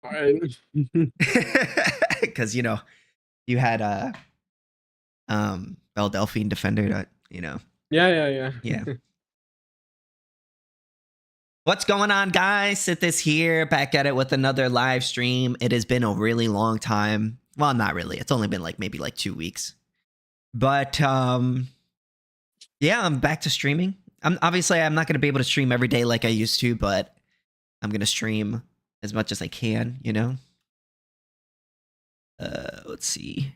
Alright. Because you had Delphine Defender that Yeah. yeah. What's going on, guys? Sithis here, back at it with another live stream. It has been a really long time. Well, not really. It's only been maybe 2 weeks. But yeah, I'm back to streaming. I'm not going to be able to stream every day like I used to, but I'm going to stream as much as I can, Let's see.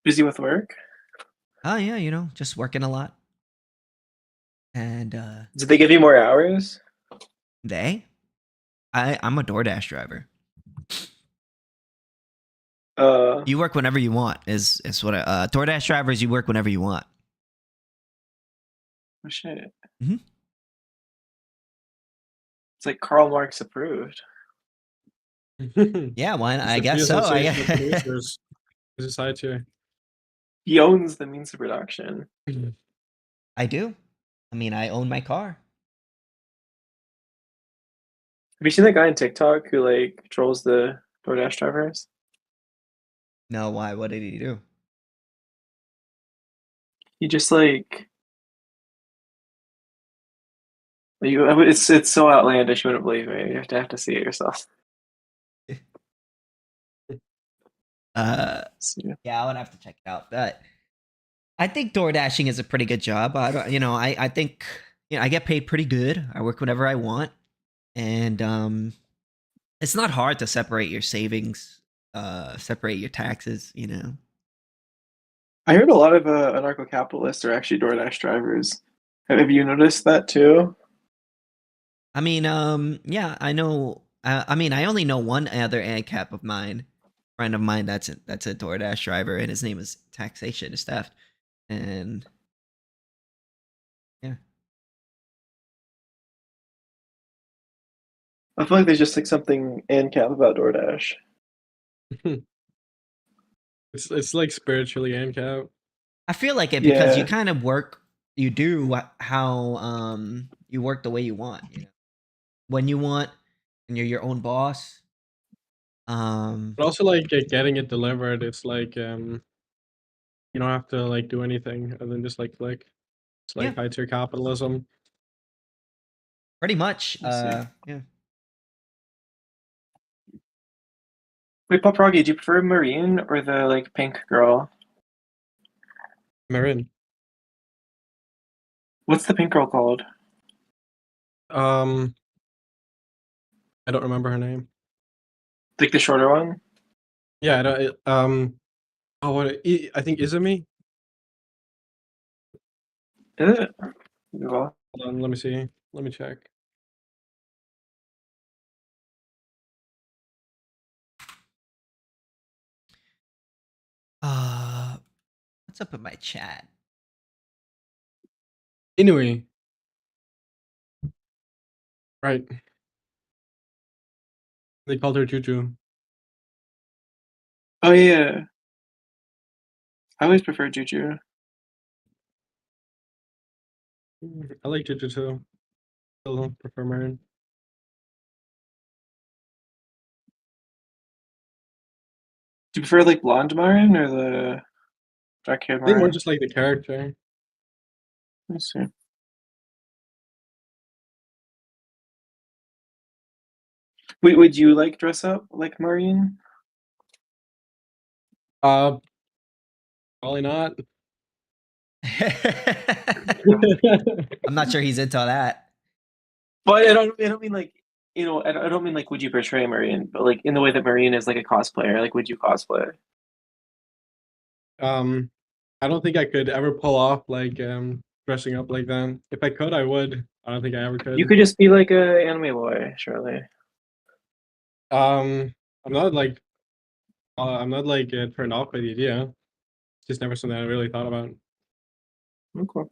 Busy with work? Oh yeah, just working a lot. And did they give you more hours? I'm a DoorDash driver. You work whenever you want. Is what DoorDash drivers, you work whenever you want. Oh shit. Mm-hmm. It's like Karl Marx approved. Yeah, well, I guess so. He owns the means of production. I do. I mean, I own my car. Have you seen that guy on TikTok who trolls the DoorDash drivers? No, why? What did he do? He just it's so outlandish you wouldn't believe me. You have to see it yourself. Yeah, I would have to check it out. But I think DoorDashing is a pretty good job. I think I get paid pretty good. I work whenever I want, and it's not hard to separate your savings, separate your taxes. I heard a lot of anarcho-capitalists are actually DoorDash drivers. Have you noticed that too? I mean, yeah, I know. I mean, I only know one other AnCap of mine, friend of mine that's a DoorDash driver, and his name is Taxation is Theft, and yeah. I feel like there's just something AnCap about DoorDash. It's like spiritually AnCap. I feel like it because you kind of work. You do how you work the way you want, when you want, and you're your own boss. But also getting it delivered, it's you don't have to do anything other than just click. It's high tier capitalism. Pretty much. Yeah. Wait, Pop Froggy, do you prefer Marine or the pink girl? Marine. What's the pink girl called? I don't remember her name. Like the shorter one? Yeah, I don't. I think Izumi. Is it? Well, hold on, let me see. Let me check. What's up in my chat? Anyway. Right. They called her Juju. Oh yeah. I always prefer Juju. I like Juju too. Still prefer Marin. Do you prefer blonde Marin or the dark haired Marin? I think more just the character. Let's see. Wait, would you dress up like Marin? Probably not. I'm not sure he's into that. But I don't mean I don't mean would you portray Marin, but in the way that Marin is a cosplayer, would you cosplay? I don't think I could ever pull off dressing up like that. If I could, I would. I don't think I ever could. You could just be a anime boy, surely. I'm not turned off by the idea. It's just never something I really thought about. Okay.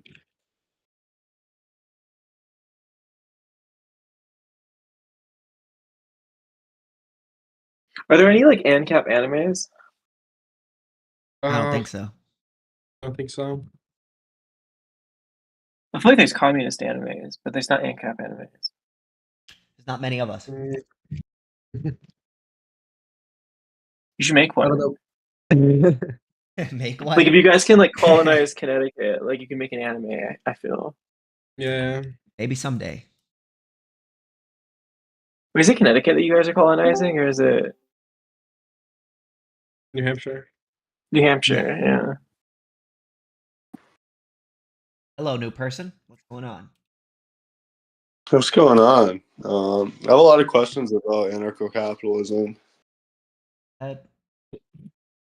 Are there any AnCap animes? I don't think so. I don't think so. I feel like there's communist animes, but there's not AnCap animes. There's not many of us. Mm. You should make I one. don't know. Make one. Like if you guys can like colonize Connecticut, like you can make an anime. I feel. Yeah. Maybe someday. Wait, is it Connecticut that you guys are colonizing, or is it New Hampshire. New Hampshire? Yeah. Hello, new person. What's going on? What's going on? I have a lot of questions about anarcho-capitalism. Uh,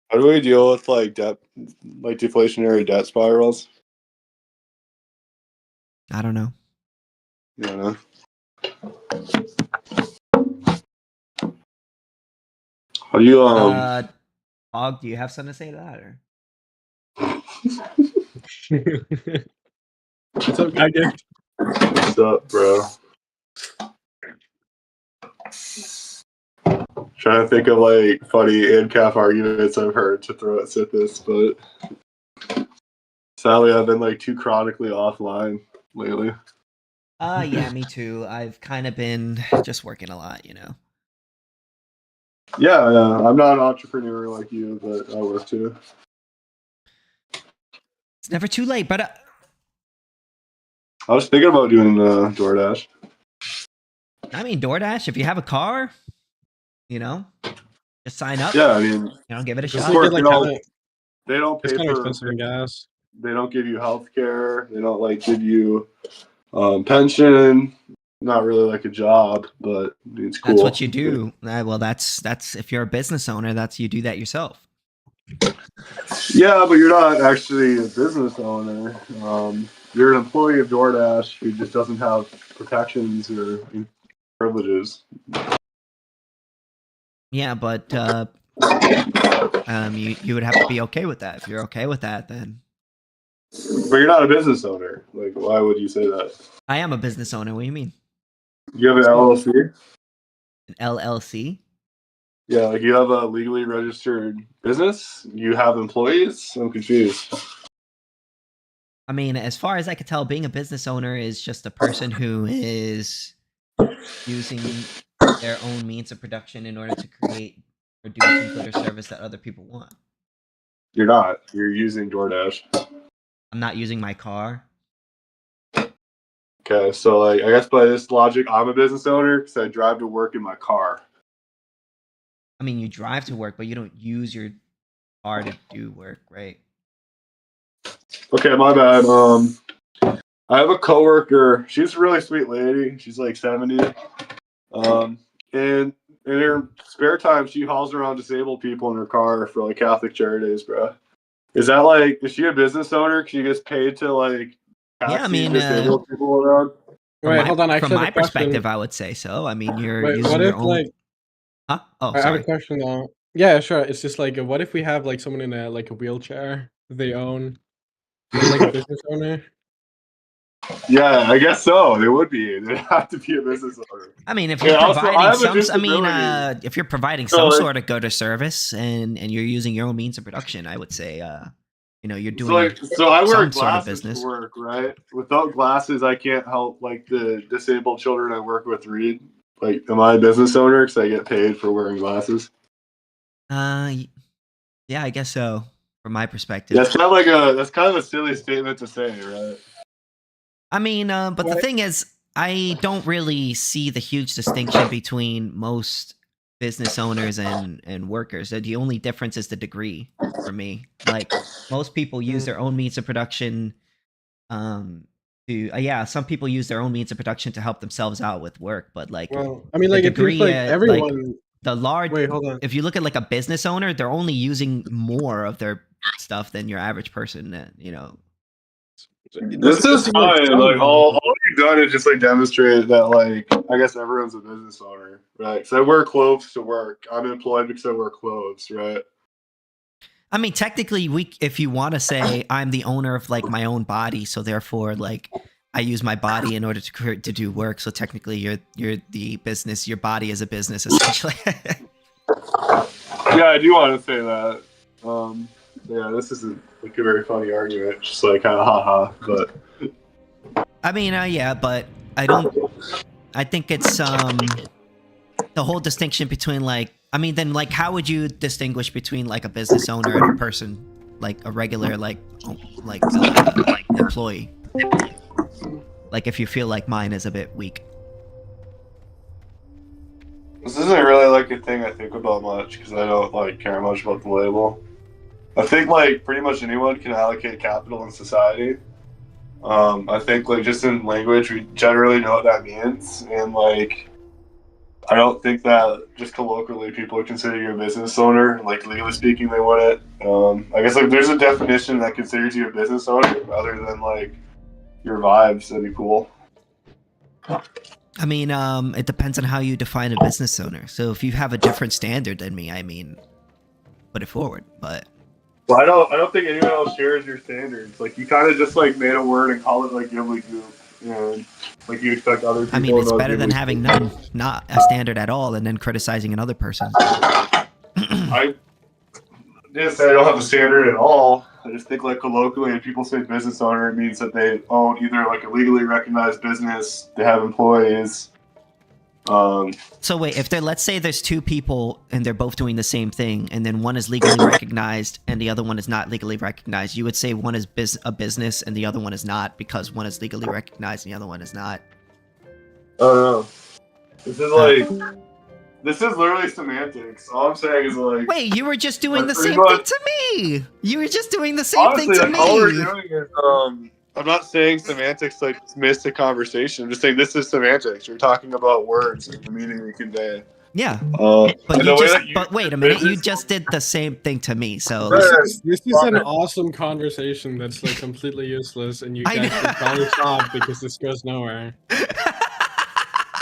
How do we deal with like debt, like deflationary debt spirals? I don't know. You know, how do you Og, do you have something to say to that, or? What's up, Geiger? What's up, bro? Trying to think of like funny AnCap arguments I've heard to throw at Sithis, but sadly I've been like too chronically offline lately. Yeah, me too. I've kind of been just working a lot, you know. Yeah, I'm not an entrepreneur like you, but I work too. It's never too late, but I was thinking about doing DoorDash. I mean, DoorDash, if you have a car, you know, just sign up. Yeah, I mean, You know, give it a Just shot. of course, like they don't it's pay kind of for. expensive in gas. They don't give you health care. They don't like give you pension. Not really like a job, but it's cool. That's what you do. Well, that's if you're a business owner, that's you do that yourself. Yeah, but you're not actually a business owner. You're an employee of DoorDash who just doesn't have protections or privileges. Yeah, but you would have to be okay with that. If you're okay with that, then But you're not a business owner. Like, why would you say that? I am a business owner. What do you mean? You have an LLC? An LLC? Yeah, like you have a legally registered business? You have employees? I'm confused. I mean, as far as I could tell, being a business owner is just a person who is using their own means of production in order to create or do some good or service that other people want. You're not. You're using DoorDash. I'm not using my car. Okay, so like I guess by this logic, I'm a business owner because I drive to work in my car. I mean, you drive to work, but you don't use your car to do work, right? Okay, my bad. I have a coworker. She's a really sweet lady. She's like 70. And in her spare time, she hauls around disabled people in her car for like Catholic charities, bro. Is that like? Is she a business owner? She gets paid to like taxi Yeah, I mean, disabled people around. Wait, hold on. I From actually my have a question. perspective, I would say so. I mean, you're Wait, using what your if own. like? Huh? Oh, I have sorry. a question though. Yeah, sure. It's just like, what if we have like someone in a like a wheelchair that they own? Is it like a business owner? Yeah, I guess so. They would be. They'd have to be a business owner. I mean, if you're also, I have a providing disability. if you're providing So, some like- sort of good or service and you're using your own means of production, I would say, you know, you're doing So I wear some sort of glasses business. to work, right? Without glasses, I can't help like the disabled children I work with read. Like, am I a business owner because I get paid for wearing glasses? Yeah, I guess so. From my perspective, That's kind of a silly statement to say, right? I mean, but the What? thing is, I don't really see the huge distinction between most business owners and workers. The only difference is the degree for me. Like most people use their own means of production. Yeah, some people use their own means of production to help themselves out with work, but like, Well, I mean, the like it seems degree, like everyone. the large. Wait, hold on. If you look at like a business owner, they're only using more of their stuff than your average person. You know. This is fine. Like all you've done is just like demonstrate that like I guess everyone's a business owner, right? So I wear clothes to work. I'm employed because I wear clothes, right? I mean, technically, if you want to say I'm the owner of like my own body, so therefore, like I use my body in order to do work. So technically, you're the business. Your body is a business, essentially. Yeah, I do want to say that. Yeah, this isn't like a very funny argument. Just like kind of haha, but I mean, yeah, but I don't. I think it's the whole distinction between like. I mean, then like, how would you distinguish between like a business owner and a person, like a regular like employee? Like, if you feel like mine is a bit weak. This isn't really like a thing I think about much because I don't like care much about the label. I think like pretty much anyone can allocate capital in society. I think like just in language we generally know what that means, and like I don't think that just colloquially people would consider you a business owner. Like legally speaking, they wouldn't. I guess like there's a definition that considers you a business owner other than like your vibes. That'd be cool. I mean, it depends on how you define a business owner. So if you have a different standard than me, I mean, put it forward. But well, I don't think anyone else shares your standards. Like you kind of just like made a word and call it like Ghibli Goop, and like you expect other people. I mean, it's to know better than Ghibli having Goop. not a standard at all, and then criticizing another person. I didn't say I don't have a standard at all. I just think like colloquially, when people say business owner, it means that they own either like a legally recognized business, they have employees. So wait, if let's say there's two people and they're both doing the same thing, and then one is legally recognized and the other one is not legally recognized, you would say one is a business and the other one is not because one is legally recognized and the other one is not. Oh no, this is like this is literally semantics. All I'm saying is like. Wait, you were just doing the same much, thing to me. You were just doing the same honestly, thing to like, me. all we're doing is I'm not saying semantics like miss a conversation. I'm just saying this is semantics. You're talking about words and the meaning they convey. Yeah, but wait a minute. You just did the same thing to me. So this is an awesome conversation that's like completely useless, and you guys should probably stop because this goes nowhere.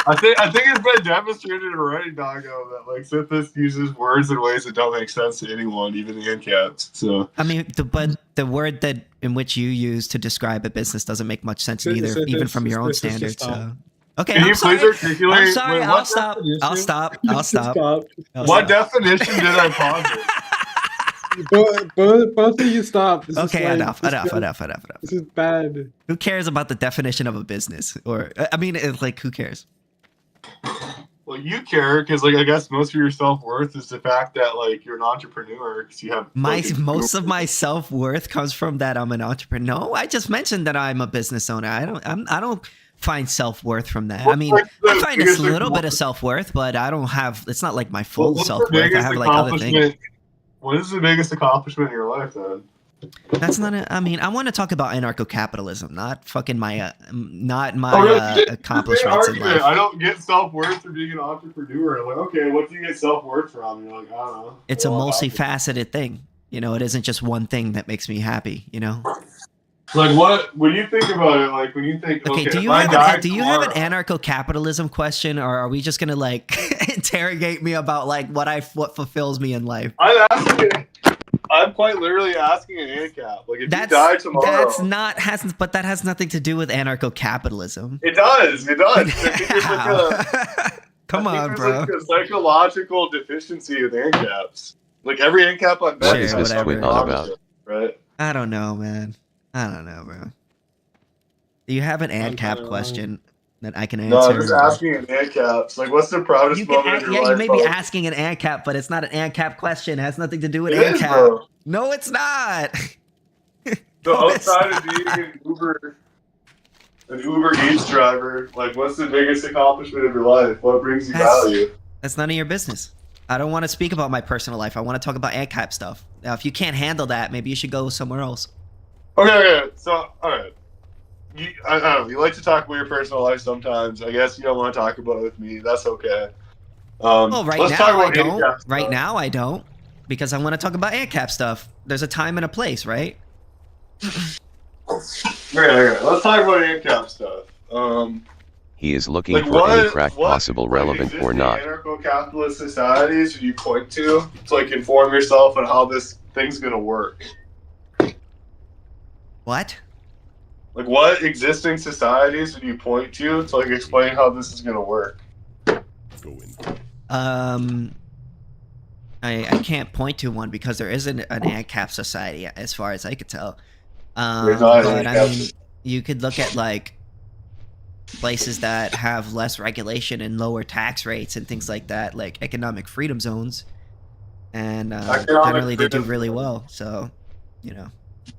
I think it's been demonstrated already, Doggo, that like Sithis uses words in ways that don't make sense to anyone, even the AnCaps. So I mean, but the word that in which you use to describe a business doesn't make much sense either, even from your own standards. So. Okay, can you please articulate? I'm sorry. I'll stop. I'll stop. What definition did I posit? Both of you stop. This okay, like, enough. This is bad. Who cares about the definition of a business? Or I mean, like, who cares? Well, you care because, like, I guess most of your self-worth is the fact that, like, you're an entrepreneur because you have most of my self-worth comes from that I'm an entrepreneur. No, I just mentioned that I'm a business owner. I don't find self-worth from that. I mean, I find a little bit of self-worth, but I don't have. It's not like my full self-worth. I have like other things. What is the biggest accomplishment in your life, then? That's not. I mean, I want to talk about anarcho-capitalism, not fucking my, accomplishments in life. I don't get self-worth for being an entrepreneur. I'm like, okay, what do you get self-worth from? You're like, I don't know. It's a multifaceted thing. You know, it isn't just one thing that makes me happy. You know. Like what? When you think about it, like when you think, okay, do you have an anarcho-capitalism question, or are we just gonna like interrogate me about like what fulfills me in life? I'm quite literally asking an AnCap. Like, if you die tomorrow, but that has nothing to do with anarcho-capitalism. It does. Come on, bro. Like a psychological deficiency with AnCaps. Like every AnCap I've met is whatever. Right? I don't know, man. I don't know, bro. Do you have an AnCap question that I can answer? No, I'm just asking an AnCap. Like, what's the proudest moment in your life? You may be asking an AnCap, but it's not an AnCap question. It has nothing to do with it AnCap. No, it's not. So outside of being an Uber Eats driver, like, what's the biggest accomplishment of your life? What brings you value? That's none of your business. I don't want to speak about my personal life. I want to talk about AnCap stuff. Now, if you can't handle that, maybe you should go somewhere else. Okay. So, all right. I don't know. You like to talk about your personal life sometimes. I guess you don't want to talk about it with me. That's okay. Well, right now I don't. Because I want to talk about AnCap stuff. There's a time and a place, right? Okay. Let's talk about AnCap stuff. He is looking for any crack possible relevant or not. Anarcho-capitalist societies would you point to like inform yourself on how this thing's gonna work? What? Like, what existing societies would you point to like explain how this is gonna work? I can't point to one because there isn't an AnCap society as far as I could tell. But I mean, you could look at like places that have less regulation and lower tax rates and things like that, like economic freedom zones, and generally they do really well. So, you know,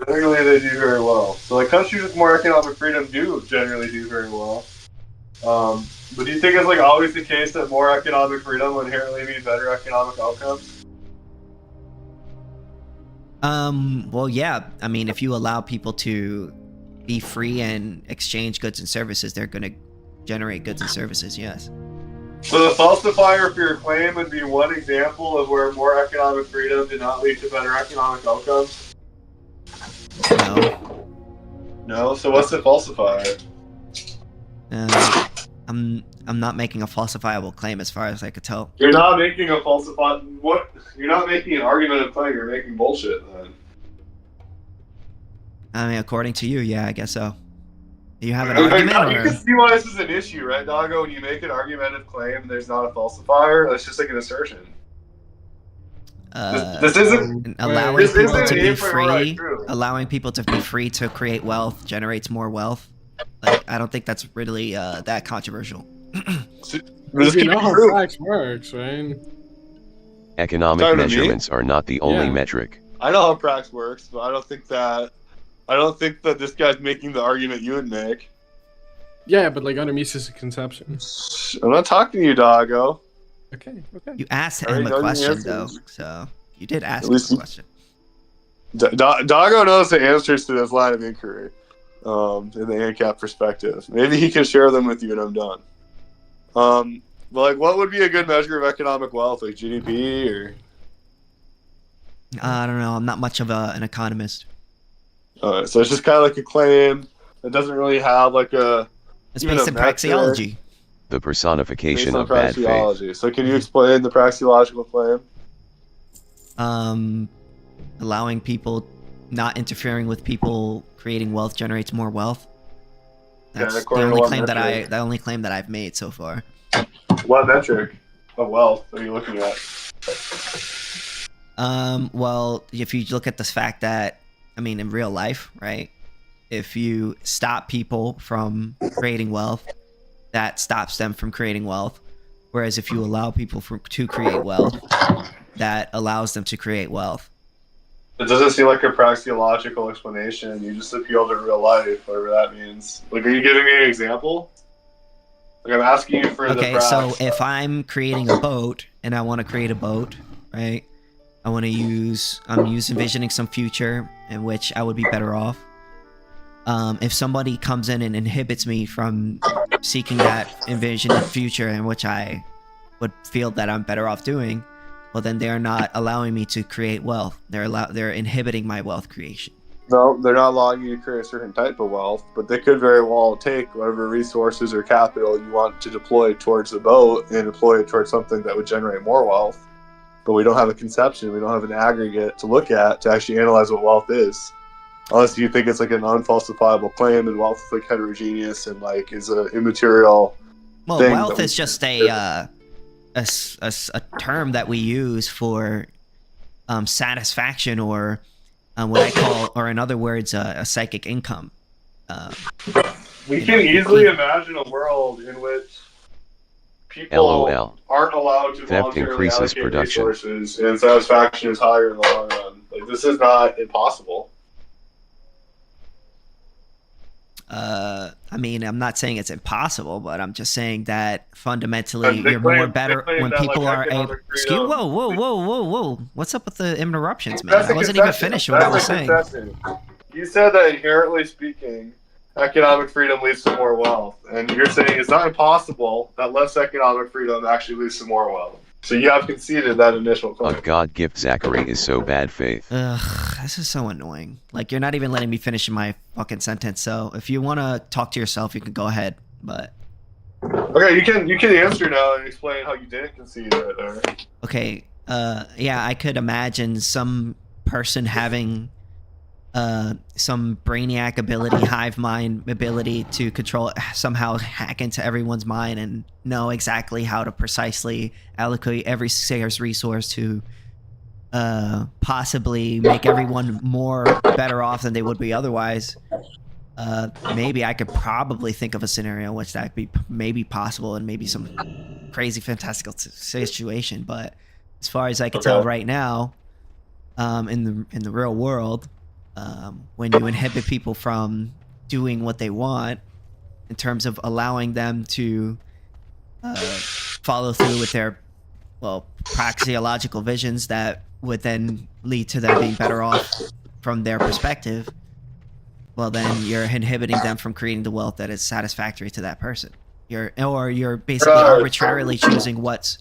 generally they do very well. So like countries with more economic freedom do generally do very well. But do you think it's like always the case that more economic freedom will inherently mean better economic outcomes? Well, yeah. I mean, if you allow people to be free and exchange goods and services, they're going to generate goods and services, yes. So the falsifier for your claim would be one example of where more economic freedom did not lead to better economic outcomes? No. No? So what's the falsifier? I'm not making a falsifiable claim as far as I could tell. You're not making a falsified... What? You're not making an argument of claim, you're making bullshit then. I mean, according to you, yeah, I guess so. Do you have an argument? You can see why this is an issue, right, Doggo? When you make an argumentative claim, there's not a falsifier. That's just like an assertion. This isn't allowing people to be free. Allowing people to be free to create wealth generates more wealth. Like, I don't think that's really that controversial. You know how tax works, right? Economic measurements are not the only metric. I know how prax works, but I don't think that this guy's making the argument you would make. Yeah, but like under Mises' conception. I'm not talking to you, Doggo. Okay. You asked him a question, though, so you did ask him a question. Doggo knows the answers to this line of inquiry in the AnCap perspective. Maybe he can share them with you, and I'm done. But like, what would be a good measure of economic wealth, like GDP or? I don't know. I'm not much of an economist. Alright, so it's just kind of like a claim that doesn't really have like a. It's based in praxeology. The personification of bad faith. So can you explain the praxeological claim? Allowing people, not interfering with people creating wealth generates more wealth. That's the only claim that I've made so far. What metric of wealth are you looking at? Well, if you look at the fact that, I mean, in real life, right? If you stop people from creating wealth, that stops them from creating wealth. Whereas if you allow people to create wealth, that allows them to create wealth. It doesn't seem like a praxeological explanation. You just appeal to real life, whatever that means. Like, are you giving me an example? Like, I'm asking you for the prax. So if I'm creating a boat and I want to create a boat, right? I'm envisioning some future in which I would be better off. If somebody comes in and inhibits me from seeking that envisioned future in which I would feel that I'm better off doing, well, then they're not allowing me to create wealth. They're inhibiting my wealth creation. No, they're not allowing you to create a certain type of wealth, but they could very well take whatever resources or capital you want to deploy towards the boat and deploy it towards something that would generate more wealth. But we don't have a conception, we don't have an aggregate to look at to actually analyze what wealth is. Unless you think it's like an unfalsifiable claim and wealth is like heterogeneous and like is an immaterial thing. Well, wealth is just a term that we use for satisfaction or what I call, or in other words, a psychic income. We can easily imagine a world in which people aren't allowed to voluntarily allocate resources and satisfaction is higher in the long run. Like, this is not impossible. I mean, I'm not saying it's impossible, but I'm just saying that fundamentally you're more better when people are able. Whoa! What's up with the interruptions, man? I wasn't even finished what I was saying. You said that inherently speaking, economic freedom leads to more wealth, and you're saying it's not impossible that less economic freedom actually leads to more wealth. So you have conceded that initial claim. A God gift Zachary is so bad faith. Ugh, this is so annoying. Like, you're not even letting me finish my fucking sentence. So if you want to talk to yourself, you can go ahead. But okay, you can answer now and explain how you didn't concede it. Or... Okay. Yeah, I could imagine some person having some brainiac ability, hive mind ability to somehow hack into everyone's mind and know exactly how to precisely allocate every scarce resource to possibly make everyone better off than they would be otherwise. maybe I could probably think of a scenario in which that could be maybe possible and maybe some crazy fantastical situation. But as far as I can tell right now, in the real world, when you inhibit people from doing what they want, in terms of allowing them to follow through with their praxeological visions that would then lead to them being better off from their perspective, well, then you're inhibiting them from creating the wealth that is satisfactory to that person. You're basically arbitrarily choosing what's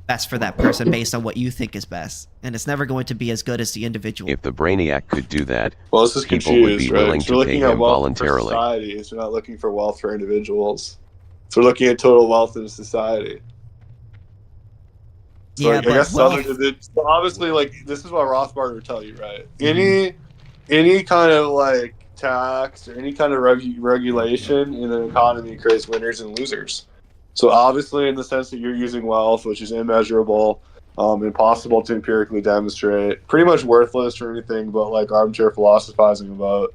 best for that person based on what you think is best, and it's never going to be as good as the individual. If the Brainiac could do that, well, this is people confused, would be willing to pay him voluntarily. For society, so we're not looking for wealth for individuals. So we're looking at total wealth in society. So Yeah, I guess obviously, like, this is what Rothbard would tell you, right? Any kind of like tax or any kind of regulation in an economy creates winners and losers. So obviously, in the sense that you're using wealth, which is immeasurable, impossible to empirically demonstrate, pretty much worthless for anything but like armchair philosophizing about.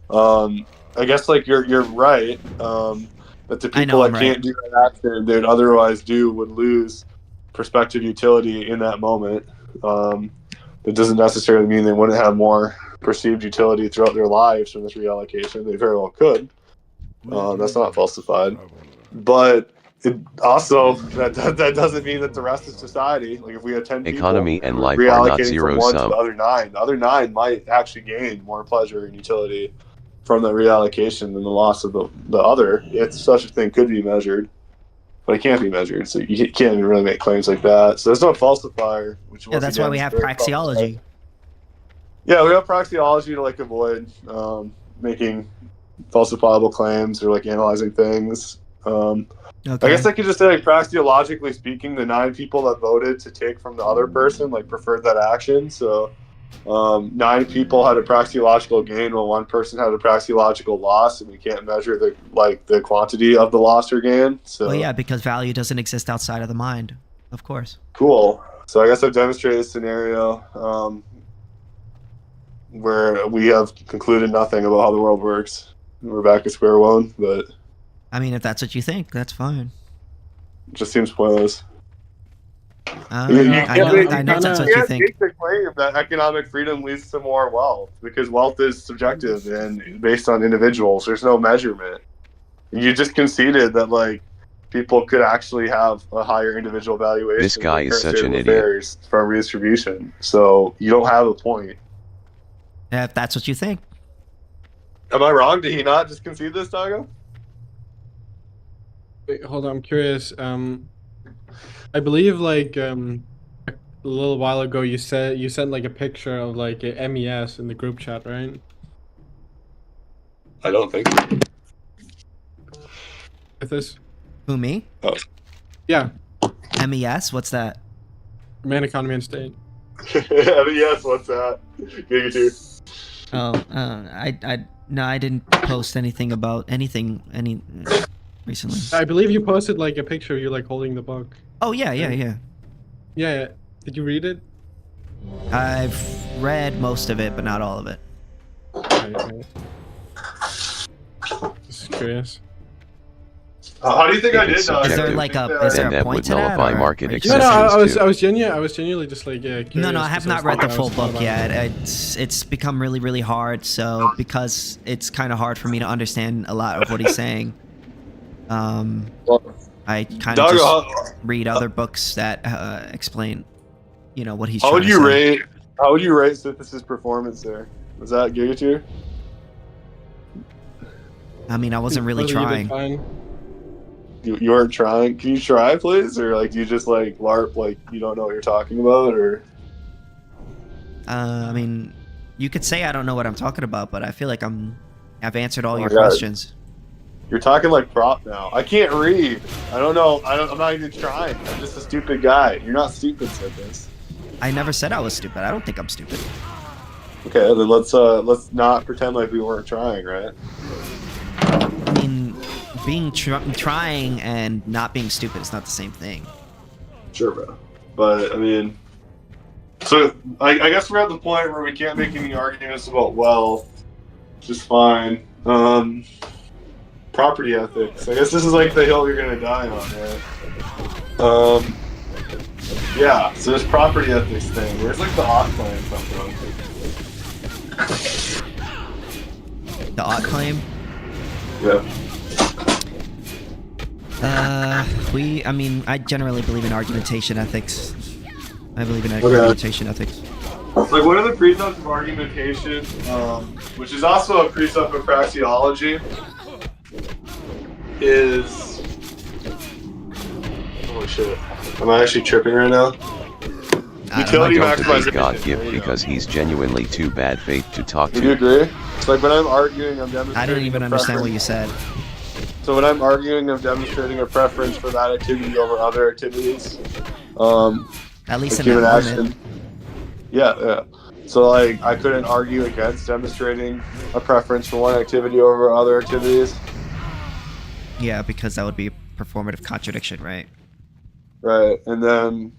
I guess like you're right that the people that can't do that action they would otherwise do would lose prospective utility in that moment. It doesn't necessarily mean they wouldn't have more perceived utility throughout their lives from this reallocation. They very well could. That's not falsified. But it also, that doesn't mean that the rest of society, like if we have 10 people economy and life are not zero sum. The other nine might actually gain more pleasure and utility from the reallocation than the loss of the other. If such a thing could be measured. But it can't be measured, so you can't even really make claims like that. So there's no falsifier. Which that's why we have praxeology. Yeah, we have praxeology to like avoid making falsifiable claims or like analyzing things. I guess I could just say, like, praxeologically speaking, the 9 people that voted to take from the other person like preferred that action. So 9 people had a praxeological gain while 1 person had a praxeological loss, and we can't measure the quantity of the loss or gain. So well, yeah, because value doesn't exist outside of the mind, of course. Cool. So I guess I've demonstrated a scenario where we have concluded nothing about how the world works. We're back at square one, but I mean, if that's what you think, that's fine. It just seems pointless. I know that's what you think. Make the claim that economic freedom leads to more wealth because wealth is subjective and based on individuals. There's no measurement. You just conceded that like people could actually have a higher individual valuation. This guy is such an idiot. From redistribution, so you don't have a point. Yeah, if that's what you think. Am I wrong? Did he not just concede this, Dago? Wait, hold on, I'm curious. I believe like a little while ago you sent like a picture of like a MES in the group chat, right? I don't think so. With this? Who, me? Oh. Yeah. MES? What's that? Man, Economy, and State. MES, what's that? Give it to. Oh, no, I didn't post anything about any recently. I believe you posted like a picture of you like holding the book. Oh yeah. Yeah. Did you read it? I've read most of it, but not all of it. Okay. Just curious. How do you think I did? Is there like a point to that? No, I was genuinely just like curious. No, I have not read the full book yet. It's become really, really hard. So because it's kind of hard for me to understand a lot of what he's saying, I kind of just read other books that explain, what he's. How would you rate Sithis' performance there? Was that Giga tier? I mean, I wasn't really trying. You weren't trying. Can you try, please, or like you just like LARP, like you don't know what you're talking about, or? I mean, you could say I don't know what I'm talking about, but I feel like I've answered all your questions. You're talking like prop now. I can't read. I don't know. I'm not even trying. I'm just a stupid guy. You're not stupid, Sithis. I never said I was stupid. I don't think I'm stupid. Okay, then let's not pretend like we weren't trying, right? I mean, being trying and not being stupid is not the same thing. Sure, bro. But I mean, so I guess we're at the point where we can't make any arguments about wealth, which is fine. Property ethics. I guess this is like the hill you're gonna die on, right? Yeah, so this property ethics thing. Where's like the OT claim come from? The OT claim? Yeah. I mean, I generally believe in argumentation ethics. I believe in argumentation ethics. Like, what are the precepts of argumentation? Which is also a precept of praxeology. Is holy shit! Am I actually tripping right now? Utility I don't think maximization. God gift because he's genuinely too bad faith to talk Do you to. agree? It's like when I'm arguing, I'm demonstrating. I don't even understand what you said. So when I'm arguing, I'm demonstrating a preference for that activity over other activities. At least like in human that action. moment. Yeah. So like, I couldn't argue against demonstrating a preference for one activity over other activities. Yeah, because that would be a performative contradiction, right? Right, and then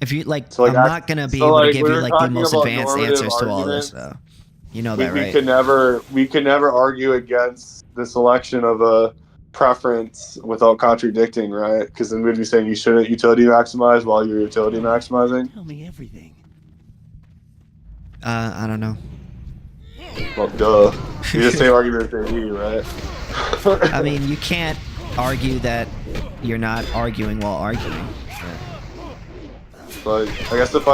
if you like, so, like I'm not gonna be able to give you like the most advanced answers to all this, though. You know that, right? We could never argue against the selection of a preference without contradicting, right? Because then we'd be saying you shouldn't utility maximize while you're utility maximizing. Tell me everything. I don't know. Well, duh. You just say argument AnCaps, right? I mean, you can't argue that you're not arguing while arguing. But I guess if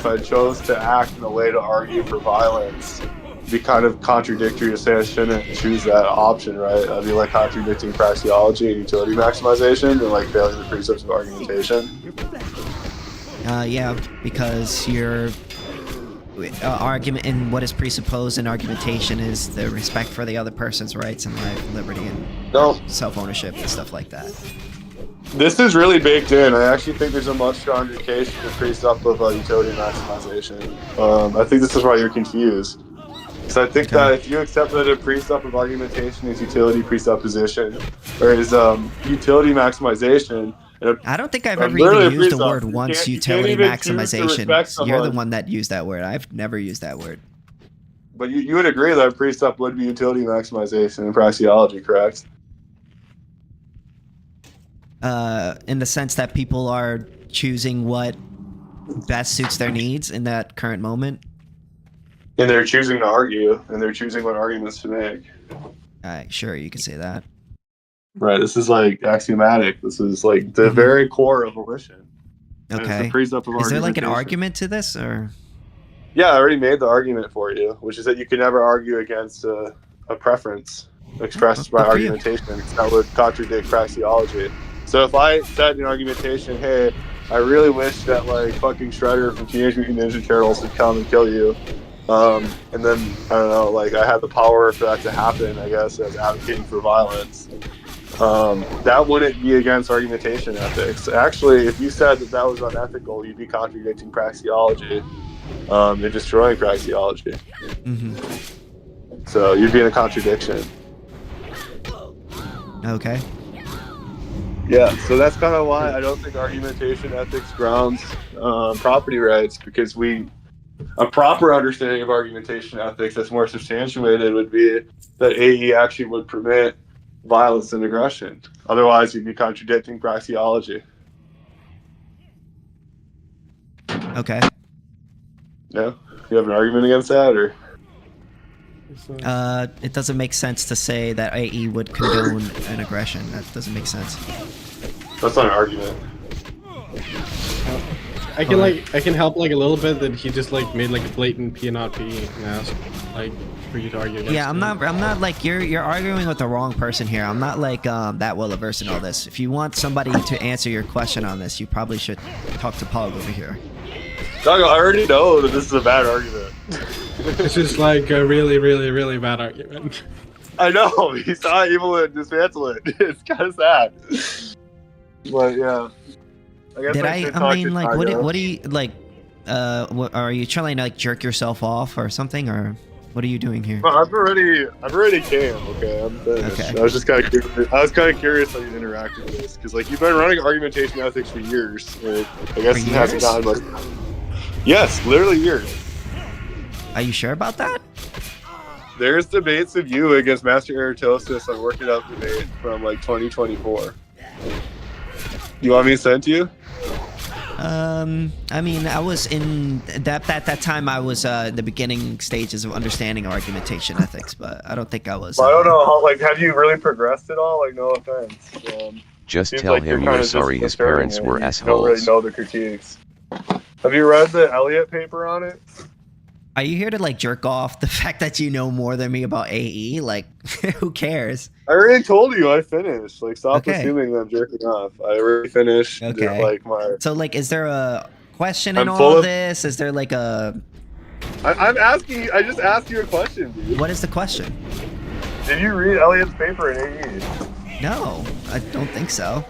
I chose to act in a way to argue for violence, it'd be kind of contradictory to say I shouldn't choose that option, right? That'd be like contradicting praxeology and utility maximization and like failing the precepts of argumentation. Yeah, because your argument and what is presupposed in argumentation is the respect for the other person's rights and life, liberty, and self-ownership and stuff like that. This is really baked in. I actually think there's a much stronger case for the precept of utility maximization. I think this is why you're confused. So I think that if you accept that a precept of argumentation is utility presupposition, or is utility maximization, I don't think I've ever even used the word once, utility maximization. You're the one that used that word. I've never used that word. But you would agree that a precept would be utility maximization in praxeology, correct? In the sense that people are choosing what best suits their needs in that current moment. And they're choosing to argue, and they're choosing what arguments to make. Sure, you can say that. Right, this is like axiomatic. This is like the very core of volition. Okay. Is there like an argument to this, or? Yeah, I already made the argument for you, which is that you can never argue against a preference expressed by argumentation. That would contradict praxeology. So if I said in argumentation, hey, I really wish that like fucking Shredder from Teenage Mutant Ninja Turtles would come and kill you, and then I don't know, like I had the power for that to happen, I guess, as advocating for violence. That wouldn't be against argumentation ethics. Actually, if you said that was unethical, you'd be contradicting praxeology and destroying praxeology. So you'd be in a contradiction. Okay. Yeah, so that's kind of why I don't think argumentation ethics grounds property rights, because a proper understanding of argumentation ethics that's more substantiated would be that AE actually would permit violence and aggression. Otherwise, you'd be contradicting praxeology. Okay. Yeah? You have an argument against that, or? It doesn't make sense to say that AE would condone an aggression. That doesn't make sense. That's not an argument. I can help like a little bit that he just like made like a blatant P and not P and asked like for you to argue against. Yeah, I'm not like you're arguing with the wrong person here. I'm not like that well versed in all this. If you want somebody to answer your question on this, you probably should talk to Pog over here. Doug, I already know that this is a bad argument. It's just like a really, really, really bad argument. I know, he's not able to dismantle it. It's kind of sad. But yeah. I mean, like, what do you, like, what, are you trying to, like, jerk yourself off or something, or what are you doing here? Well, I've already came, okay? I'm finished. Okay. I was just kind of curious how you interacted with this, because, like, you've been running argumentation ethics for years, and I guess it hasn't gotten much. Yes, literally years. Are you sure about that? There's debates of you against Master Eratosis on Work It Out debate from like 2024. You want me to send to you? I mean, I was in that time. I was the beginning stages of understanding argumentation ethics, but I don't think I was. I don't know how. Like, have you really progressed at all? Like, no offense. Just tell him you're sorry his parents were assholes. You don't really know the critiques. Have you read the Elliott paper on it? Are you here to like jerk off the fact that you know more than me about AE? Like, who cares? I already told you I finished. Like, stop assuming that I'm jerking off. I already finished. Okay. Like my. So, like, is there a question in all of this? Is there like a? I'm asking. I just asked you a question, dude. What is the question? Did you read Elliott's paper in AE? No, I don't think so.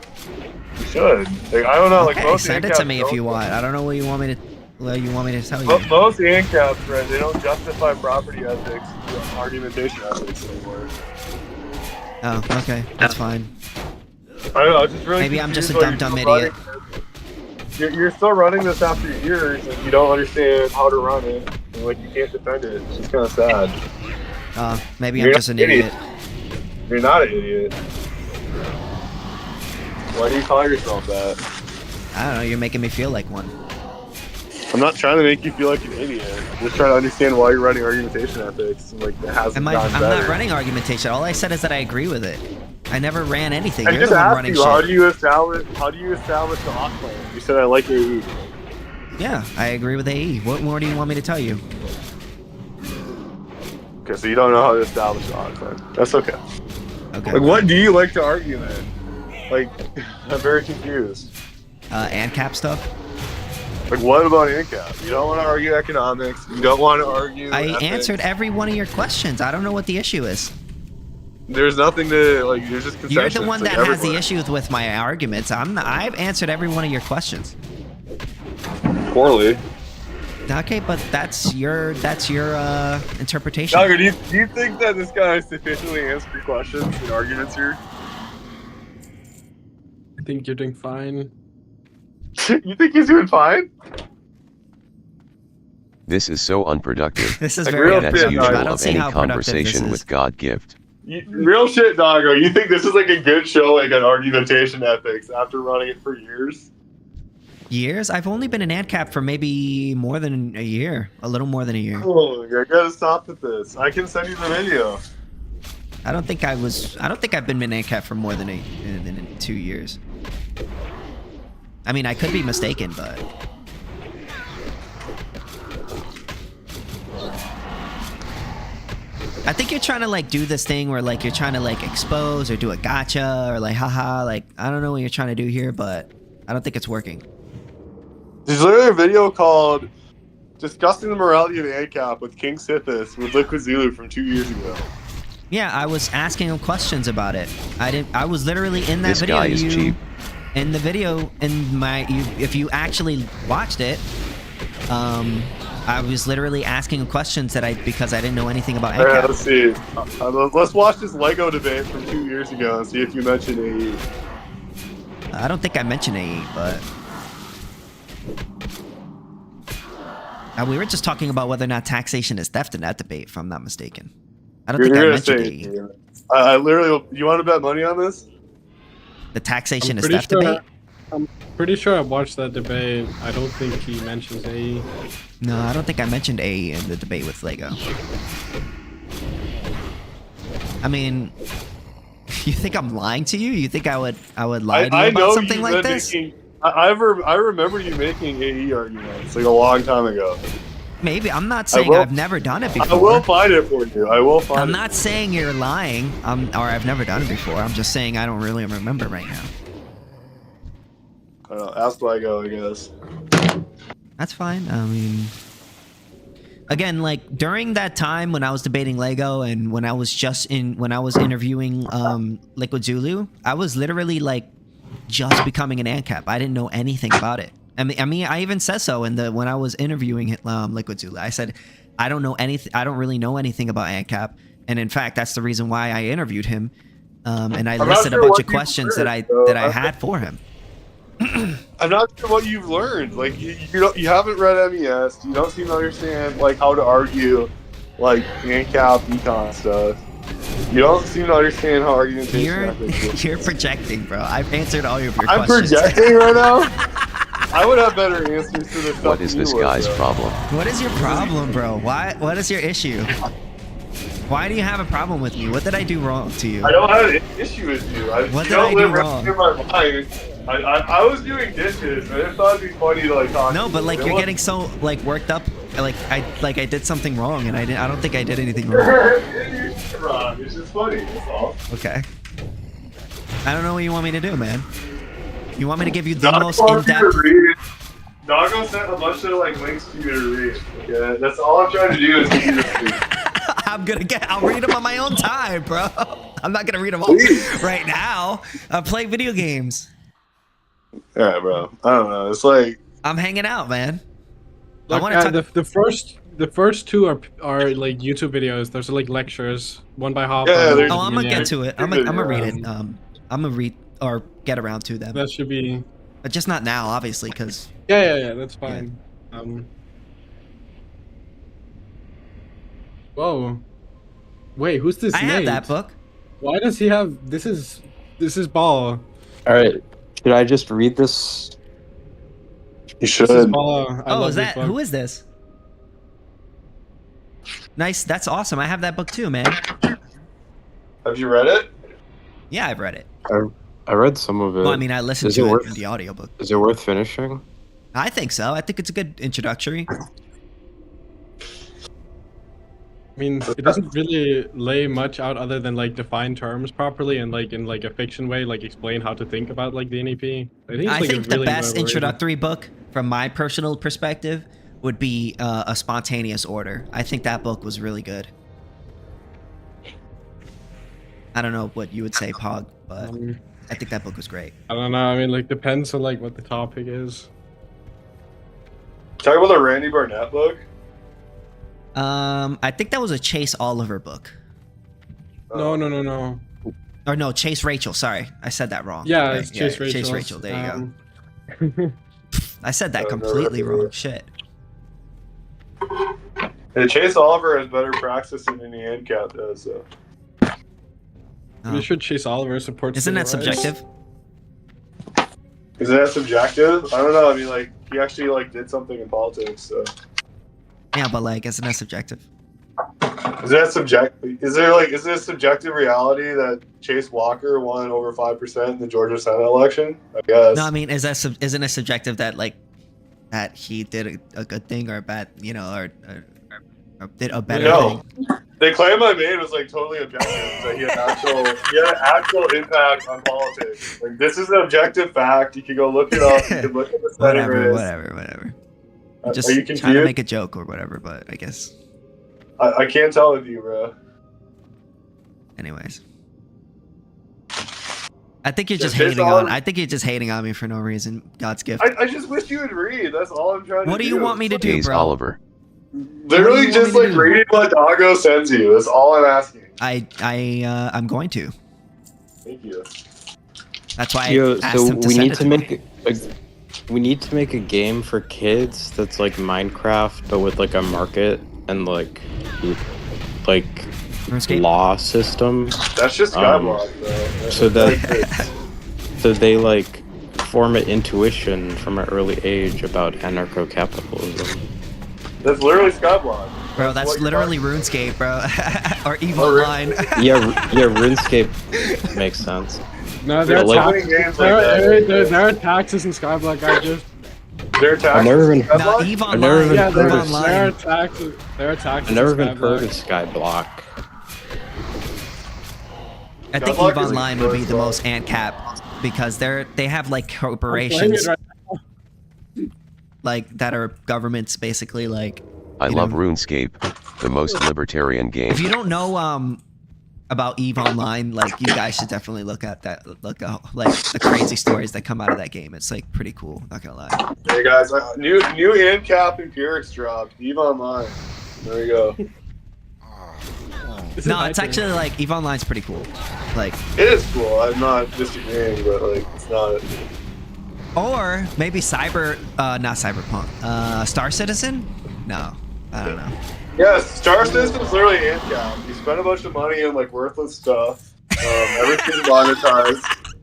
You should. Like, I don't know. Okay, like, send it to me if you want. I don't know what you want me to. Well, you want me to tell you? Most AnCaps, friends, they don't justify property ethics, argumentation ethics anymore. Oh, okay, that's fine. I don't know. Just really. Maybe I'm just a dumb idiot. You're still running this after years, and you don't understand how to run it, and like you can't defend it. It's just kind of sad. Maybe I'm just an idiot. You're not an idiot. Why do you call yourself that? I don't know. You're making me feel like one. I'm not trying to make you feel like an idiot. I'm just trying to understand why you're running argumentation ethics. And, like, it hasn't gotten better. I'm not running argumentation. All I said is that I agree with it. I never ran anything. You're the one running shit. How do you establish the hot plan? You said I like AE. Yeah, I agree with AE. What more do you want me to tell you? Okay, so you don't know how to establish the hot plan. That's okay. Okay. Like, what do you like to argue then? Like, I'm very confused. AnCap stuff? Like, what about AnCap? You don't want to argue economics. You don't want to argue ethics. Answered every one of your questions. I don't know what the issue is. There's nothing to, like, there's just concessions. You're the one that has the issues with my arguments. I've answered every one of your questions. Poorly. Okay, but that's your interpretation. Dogger, do you think that this guy sufficiently answered your questions and arguments here? I think you're doing fine. You think he's doing fine? This is so unproductive. This is very unproductive. I don't see any conversation with God gift. Real shit, Doggo. You think this is like a good show, like an argumentation ethics after running it for years? Years? I've only been an AnCap for maybe more than a year. A little more than a year. Oh, I gotta stop with this. I can send you the video. I don't think I've been an AnCap for more than 2 years. I mean, I could be mistaken, but... I think you're trying to, like, do this thing where, like, you're trying to, like, expose or do a gotcha or, like, haha, like, I don't know what you're trying to do here, but I don't think it's working. There's literally a video called Discussing the Morality of AnCap with KingSithis with Liquid Zulu from 2 years ago. Yeah, I was asking him questions about it. I was literally in that this video. Guy is cheap. In the video, if you actually watched it, I was literally asking him questions because I didn't know anything about AnCap. Alright, let's see. Let's watch this Lego debate from 2 years ago and see if you mentioned AE. I don't think I mentioned AE, but... we were just talking about whether or not taxation is theft in that debate, if I'm not mistaken. I don't think I mentioned AE. I literally... You want to bet money on this? The taxation is theft debate? I'm pretty sure I watched that debate. I don't think he mentions AE. No, I don't think I mentioned AE in the debate with Lego. I mean, you think I'm lying to you? You think I would lie to you about something like this? I remember you making AE arguments like a long time ago. Maybe. I'm not saying I've never done it before. I will find it for you. I will find it. I'm not saying you're lying, or I've never done it before. I'm just saying I don't really remember right now. I don't know. Ask Lego, I guess. That's fine. I mean, again, like during that time when I was debating Lego and when I was interviewing Liquid Zulu, I was literally like just becoming an AnCap. I didn't know anything about it. I mean, I even said so when I was interviewing Liquid Zulu. I said, I don't know anything. I don't really know anything about AnCap, and in fact, that's the reason why I interviewed him. And I listed a bunch of questions that I had for him. I'm not sure what you've learned. Like you haven't read MES. You don't seem to understand like how to argue. like AnCap econ stuff. You don't seem to understand how argumentation ethics works. You're projecting, bro. I've answered all of your I'm questions. projecting right now? I would have better answers to this stuff. What is this guy's problem? What is your problem, bro? What is your issue? Why do you have a problem with me? What did I do wrong to you? I don't have an issue with you. What did I do wrong? In my mind. I was doing dishes, and I thought it'd be funny to like talk. No, but like you're getting so like worked up. Like I did something wrong, and I don't think I did anything wrong. Wrong. It's just funny. That's all. Okay. I don't know what you want me to do, man. You want me to give you the most in-depth? Doggo sent a bunch of like links to you to read. Okay, that's all I'm trying to do is give you the read. I'll read them on my own time, bro. I'm not gonna read them all right now. I play video games. Yeah, bro. I don't know. It's like I'm hanging out, man. Look, I want to talk. The first two are like YouTube videos. There's like lectures, one by Hop. Yeah, Oh, I'm gonna get to it. I'm gonna read it. I'm gonna read or get around to them. That should be. But just not now, obviously, because. Yeah. That's fine. Whoa. Wait, who's this? I have Nate? that book. Why does he have? This is Ball. All right, should I just read this? you should. This is Ball. I Oh, love is this that book. who is this? Nice, that's awesome. I have that book too, man. Have you read it? Yeah, I've read it. I read some of it. Well, I mean, I listened Is to it it worth- in the audiobook. Is it worth finishing? I think so. I think it's a good introductory. I mean, it doesn't really lay much out other than like define terms properly and like in like a fiction way, like explain how to think about like the NEP. I think, it's, I like, think a really the best well-written- introductory book, from my personal perspective, would be A Spontaneous Order. I think that book was really good. I don't know what you would say, Pog, but I think that book was great. I don't know. I mean, like depends on like what the topic is. Talk about the Randy Barnett book. I think that was a Chase Oliver book. No. Or no, Chase Rachel. Sorry, I said that wrong. Yeah, Okay, it's Chase Rachel. Chase Rachel. There you go. I said that Oh, no, completely no. wrong. Shit. Hey, Chase Oliver has better praxis than any AnCap does. So. You should Chase Oliver supports. Isn't that civil rights. subjective? Isn't that subjective? I don't know. I mean, like he actually like did something in politics. So. Yeah, but like, isn't that subjective? Is that subjective? Is it a subjective reality that Chase Walker won over 5% in the Georgia Senate election? I guess. No, I mean, isn't it subjective that like that he did a good thing or a bad, or did a better No. thing? The claim I made was like totally objective. That he had actual impact on politics. Like this is an objective fact. You can go look it up. You can look at the Senate race. Whatever. Just Are you trying to confused? make a joke or whatever, but I guess. I can't tell with you, bro. Anyways. I think you're just Chase hating Oliver- I think you're just hating on me for no reason. God's gift. I just wish you would read. That's all I'm trying to do. What do you want me to do, Chase bro? Oliver. Literally What do you want just me to like do? reading what Doggo sends you. That's all I'm asking. I'm going to. Thank you. That's why Yo, I asked so him to we send need it to me. make we need to make a game for kids that's like Minecraft, but with like a market and like RuneScape? law system, That's just Skyblock, bro. so that so they like form an intuition from an early age about anarcho-capitalism. That's literally Skyblock. Bro, that's what you're literally RuneScape, bro. Or EVE Oh, really? Online. Yeah, RuneScape makes sense. No, there are like- taxes. Games like that. There are taxes in Skyblock. I just. There are taxes. I've never been- in Skyblock? No, EVE I've never Online. even Yeah, EVE heard there of- are Online. taxes. There are taxes. I've never in even heard of Skyblock. Skyblock. I think Skyblock EVE is a Online would be the good most AnCap because they have like I'm playing corporations it right like that are governments basically like. I you love know, RuneScape, the most libertarian game. If you don't know about EVE Online, like you guys should definitely look at that. Look at like the crazy stories that come out of that game. It's like pretty cool. Not gonna lie. Hey guys, new AnCap Empirics dropped. EVE Online. There you go. This is No, my it's turn. actually like EVE Online's pretty cool. Like, It is cool. I'm not disagreeing, but like it's not. or maybe not Cyberpunk. Star Citizen? No, I don't know. Yes, Star Citizen's literally AnCaps. You spend a bunch of money on like worthless stuff. Everything's monetized.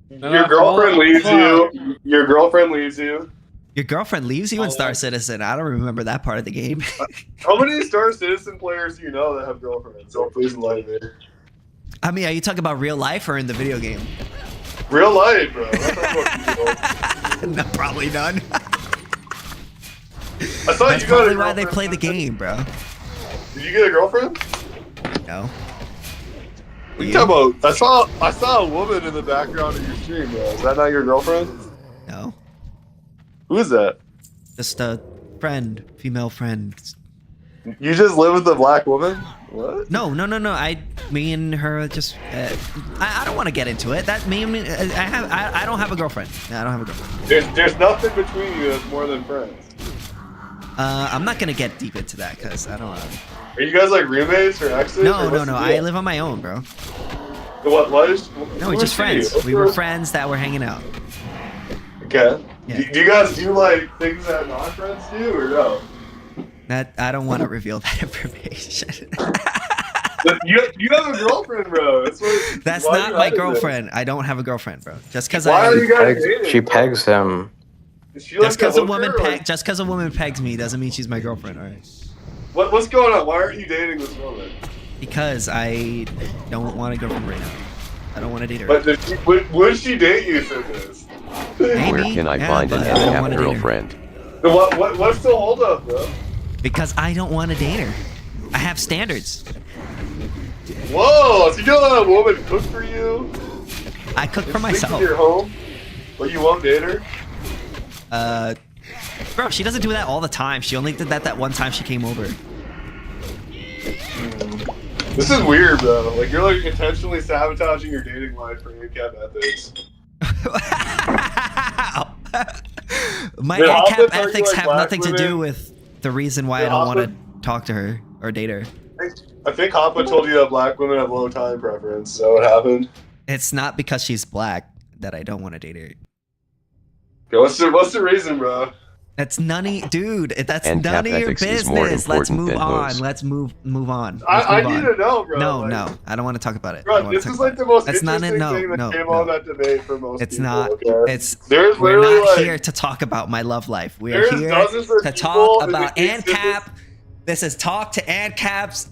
Your girlfriend leaves you. Your girlfriend leaves you. Your girlfriend leaves you in Star Citizen. I don't remember that part of the game. How many Star Citizen players do you know that have girlfriends? Don't please enlighten me. I mean, are you talking about real life or in the video game? Real life, bro. I'm not talking about No, probably none. I thought That's you got probably a why they girlfriend. play the game, bro. Did you get a girlfriend? No. What are you talking about? I saw a woman in the background of your stream, bro. Is that not your girlfriend? No. Who is that? Just a friend, female friend. You just live with a black woman? What? No. Me and her just. I don't want to get into it. That me. I don't have a girlfriend. I don't have a girlfriend. There's nothing between you that's more than friends. I'm not gonna get deep into that because I don't. Are you guys like roommates or exes? No. I live on my own, bro. What is? No, we're just friends. We were friends that were hanging out. Okay. Yeah. Do you guys do like things that non-friends do or no? That I don't want to reveal that information. You have a girlfriend, bro. That's not my girlfriend. I don't have a girlfriend, bro. Just because Why are you guys dating? She pegs him. Just because a woman pegs me doesn't mean she's my girlfriend, all right? What's going on? Why aren't you dating this woman? Because I don't want a girlfriend right now. I don't want to date her. But would she date you for this? Maybe, Where can I yeah, find an but I don't wanna AnCap date her. girlfriend? What's the holdup, bro? Because I don't want to date her. I have standards. Whoa! So you don't let a woman cook for you? I cook for Sleep myself. in your home, but you won't date her? Bro, she doesn't do that all the time. She only did that one time she came over. This is weird, bro. Like you're like intentionally sabotaging your dating life for AnCap ethics. My Did AnCap Hobbits argue ethics like have black nothing to do women? with the reason why I Did don't want to Hobbit- talk to her or date her. I think Hoppa told you that black women have low time preference. Is that what happened? It's not because she's black that I don't want to date her. Okay, what's the reason, bro? That's none of dude. That's AnCap none of your ethics is more business. Let's important move than on. hers. Let's move on. I Let's move need on. to know, bro. No, like, no, I don't want to talk about it. I don't Bro, wanna this talk is about like it. the most That's not interesting it. thing that No, came no. on that debate for most It's people. not. Okay? It's There's we're literally, not like- here to talk about my love life. We are There's here dozens of to people talk in the about KingSithis- AnCap. This is talk to AnCaps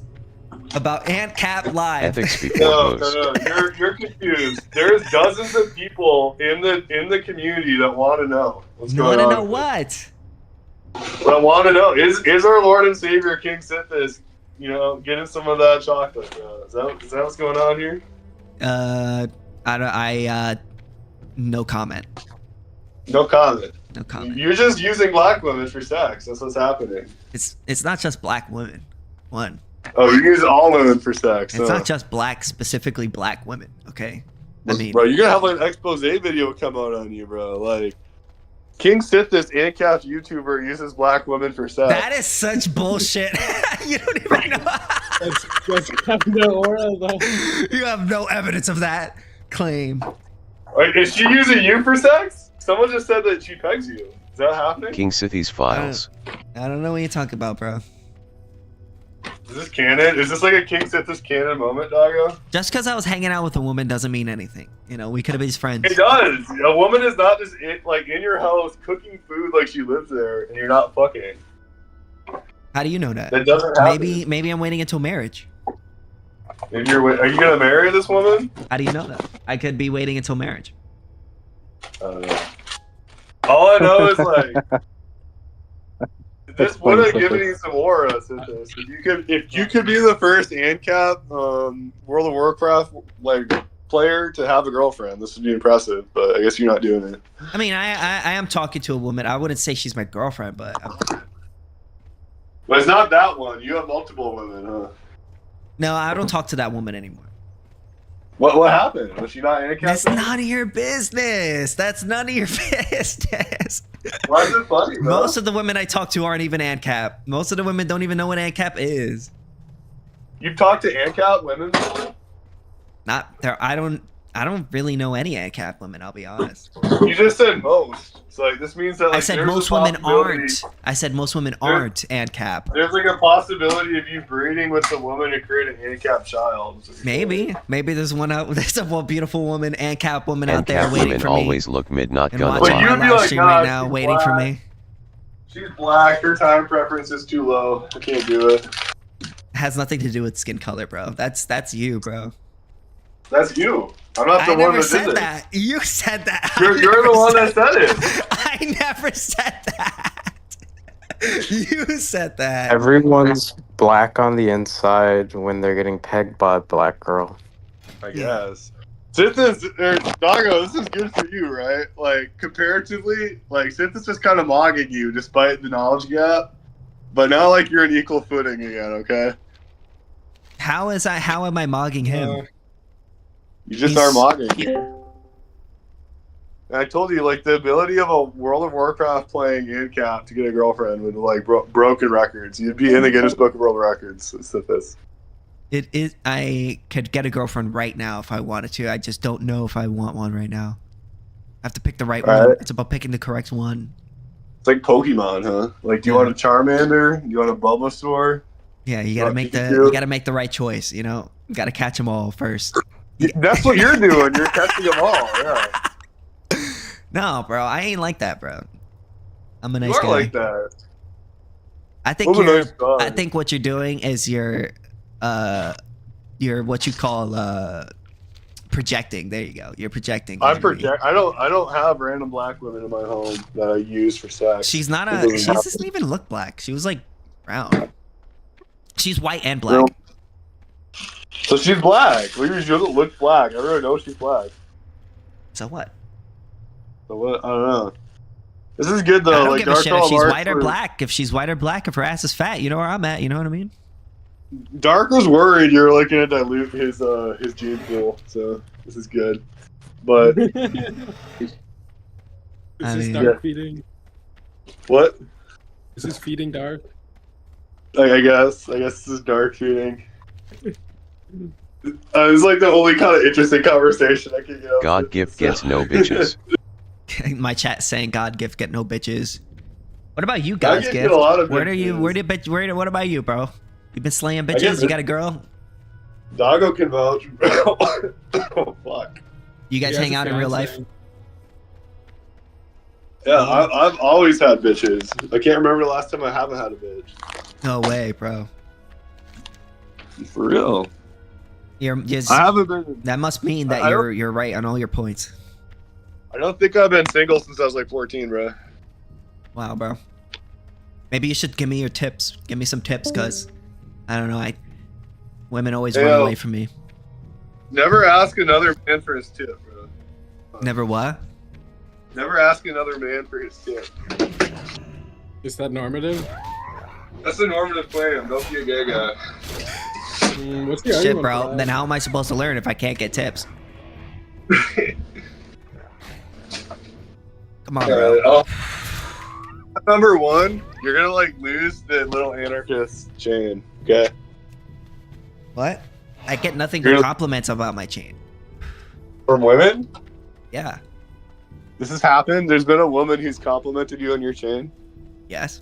about AnCap live. Ethics before No, booze. you're confused. There's dozens of people in the community that want to know what's You going want on. to know what? What I want to know is our Lord and Savior KingSithis, getting some of that chocolate, bro? Is that what's going on here? No comment. No comment. No comment. You're just using black women for sex. That's what's happening. It's not just black women. One. Oh, you use all women for sex. It's huh? not just specifically black women. Okay. I mean, Bro, you're gonna have like an expose video come out on you, bro. Like, KingSithis, AnCaps YouTuber, uses black women for sex. that is such bullshit. You don't even know. That's kind of the aura, though. You have no evidence of that claim. Wait, is she using you for sex? Someone just said that she pegs you. Is that happening? KingSithis files. I don't know what you're talking about, bro. Is this canon? Is this like a KingSithis canon moment, doggo? Just because I was hanging out with a woman doesn't mean anything. We could have been friends. It does. A woman is not just in your house cooking food like she lives there, and you're not fucking. How do you know that? That doesn't happen. Maybe I'm waiting until marriage. Are you gonna marry this woman? How do you know that? I could be waiting until marriage. I don't know. All I know is like this would have given you some aura. Synthis. If you could be the first AnCap World of Warcraft player to have a girlfriend, this would be impressive. But I guess you're not doing it. I mean, I am talking to a woman. I wouldn't say she's my girlfriend, but But it's not that one. You have multiple women, huh? no, I don't talk to that woman anymore. What happened? Was she not AnCap? That's none of your business. That's none of your business. Why is it funny, bro? Most of the women I talk to aren't even AnCap. Most of the women don't even know what AnCap is. You've talked to AnCap women before? Not there. I I don't really know any AnCap women. I'll be honest. You just said most. So like this means that like I said there's most a women possibility- aren't. I said most women aren't AnCap. There's like a possibility of you breeding with the woman to create an AnCap child. Maybe there's one out. There's a beautiful woman, AnCap woman out there AnCap waiting women for me. always look mid, not And gonna watching But my you'd be live like, stream "Nah, right now, she's waiting for black." me. She's black. Her time preference is too low. I can't do it. Has nothing to do with skin color, bro. That's you, bro. That's you. I'm not the I one never that said did that. You said that. You're the one that said it. I never said that. You said that. Everyone's black on the inside when they're getting pegged by a black girl. I guess. Sithis, Doggo, this is good for you, right? Like, comparatively, like, Sithis is kind of mogging you despite the knowledge gap. But now, like, you're on equal footing again, okay? How am I mogging him? You just are mogging. And I told you, like, the ability of a World of Warcraft playing AnCap to get a girlfriend with, like, broken records. You'd be in the Guinness Book of World Records, Sithis. It is. I could get a girlfriend right now if I wanted to. I just don't know if I want one right now. I have to pick the right one. It's about picking the correct one. It's like Pokemon, huh? Like, do you want a Charmander? Do you want a Bulbasaur? Yeah, you gotta make the right choice. You know, you gotta catch them all first. That's what you're doing. You're catching them all. Yeah. No, bro, I ain't like that, bro. I'm a nice You are guy. like that. I think I'm a nice guy. I think what you're doing is you're what you call projecting. There you go. You're projecting. I don't have random black women in my home that I use for sex. She doesn't even look black. She was like brown. She's white and black. Well, so she's black. She doesn't look black. Everyone knows she's black. So what? So what? I don't know. This is good though. I don't like give a shit if she's white or for... black. If she's white or black, if her ass is fat, you know where I'm at. You know what I mean? Dark was worried you're looking to dilute his gene pool, so this is good. But This is Dark feeding. What? This is feeding Dark. I guess this is Dark feeding. It's like the only kind of interesting conversation I can get. God gift gets no bitches. My chat saying God gift get no bitches. What about you guys, get Gift? a lot of Where are you? bitches. What about you, bro? You been slaying bitches? You got a girl? Doggo can vouch. Oh fuck. You guys hang out in real life? Yeah, I've always had bitches. I can't remember the last time I haven't had a bitch. No way, bro. For real. I haven't been. That must mean that you're right on all your points. I don't think I've been single since I was like 14, bro. Wow, bro. Maybe you should give me your tips. Give me some tips, cause I don't know. Women always run away from me. Never ask another man for his tip, bro. Never what? Never ask another man for his tip. Is that normative? That's a normative claim. Don't be a gay guy. What's the Shit, argument bro. for that? Then how am I supposed to learn if I can't get tips? Come on, bro. Number one, you're gonna like lose the little anarchist chain. Okay. What? I get nothing but compliments about my chain. From women? Yeah. This has happened. There's been a woman who's complimented you on your chain. Yes.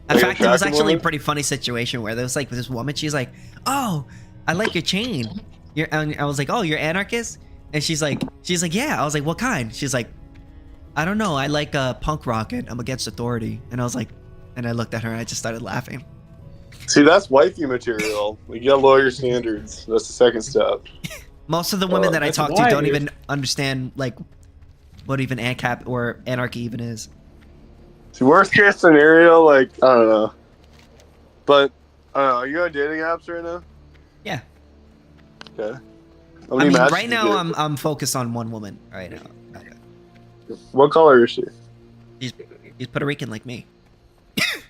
In fact, it was actually a pretty funny situation where there was like this woman. She's like, "Oh, I like your chain." And I was like, "Oh, you're anarchist?" And she's like, "Yeah." I was like, "What kind?" She's like, "I don't know. I like punk rock and I'm against authority." And I was like, and I looked at her and I just started laughing. See, that's wifey material. You gotta lower your standards. That's the second step. Most of the women that I talk to don't even understand like what even AnCap or anarchy even is. See, worst case scenario, like I don't know. But are you on dating apps right now? Yeah. Okay. I mean, right now I'm focused on one woman right now. What color is she? She's Puerto Rican like me.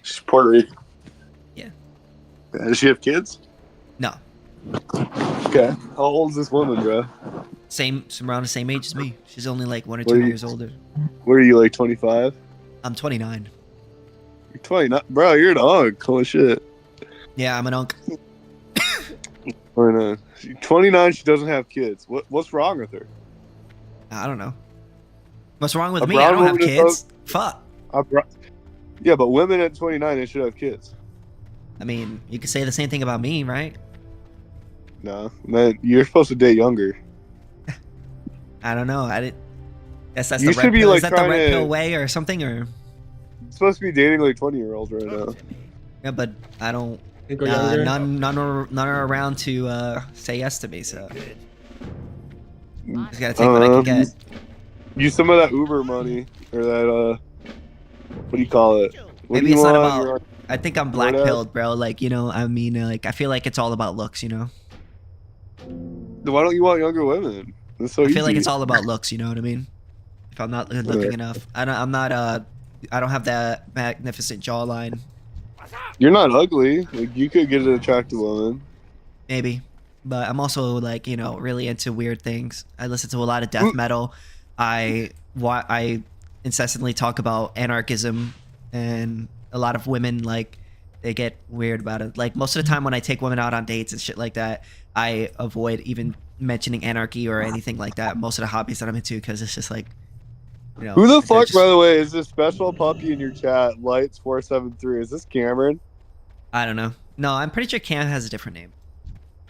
She's Puerto Rican. Yeah. Does she have kids? No. Okay. How old is this woman, bro? Around the same age as me. She's only like 1 or 2 years older. What are you, like 25? I'm 29. You're 29, bro. You're an unk. Holy shit. Yeah, I'm an unk. 29. 29, she doesn't have kids. What's wrong with her? I don't know. What's wrong with A me? I brown don't have woman is kids. Fuck. Yeah, but women at 29, they should have kids. I mean, you could say the same thing about me, right? No, man, you're supposed to date younger. I don't know. I didn't. Guess that's You the should red be, pill. like, Is that the trying red to- pill way or something? Or You're supposed to be dating like 20-year-olds right now. yeah, but I don't. You go younger. None are around to say yes to me. So just gotta take what I can get. Use some of that Uber money or that what do you call it? What Maybe do you it's not want? about. You're I think I'm black pilled, bro. Like, you know, I mean, like, I feel like it's all about looks, you know. Why don't you want younger women? It's so I easy. feel like it's all about looks, you know what I mean? If I'm not good looking enough, I don't have that magnificent jawline. You're not ugly. Like, you could get an attractive woman. Maybe, but I'm also, like, you know, really into weird things. I listen to a lot of death metal. I incessantly talk about anarchism, and a lot of women, like, they get weird about it. Like, most of the time when I take women out on dates and shit like that, I avoid even mentioning anarchy or anything like that. Most of the hobbies that I'm into, because it's just like, you know. Who the fuck, by the way, is this special puppy in your chat? Lights473. Is this Cameron? I don't know. No, I'm pretty sure Cam has a different name.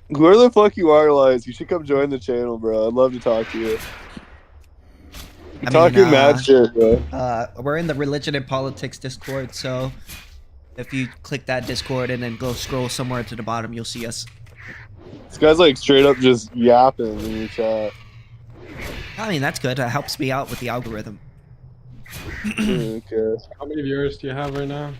Whoever the fuck you are, Lights, you should come join the channel, bro. I'd love to talk to you. You're talking mad shit, bro. We're in the religion and politics Discord, so if you click that Discord and then go scroll somewhere to the bottom, you'll see us. This guy's like straight up just yapping in your chat. I mean, that's good. It helps me out with the algorithm. Okay. How many viewers do you have right now?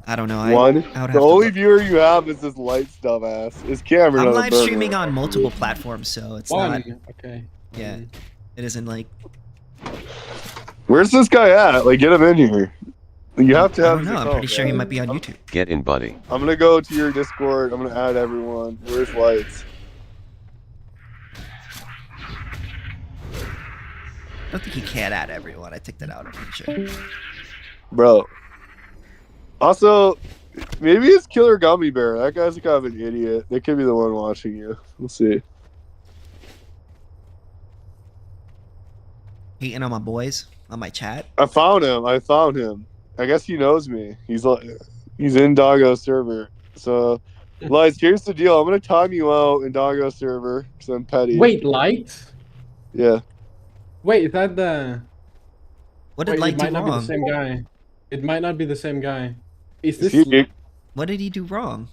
I don't know. One. I would have The to only look. viewer you have is this Lights dumbass. It's Cameron. I'm live streaming on multiple platforms, so it's One. not. Okay. Yeah, it isn't like. Where's this guy at? Like, get him in here. You have to I have. don't know. his I'm account, pretty sure he might be on YouTube. Get in, buddy. I'm gonna go to your Discord. I'm gonna add everyone. Where's Lights? I don't think he can add everyone. I took that out. I'm pretty sure. Bro. Also, maybe it's Killer Gummy Bear. That guy's kind of an idiot. They could be the one watching you. We'll see. Hating on my boys on my chat. I found him. I guess he knows me. He's in Doggo server. So, Lights, here's the deal. I'm gonna time you out in Doggo server because I'm petty. Wait, Light? Yeah. Wait, is that the? What did Wait, Light it do might not be the wrong? same guy. It might not be the same guy. Is Is this? he, What did he do wrong?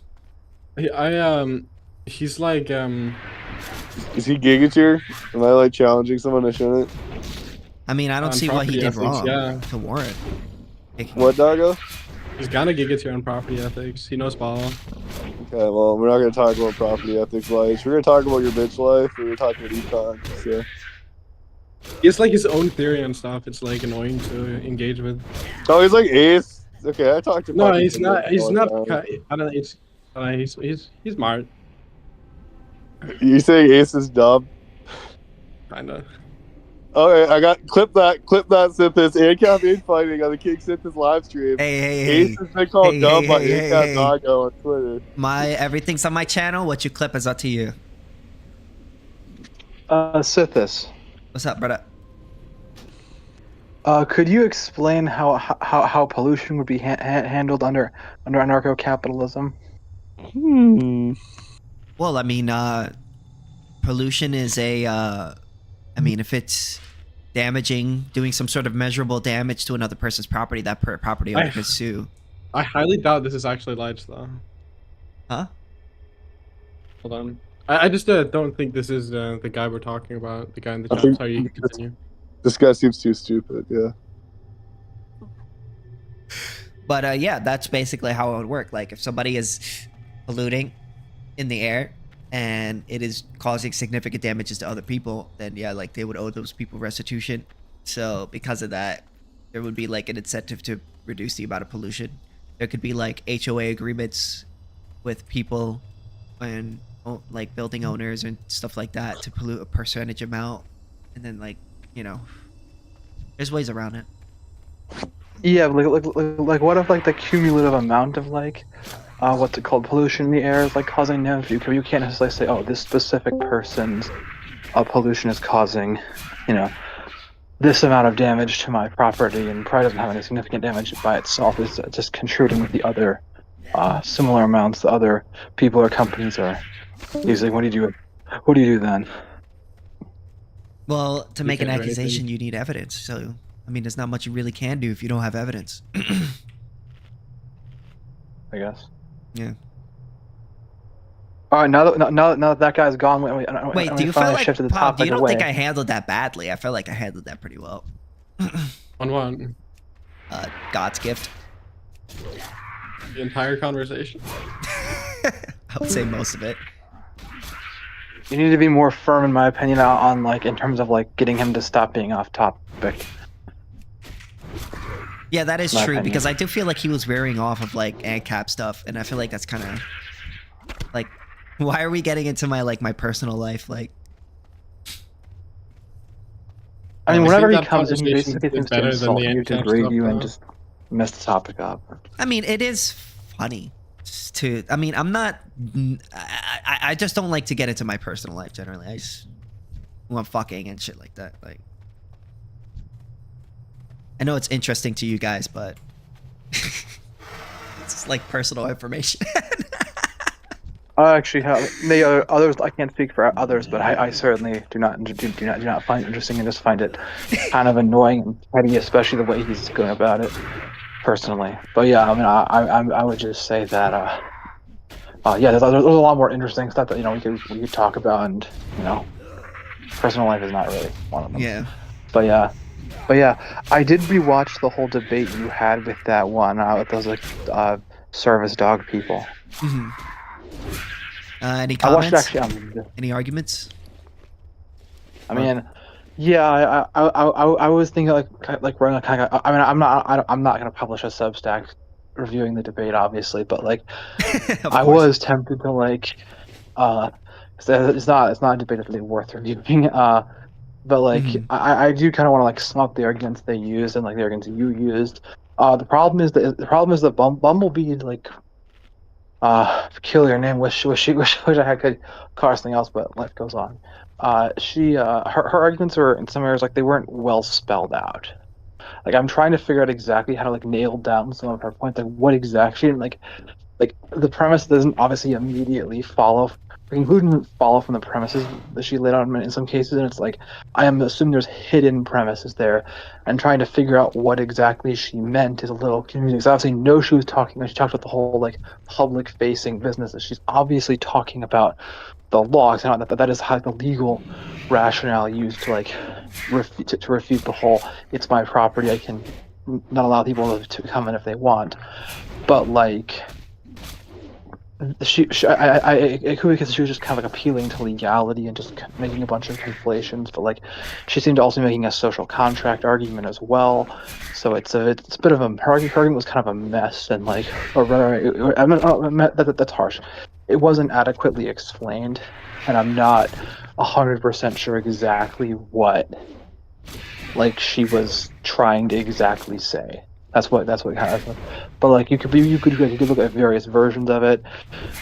He's like is he Gigateer? Am I like challenging someone I shouldn't? I mean, I don't On see what he property did ethics, wrong yeah. to warrant. taking What, Doggo? He's gonna get you on property ethics. He knows ball. Okay, well, we're not gonna talk about property ethics, Lights. We're gonna talk about your bitch life. We're gonna talk about econ. So. He has like his own theory and stuff. It's like annoying to engage with. Oh, he's like Ace. Okay, I talked to. No, Puppy he's not. He's all not. the time. I don't know. He's smart. You saying Ace is dumb? Kinda. Okay, I got clip that, Sithis, AnCap infighting on the KingSithis live stream. Hey. Ace has been called Hey, dumb hey, by hey, AnCap hey. Doggo on Twitter. Everything's on my channel. What you clip is up to you. Sithis, What's up, brother? could you explain how pollution would be handled under anarcho-capitalism? Well, I mean, pollution is I mean, if it's damaging, doing some sort of measurable damage to another person's property, that property owner could sue. I highly doubt this is actually Lights though. Huh? Hold on. I just don't think this is the guy we're talking about. The guy in the I chat. think Sorry, you can continue. This guy seems too stupid, yeah. But yeah, that's basically how it would work. Like, if somebody is polluting in the air and it is causing significant damages to other people, then yeah, like they would owe those people restitution. So because of that, there would be like an incentive to reduce the amount of pollution. There could be like HOA agreements with people and like building owners and stuff like that to pollute a percentage amount, and then like, you know, there's ways around it. Yeah, like what if like the cumulative amount of like what's it called? Pollution in the air is like causing damage. You can't necessarily say, oh, this specific person's pollution is causing, this amount of damage to my property, and probably doesn't have any significant damage by itself. It's just contributing with the other similar amounts the other people or companies are using. What do you do? What do you do then? Well, to make an can't do accusation, anything. you need evidence. So, I mean, there's not much you really can do if you don't have evidence. I guess. Yeah. All right, now that that guy's gone, Wait, do you feel like, Pop, you don't think I handled that badly? I feel like I handled that pretty well. On what? God's gift. The entire conversation? I would say most of it. You need to be more firm, in my opinion, on like in terms of like getting him to stop being off topic. Yeah, that is My true, opinion. because I do feel like he was veering off of like AnCap stuff, and I feel like that's kind of like, why are we getting into my my personal life? Like, I mean, I whenever think he that comes in, he conversation basically is seems to better than insult the you, AnCap degrade stuff, you, and though. just mess the topic up. I mean, it is funny to. I mean, I'm not. I just don't like to get into my personal life generally. I just want fucking and shit like that. Like, I know it's interesting to you guys, but it's like personal information. I actually have the others. I can't speak for others, but I certainly do not find it interesting, and just find it kind of annoying and petty, especially the way he's going about it. Personally, but yeah, I mean, I would just say that yeah, there's a lot more interesting stuff that we could talk about, and personal life is not really one of them. Yeah. But yeah, I did rewatch the whole debate you had with that one with those service dog people. Mm-hmm. Any I watched comments? it actually. Any arguments? I mean, yeah, I was thinking like running kind of. I mean, I'm not gonna publish a Substack reviewing the debate, obviously, but like I was tempted to it's not a debate that's really worth reviewing. But like I do kind of want to like sum up the arguments they used and like the arguments you used. The problem is that Bumblebee peculiar name. Wish I could call something else, but life goes on. Her arguments were in some areas like they weren't well spelled out. Like I'm trying to figure out exactly how to like nail down some of her points, like what exactly, and like the premise doesn't obviously immediately follow. The conclusion doesn't follow from the premises that she laid out in some cases, and it's like I am assuming there's hidden premises there, and trying to figure out what exactly she meant is a little confusing. So obviously, no, she talked about the whole like public-facing business. She's obviously talking about the laws, and that is how the legal rationale used to like refute the whole "it's my property, I can not allow people to come in if they want." But like. She was just kind of like appealing to legality and just making a bunch of conflations, but like she seemed to also be making a social contract argument as well. So it's a bit of her argument was kind of a mess, and like, or rather, that's harsh. It wasn't adequately explained, and I'm not 100% sure exactly what like she was trying to exactly say. That's what kind of, but like you could look at various versions of it.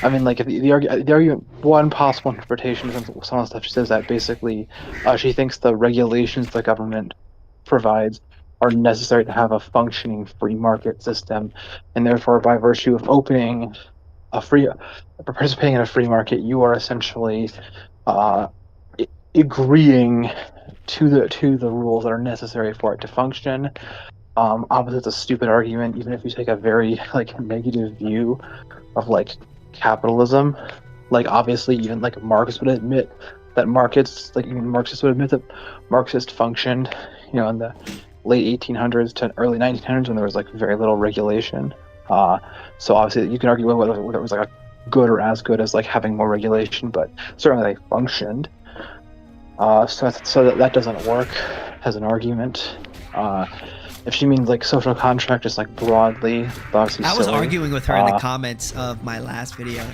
I mean, like the argument, one possible interpretation of some of the stuff she says that basically she thinks the regulations the government provides are necessary to have a functioning free market system, and therefore by virtue of participating in a free market, you are essentially agreeing to the rules that are necessary for it to function. Obviously, it's a stupid argument, even if you take a very like negative view of like capitalism. Like obviously, even like Marx would admit that markets, like even Marxists would admit that Marxist functioned, in the late 1800s to early 1900s when there was like very little regulation. So obviously, you can argue whether it was like a good or as good as like having more regulation, but certainly they functioned. So that doesn't work as an argument. If she means like social contract, just like broadly, obviously I was silly. arguing with her in the comments of my last video,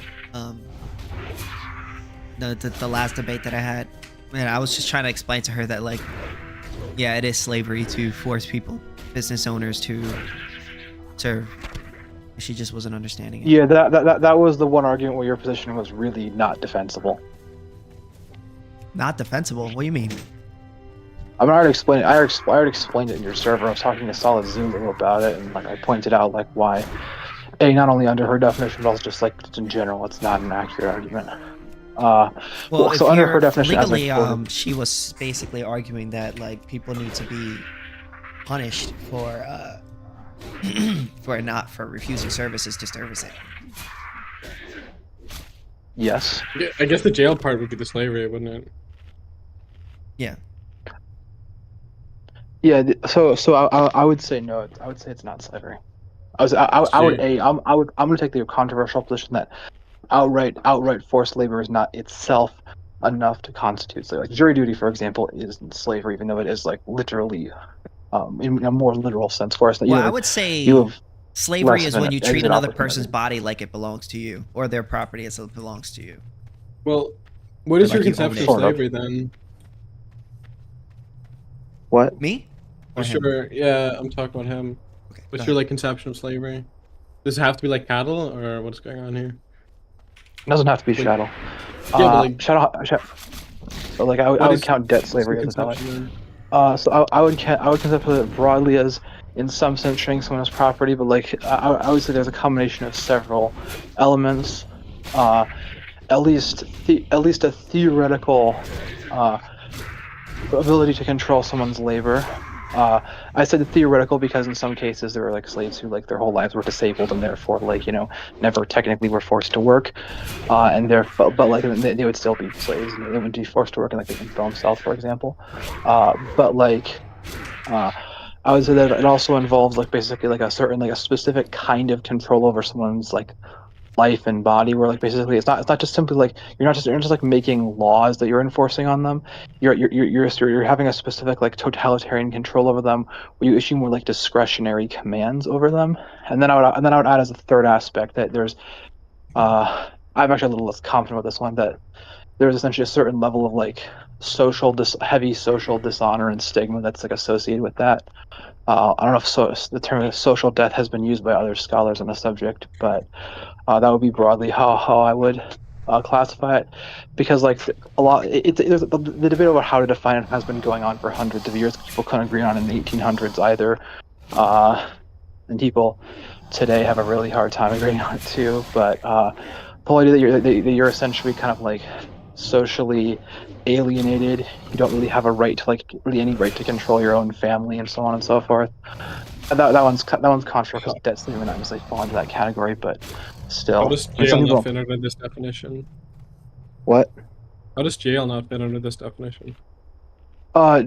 the last debate that I had, and I was just trying to explain to her that like, yeah, it is slavery to force business owners to She just wasn't understanding it. Yeah, that was the one argument where your position was really not defensible. Not defensible? What do you mean? I mean, I already explained it in your server. I was talking to Solid Zulu about it, and like I pointed out like why, not only under her definition, but also just like in general, it's not an accurate argument. Well, so under her definition, legally, she was basically arguing that like people need to be punished for for refusing services to service it. Yes. Yeah, I guess the jail part would be the slavery, wouldn't it? Yeah. Yeah. So I would say no. I would say it's not slavery. I'm gonna take the controversial position that outright forced labor is not itself enough to constitute slavery. Like jury duty, for example, is slavery, even though it is like literally, in a more literal sense, forced. Well, I would say slavery is when you treat another person's body like it belongs to you, or their property as it belongs to you. Well, what is your conception of slavery then? What? Me? Sure. Yeah, I'm talking about him. Okay. What's your like conception of slavery? Does it have to be like cattle, or what's going on here? It doesn't have to be chattel. Yeah, but like chattel. So like I would count debt slavery as a felony. So I would consider it broadly as, in some sense, sharing someone's property, but like I would say there's a combination of several elements. At least a theoretical ability to control someone's labor. I said theoretical because in some cases there were like slaves who like their whole lives were disabled and therefore like never technically were forced to work, and but like they would still be slaves and they wouldn't be forced to work and like they can kill themselves, for example. But like I would say that it also involves like basically like a specific kind of control over someone's like life and body, where like basically it's not just simply like you're not just like making laws that you're enforcing on them. You're having a specific like totalitarian control over them, where you issue more like discretionary commands over them. And then I would add as a third aspect that there's I'm actually a little less confident with this one, that there's essentially a certain level of like heavy social dishonor and stigma that's like associated with that. I don't know if the term social death has been used by other scholars on the subject, but that would be broadly how I would classify it, because like there's the debate about how to define it has been going on for hundreds of years. People couldn't agree on it in the 1800s either, and people today have a really hard time agreeing on it too. But the whole idea that you're essentially kind of like socially alienated, you don't really have a right to like really any right to control your own family and so on and so forth. That one's controversial because debt slavery would not necessarily fall into that category, but still. How does jail not fit under this definition? What? How does jail not fit under this definition?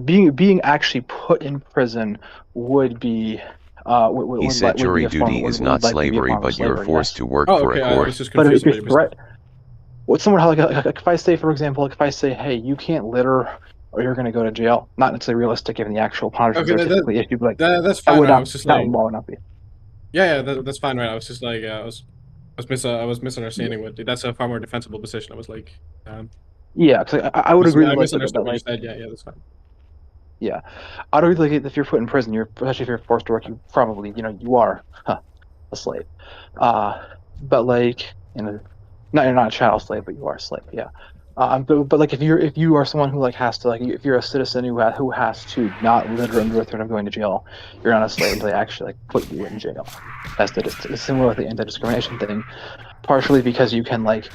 Being actually put in prison would be. He said jury duty is not slavery, but you're forced to work for a court. But if you're threat, what's someone like if I say, for example, like if I say, hey, you can't litter, or you're going to go to jail. Not necessarily realistic given the actual punishment typically issued, but like that's fine. That I was just like, law would not be. Yeah, that's fine, right? I was just like, I was misunderstanding what that's a far more defensible position. I was like, yeah, because I would agree. I with misunderstood what you like, said. Yeah, that's fine. Yeah, I'd agree. Like if you're put in prison, especially if you're forced to work, you probably you are a slave. But like you're not a chattel slave, but you are a slave. Yeah. But like if you are someone who like has to like if you're a citizen who has to not litter under the threat of going to jail, you're not a slave until they actually like put you in jail. That's it's similar with the anti-discrimination thing, partially because you can like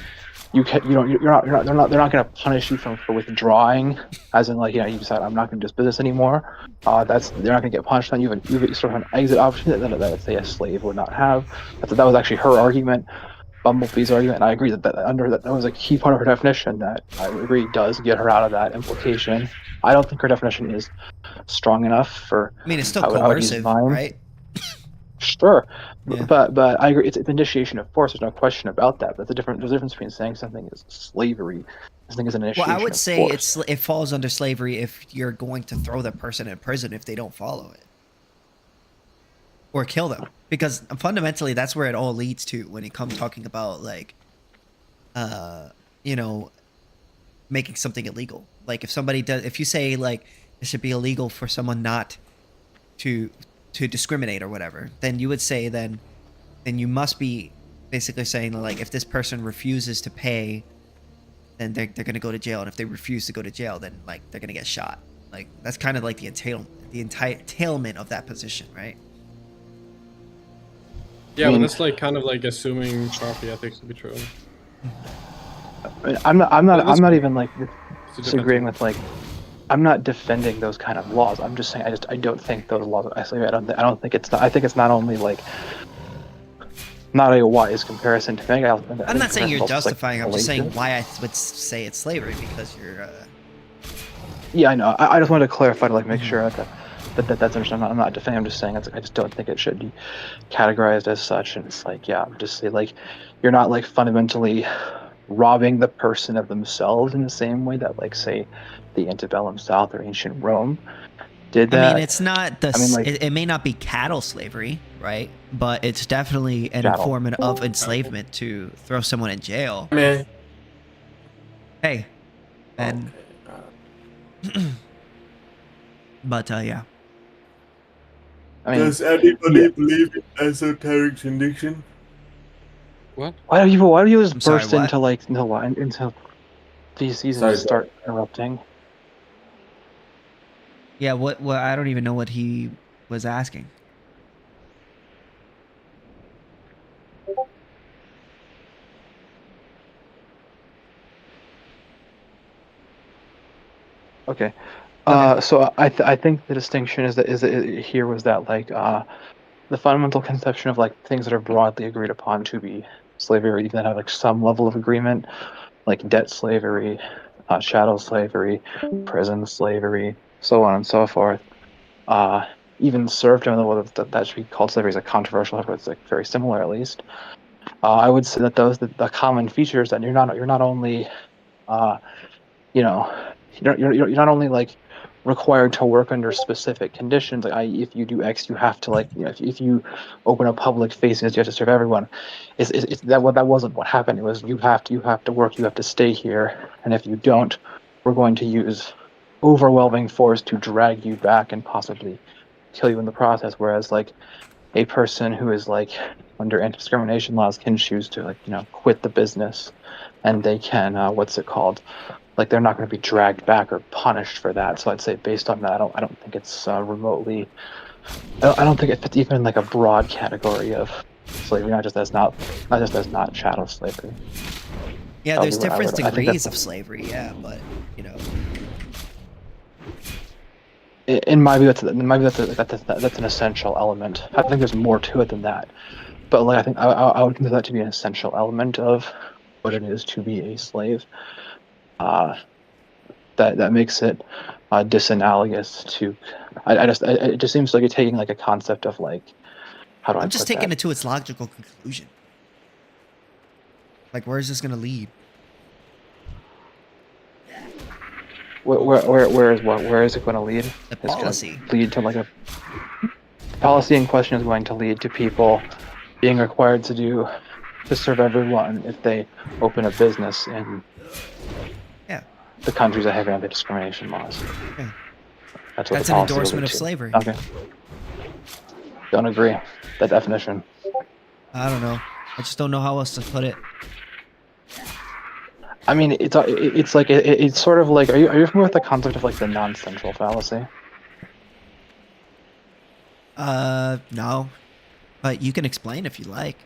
they're not going to punish you for withdrawing, as in like you decide I'm not going to do this business anymore. They're not going to get punished on you. You have sort of an exit option that say a slave would not have. That was actually her argument. Bumblebee's argument, and I agree that was a key part of her definition that I agree does get her out of that implication. I don't think her definition is strong enough for. I mean, it's still coercive, right? Sure, yeah. but I agree. It's initiation of force. There's no question about that. But there's a difference between saying something is slavery, something is an initiation. Well, I would say force. it falls under slavery if you're going to throw the person in prison if they don't follow it, or kill them, because fundamentally that's where it all leads to when it comes talking about like, making something illegal. Like if you say like it should be illegal for someone not to discriminate or whatever, then you would say then then you must be basically saying like if this person refuses to pay, then they're gonna go to jail, and if they refuse to go to jail, then like they're gonna get shot. Like that's kind of like the entailment of that position, right? Yeah, but that's like kind of like assuming property ethics to be true. I'm not even like disagreeing with like. I'm not defending those kind of laws. I'm just saying I don't think those laws are slavery. I don't think it's not. I think it's not only like not a wise comparison to make. I'm not saying you're justifying. Like, I'm just saying why I would say it's slavery because you're. Yeah, I know. I just wanted to clarify to like make sure that's understood. I'm not defending. I'm just saying I just don't think it should be categorized as such. And it's like, yeah, I'm just saying like you're not like fundamentally robbing the person of themselves in the same way that like say the antebellum South or ancient Rome did that. I mean, it's not the. I mean, like, it may not be cattle slavery, right? But it's definitely an form of enslavement to throw someone in jail. Man. Hey, and. But yeah. I mean, does anybody believe in esoteric addiction? What? Why do you just burst into like into these seasons start erupting? Yeah, what I don't even know what he was asking. Okay. So I think the distinction is that here was that like the fundamental conception of like things that are broadly agreed upon to be slavery, or even that have like some level of agreement, like debt slavery, chattel slavery, prison slavery, so on and so forth. Even serfdom, whether that should be called slavery is a controversial, but it's like very similar at least. I would say that the common features that you're not only you're not only like required to work under specific conditions, like i.e. if you do X you have to like if you open a public facing you have to serve everyone. That wasn't what happened. It was you have to work, you have to stay here, and if you don't, we're going to use overwhelming force to drag you back and possibly kill you in the process. Whereas like a person who is like under anti-discrimination laws can choose to like quit the business, and they can like they're not going to be dragged back or punished for that. So I'd say based on that, I don't think it's remotely. I don't think it fits even in like a broad category of slavery, not just as not chattel slavery. Yeah, there's different degrees of slavery. Yeah, but in my view, that's an essential element. I think there's more to it than that, but like I think I would consider that to be an essential element of what it is to be a slave. That makes it disanalogous to. It just seems like you're taking like a concept of like how do I? I'm just taking it to its logical conclusion. Like, where is this going to lead? Where is it going to lead? The policy. Lead to like a policy in question is going to lead to people being required to serve everyone if they open a business in the countries that have anti-discrimination laws. Yeah. That's an endorsement of slavery. Okay. Don't agree. That definition. I don't know. I just don't know how else to put it. I mean, it's like it's sort of like. Are you familiar with the concept of like the non-central fallacy? No, but you can explain if you like.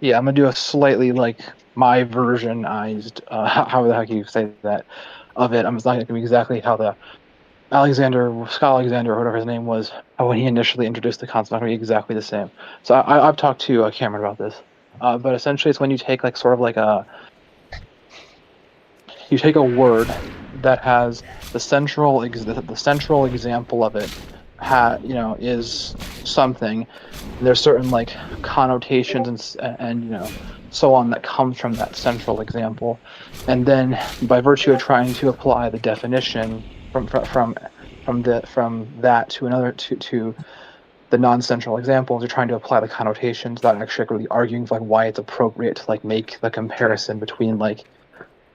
Yeah, I'm gonna do a slightly like my versionized, how the heck you say that, of it. I'm not gonna give exactly how the Scott Alexander, or whatever his name was, when he initially introduced the concept. Not gonna be exactly the same. So I've talked to Cameron about this, but essentially it's when you take like sort of like you take a word that has the central example of it, is something. There's certain like connotations and so on that comes from that central example, and then by virtue of trying to apply the definition from that to another to the non-central examples, you're trying to apply the connotations without actually really arguing for like why it's appropriate to like make the comparison between like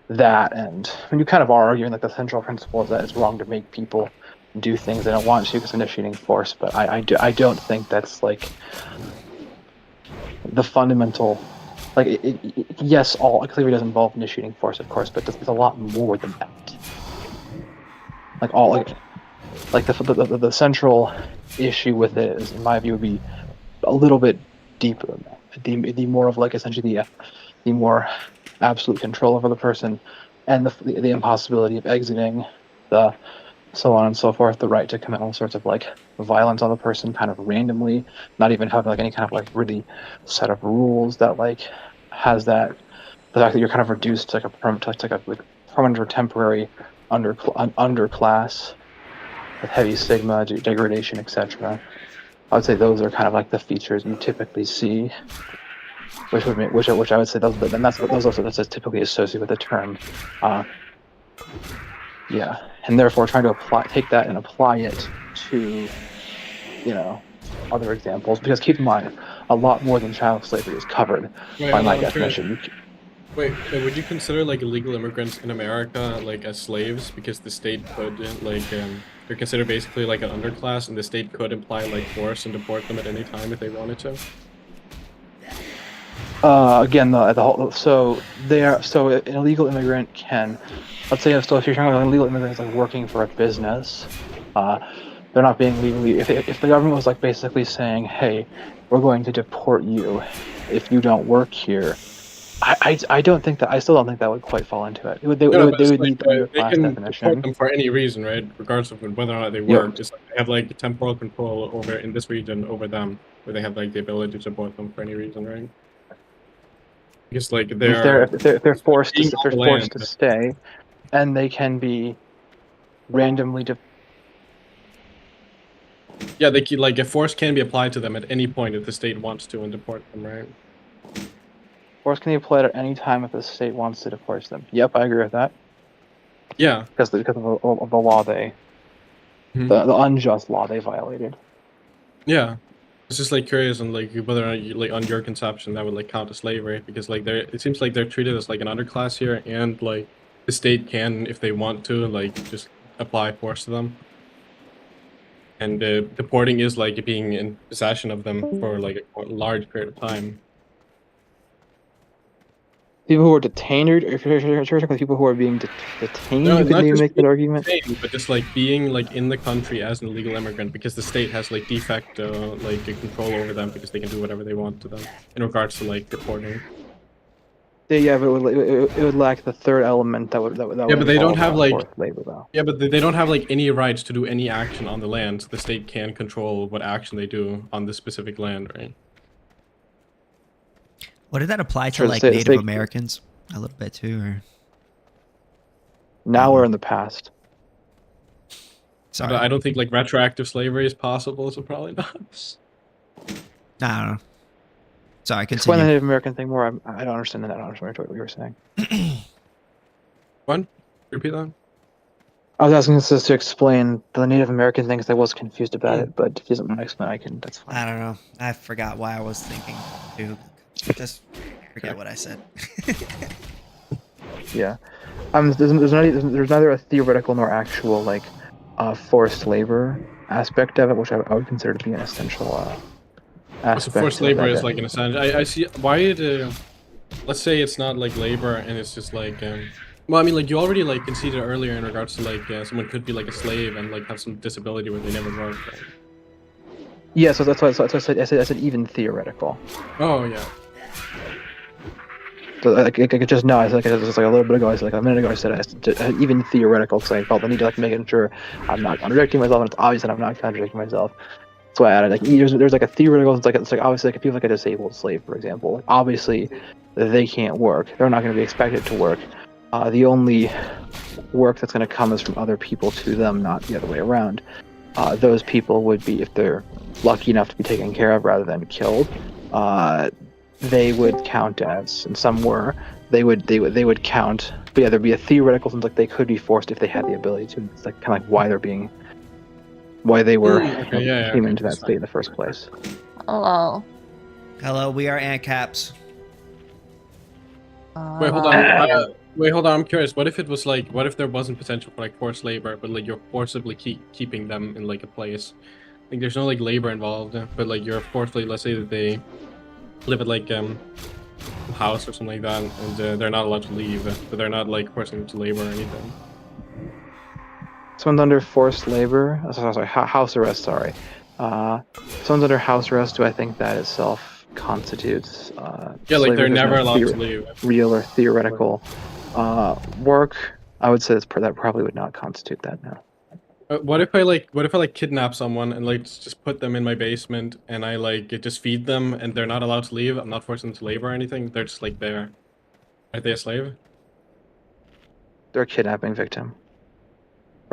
that and when you kind of are arguing like the central principle is that it's wrong to make people do things they don't want to because initiating force. But I don't think that's like the fundamental, like, yes, all slavery does involve initiating force, of course, but it's a lot more than that. Like the central issue with it is, in my view, would be a little bit deeper than that. The more of like essentially the more absolute control over the person, and the impossibility of exiting, the so on and so forth, the right to commit all sorts of like violence on the person kind of randomly, not even having like any kind of like really set of rules that like has that, the fact that you're kind of reduced to like a permanent or temporary underclass with heavy stigma, degradation, etc. I would say those are kind of like the features you typically see, which I would say that's typically associated with the term. Yeah, and therefore trying to take that and apply it to, other examples. Because keep in mind, a lot more than child slavery is covered by my definition. Wait, would you consider like illegal immigrants in America like as slaves because the state could they're considered basically like an underclass, and the state could apply like force and deport them at any time if they wanted to? Again, an illegal immigrant can, let's say, if you're talking about an illegal immigrant like working for a business, they're not being legally. If the government was like basically saying, "Hey, we're going to deport you if you don't work here," I still don't think that would quite fall into it. They would need the underclass definition. Deport them for any reason, right? Regardless of whether or not they work. Just like they have like temporal control over in this region over them, where they have like the ability to deport them for any reason, right? Because like if they're forced to stay, and they can be randomly yeah, they can, like, a force can be applied to them at any point if the state wants to and deport them, right? Force can be applied at any time if the state wants to deport them. Yep, I agree with that. Yeah, because of the law the unjust law they violated. Yeah, it's just like curious on like whether or not, like on your conception that would like count as slavery, because like it seems like they're treated as like an underclass here, and like the state can, if they want to, like just apply force to them. And deporting is like being in possession of them for like a large period of time. People who are detained, or if you're talking about people who are being detained, No, you could maybe make that argument. Detained, but just like being like in the country as an illegal immigrant, because the state has like de facto like a control over them, because they can do whatever they want to them in regards to like deporting. Yeah, but it would lack the third element that would. Yeah, but they don't have like labor, though. Yeah, but they don't have like any rights to do any action on the land. So the state can control what action they do on this specific land, right? What did that apply to like Native Americans a little bit too, or? Now we're in the past. Sorry. I don't think like retroactive slavery is possible, so probably not. I don't know. Sorry, continue. Explain the Native American thing more. I don't understand that. I don't understand what you were saying. What? Repeat that? I was asking this to explain the Native American thing because I was confused about it, but if he doesn't want to explain, I can. That's fine. I don't know. I forgot why I was thinking. Dude, just forget what I said. Yeah. There's neither a theoretical nor actual like forced labor aspect of it, which I would consider to be an essential aspect. So forced labor is like an essential. I see why it. Let's say it's not like labor, and it's just like. Well, I mean, like you already like conceded earlier in regards to like someone could be like a slave and like have some disability where they never work. Right? Yeah, so that's why I said even theoretical. Oh yeah. So like just now, I said like a little bit ago, a minute ago, I said even theoretical, because I felt the need to like making sure I'm not contradicting myself, and it's obvious that I'm not contradicting myself. That's why I added like there's like a theoretical. It's like obviously like if you have like a disabled slave, for example, like obviously they can't work. They're not going to be expected to work. The only work that's going to come is from other people to them, not the other way around. Those people would be, if they're lucky enough to be taken care of rather than killed, they would count as, and some were, they would count. But yeah, there'd be a theoretical sense like they could be forced if they had the ability to. It's like kind of like why they were came into that state in the first place. Hello. Hello, we are AnCaps. Wait, hold on. Wait, hold on. I'm curious. What if it was like, what if there wasn't potential for like forced labor, but like you're forcibly keeping them in like a place? Like there's no like labor involved, but like you're forcibly, let's say that they live at like house or something like that, and they're not allowed to leave, but they're not like forcing them to labor or anything. Someone's under forced labor. Sorry, house arrest. Sorry. Someone's under house arrest. Do I think that itself constitutes? Yeah, like they're slavery? There's never no allowed to leave. real or theoretical work. I would say that probably would not constitute that now. What if I kidnap someone and like just put them in my basement and I like just feed them and they're not allowed to leave? I'm not forcing them to labor or anything. They're just like there. Are they a slave? They're a kidnapping victim.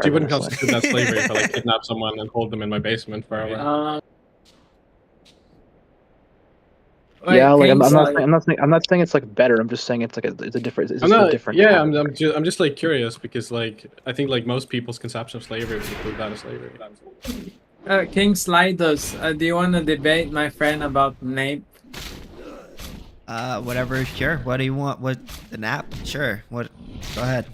So you wouldn't constitute that slavery if I like kidnap someone and hold them in my basement forever. Yeah, like I'm not saying it's like better. I'm just saying it's like it's a different. It's just a different. Yeah, I'm just like curious because like I think like most people's conception of slavery would include that as slavery. KingSithis, do you want to debate my friend about nape? Whatever. Sure. What do you want? What the nap? Sure. What? Go ahead.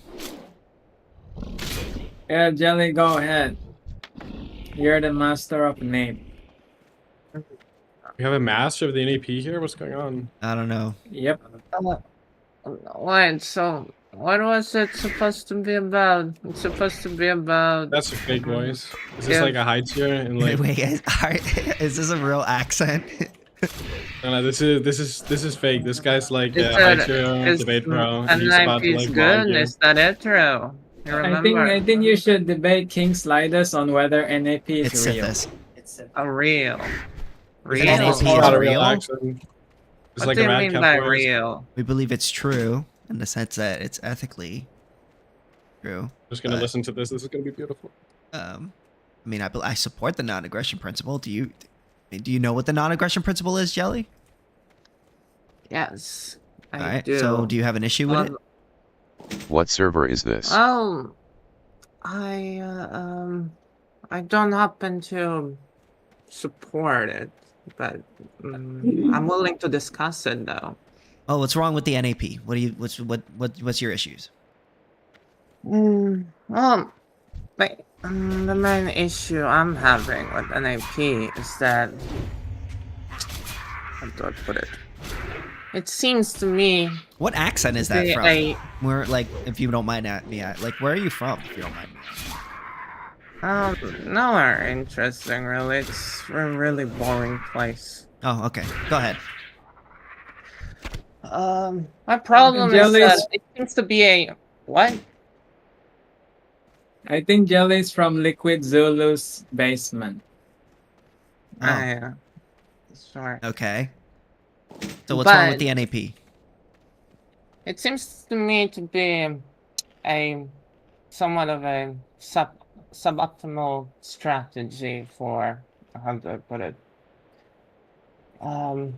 Yeah, Jelly, go ahead. You're the master of nape. We have a master of the NAP here? What's going on? I don't know. Yep. Wait, so what was it supposed to be about? It's supposed to be about... That's a fake voice. Is this like a high tier? And like... Wait, is this a real accent? No, this is fake. This guy's like high tier debate pro. And he's about to, like, good. Is that it, true? I think you should debate KingSithis on whether NAP is real. It's real. Real. Real. It's not a real accent. It's What like do you a mean rad by cap voice. real? We believe it's true in the sense that it's ethically true. I'm just gonna listen to this. This is gonna be beautiful. I mean, I support the non-aggression principle. Do you know what the non-aggression principle is, Jelly? Yes, I All right. do. So, do you have an issue with it? What server is this? Oh, I don't happen to support it, but I'm willing to discuss it though. Oh, what's wrong with the NAP? What's your issues? Well, the main issue I'm having with NAP is that, how do I put it? It seems to me. What accent is that from? I- Where, like, if you don't mind me, like, where are you from? If you don't mind me. Nowhere interesting, really. It's a really boring place. Oh, okay. Go ahead. My problem is Jelly's- that it seems to be a what? I think Jelly's from Liquid Zulu's basement. Oh. Sure. Okay. So what's wrong with But- the NAP? It seems to me to be a somewhat of a suboptimal strategy for, how do I put it? Well,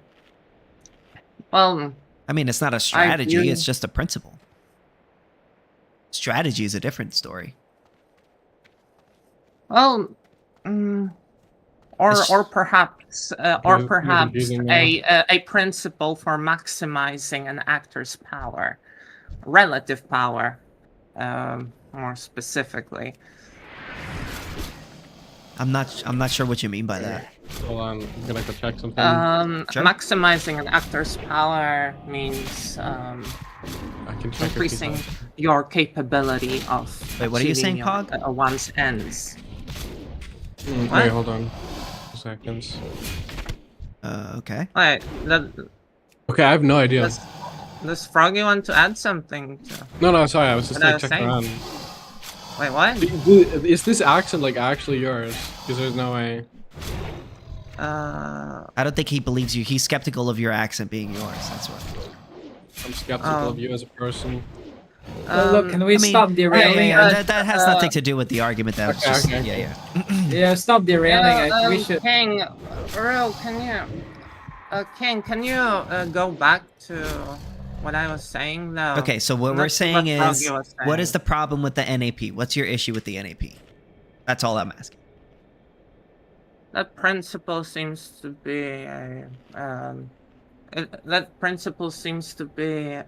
I mean, it's not a strategy. view- It's just a principle. Strategy is a different story. well, It's- or perhaps You're confusing me. a principle for maximizing an actor's power, relative power, more specifically. I'm not sure what you mean by that. Hold on, I'm gonna go check something. Sure. Maximizing an actor's power means I can check increasing your capability of Wait, what are you saying, achieving Pog? one's ends. Wait, What? hold on. 2 seconds. Okay. Wait, Okay, I have no idea. does Froggy want to add something to... No, sorry, I was just What I like was checking around. Wait, what? Is this accent like actually yours? Because there's no way. I don't think he believes you. He's skeptical of your accent being yours. That's what. I'm skeptical of you as a person. Look, can we stop derailing? That has nothing to do with the argument. That was just yeah. Yeah, stop derailing. We should. King, Earl, King, can you go back to what I was saying though? Okay, so what we're saying is, what is the problem with the NAP? What's your issue with the NAP? That's all I'm asking. That principle seems to be a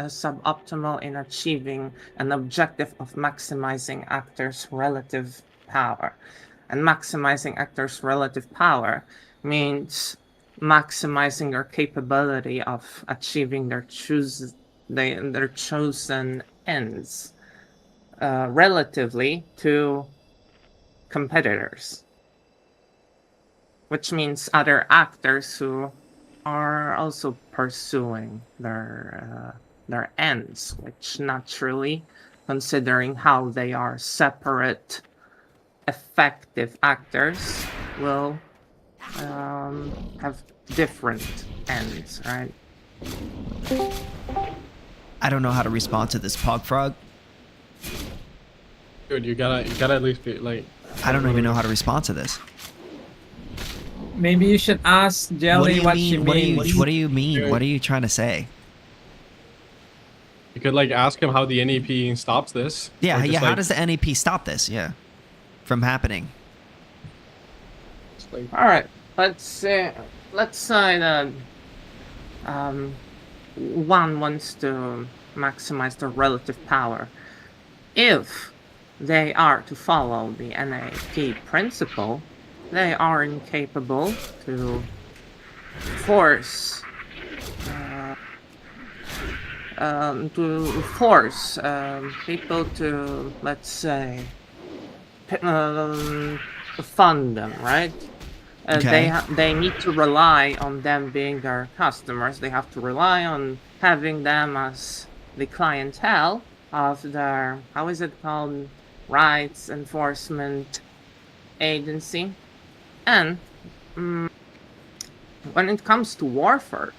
suboptimal in achieving an objective of maximizing actors' relative power. And maximizing actors' relative power means maximizing their capability of achieving their chosen ends relatively to competitors, which means other actors who are also pursuing their ends, which naturally, considering how they are separate, effective actors, will have different ends, right? I don't know how to respond to this Pog Frog. Dude, you gotta at least be like. I don't even know how to respond to this. Maybe you should ask Jelly what she means. What do you mean? What are you trying to say? You could like ask him how the NEP stops this. Yeah, or just, how like, does the NEP stop this? Yeah, from happening. just, like, All right, let's say that one wants to maximize their relative power. If they are to follow the NAP principle, they are incapable to force people to, let's say, fund them, right? Okay. They need to rely on them being their customers. They have to rely on having them as the clientele of their, how is it called, rights enforcement agency. And when it comes to warfare,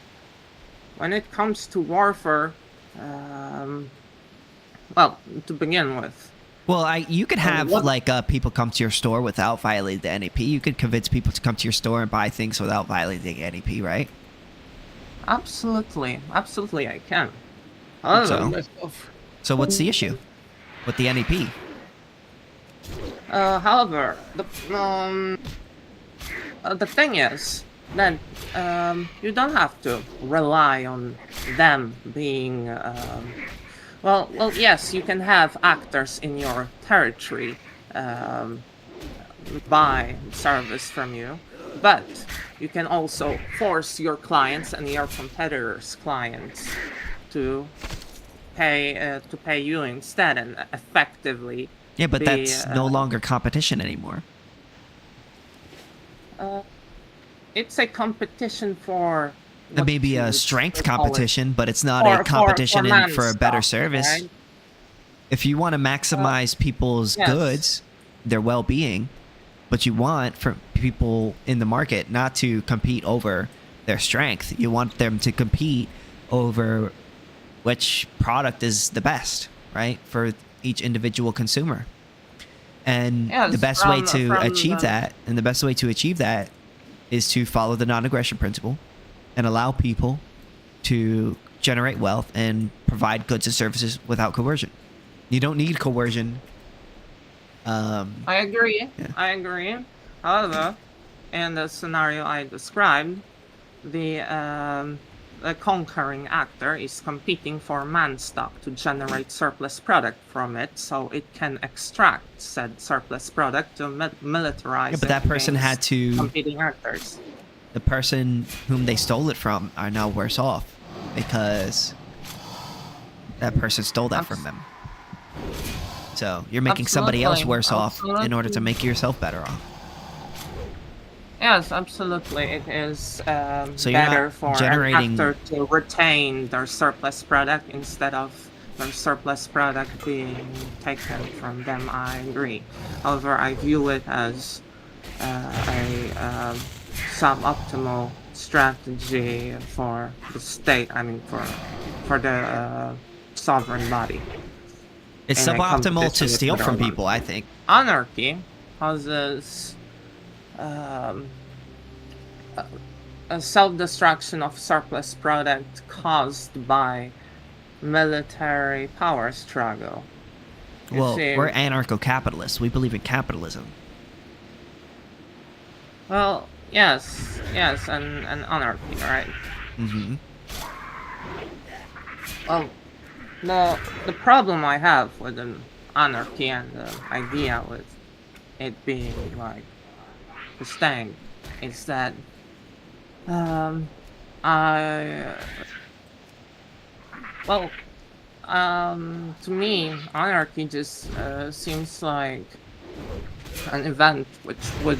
well, to begin with, Well, you could have like people come to your store without violating the NAP. You could convince people to come to your store and buy things without violating the NAP, right? absolutely, I can. So what's the issue with the NAP? However, the thing is that you don't have to rely on them being. Well, yes, you can have actors in your territory buy service from you, but you can also force your clients and your competitors' clients to pay you instead, and effectively. Yeah, but that's no longer competition anymore. It's a competition for. It may be a strength competition, but it's not a competition for a better service. Right? If you want to maximize people's goods, their well-being, but you want for people in the market not to compete over their strength. You want them to compete over which product is the best, right, for each individual consumer. And the best way to achieve that, is to follow the non-aggression principle and allow people to generate wealth and provide goods and services without coercion. You don't need coercion. I agree. Yeah. I agree. However, in the scenario I described, the conquering actor is competing for man stock to generate surplus product from it, so it can extract said surplus product to militarize. Yeah, but that person had to. Competing actors. The person whom they stole it from are now worse off because that person stole that from them. So you're making somebody else worse off in order to make yourself better off. Yes, absolutely. It is So you're better not for generating- an actor to retain their surplus product instead of their surplus product being taken from them. I agree. However, I view it as a suboptimal strategy for the state. I mean, for the sovereign body. It's in a suboptimal to competition with steal from Roma. people, I think. Anarchy causes a self-destruction of surplus product caused by military power struggle. You Well, see, we're anarcho-capitalists. We believe in capitalism. well, yes, and anarchy, right? Mm-hmm. Well, the problem I have with an anarchy and the idea with it being like the thing is that I well, to me, anarchy just seems like an event which would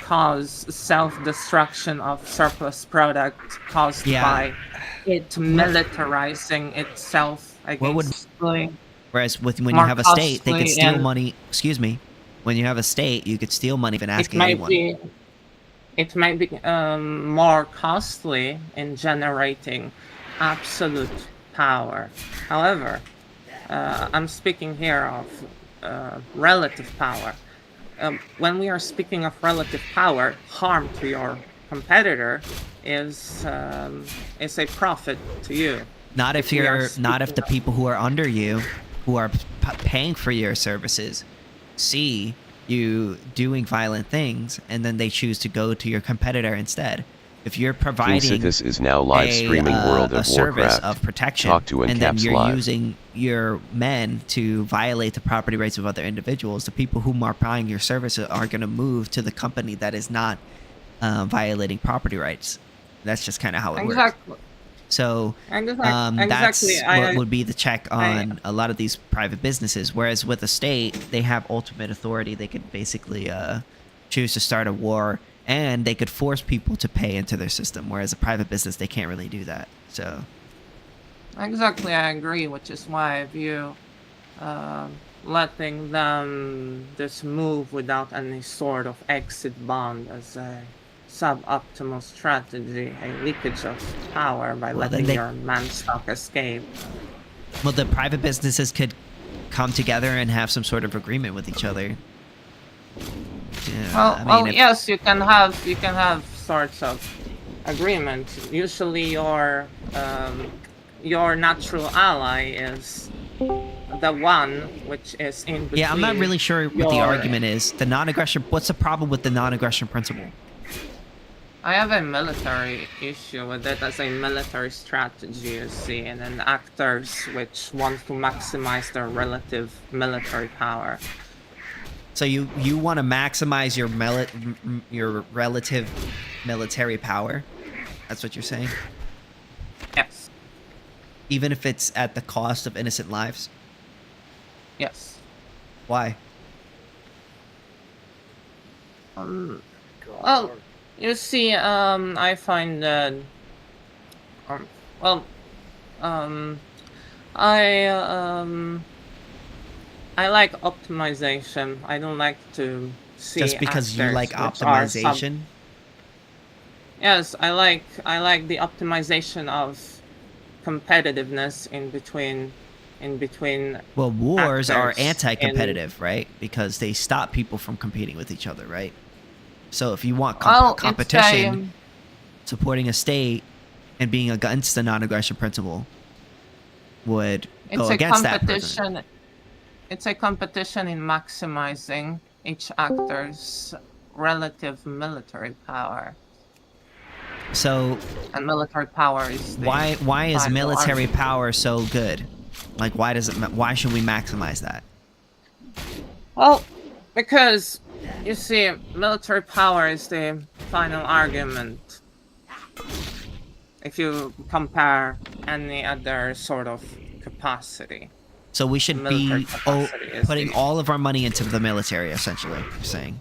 cause self-destruction of surplus product caused by it militarizing itself against Whereas when you more have a state, they could costly steal and money. Excuse me. When you have a state, you could steal money even it asking might anyone. be it might be more costly in generating absolute power. However, I'm speaking here of relative power. When we are speaking of relative power, harm to your competitor is a profit to you. Not if the people who are under you, who are paying for your services, see you doing violent things, and then they choose to go to your competitor instead. If you're providing KingSithis is now live streaming World a of service Warcraft. of protection, Talk to and then AnCaps you're live. using your men to violate the property rights of other individuals, the people who are buying your services are going to move to the company that is not violating property rights. That's just kind of how it works. So that's what would be the check on a lot of these private businesses. Whereas with a state, they have ultimate authority. They could basically choose to start a war, and they could force people to pay into their system. Whereas a private business, they can't really do that. So exactly, I agree, which is why I view letting them just move without any sort of exit bond as a suboptimal strategy, a leakage of power by letting your manstock escape. Well, the private businesses could come together and have some sort of agreement with each other. Yes, you can have sorts of agreements. Usually, your natural ally is the one which is in between. Yeah, I'm not really sure what the argument is. The non-aggression. What's the problem with the non-aggression principle? I have a military issue with it as a military strategy, you see, and then actors which want to maximize their relative military power. So you want to maximize your relative military power? That's what you're saying? Yes. Even if it's at the cost of innocent lives? Yes. Why? Well, you see, I find that, I like optimization. I don't like to see just because you like optimization. Yes, I like the optimization of competitiveness in between. Well, wars are anti-competitive, right? Because they stop people from competing with each other, right? So if you want competition, supporting a state and being against the non-aggression principle would go against that person. It's a competition in maximizing each actor's relative military power. So, and military power is why is military power so good? Like, why should we maximize that? Well, because you see, military power is the final argument. If you compare any other sort of capacity. So we should be putting all of our money into the military, essentially, you're saying?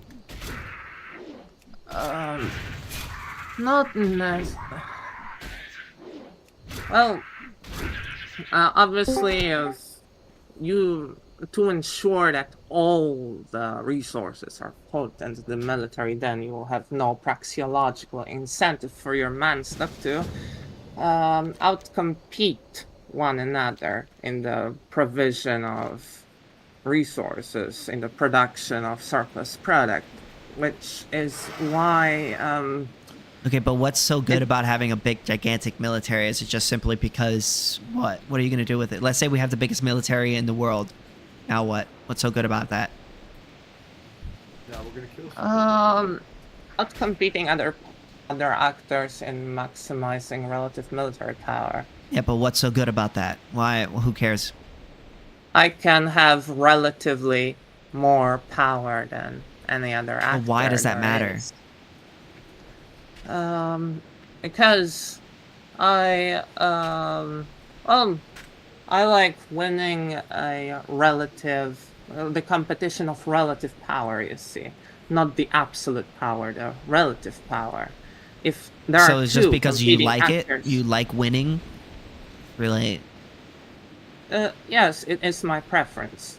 Not necessarily. Well, obviously, if to ensure that all the resources are put into the military, then you will have no praxeological incentive for your manstock to outcompete one another in the provision of resources, in the production of surplus product, which is why okay, but what's so good about having a big, gigantic military? Is it just simply because what? What are you going to do with it? Let's say we have the biggest military in the world. Now what? What's so good about that? Yeah, we're gonna kill outcompeting other actors in maximizing relative military power. Yeah, but what's so good about that? Why? Well, who cares? I can have relatively more power than any other actor. Well, why does that matter? Because I I like winning a relative, the competition of relative power. You see, not the absolute power, the relative power. If there So are it's two just because you competing like actors, it, you like winning, really? yes, it is my preference.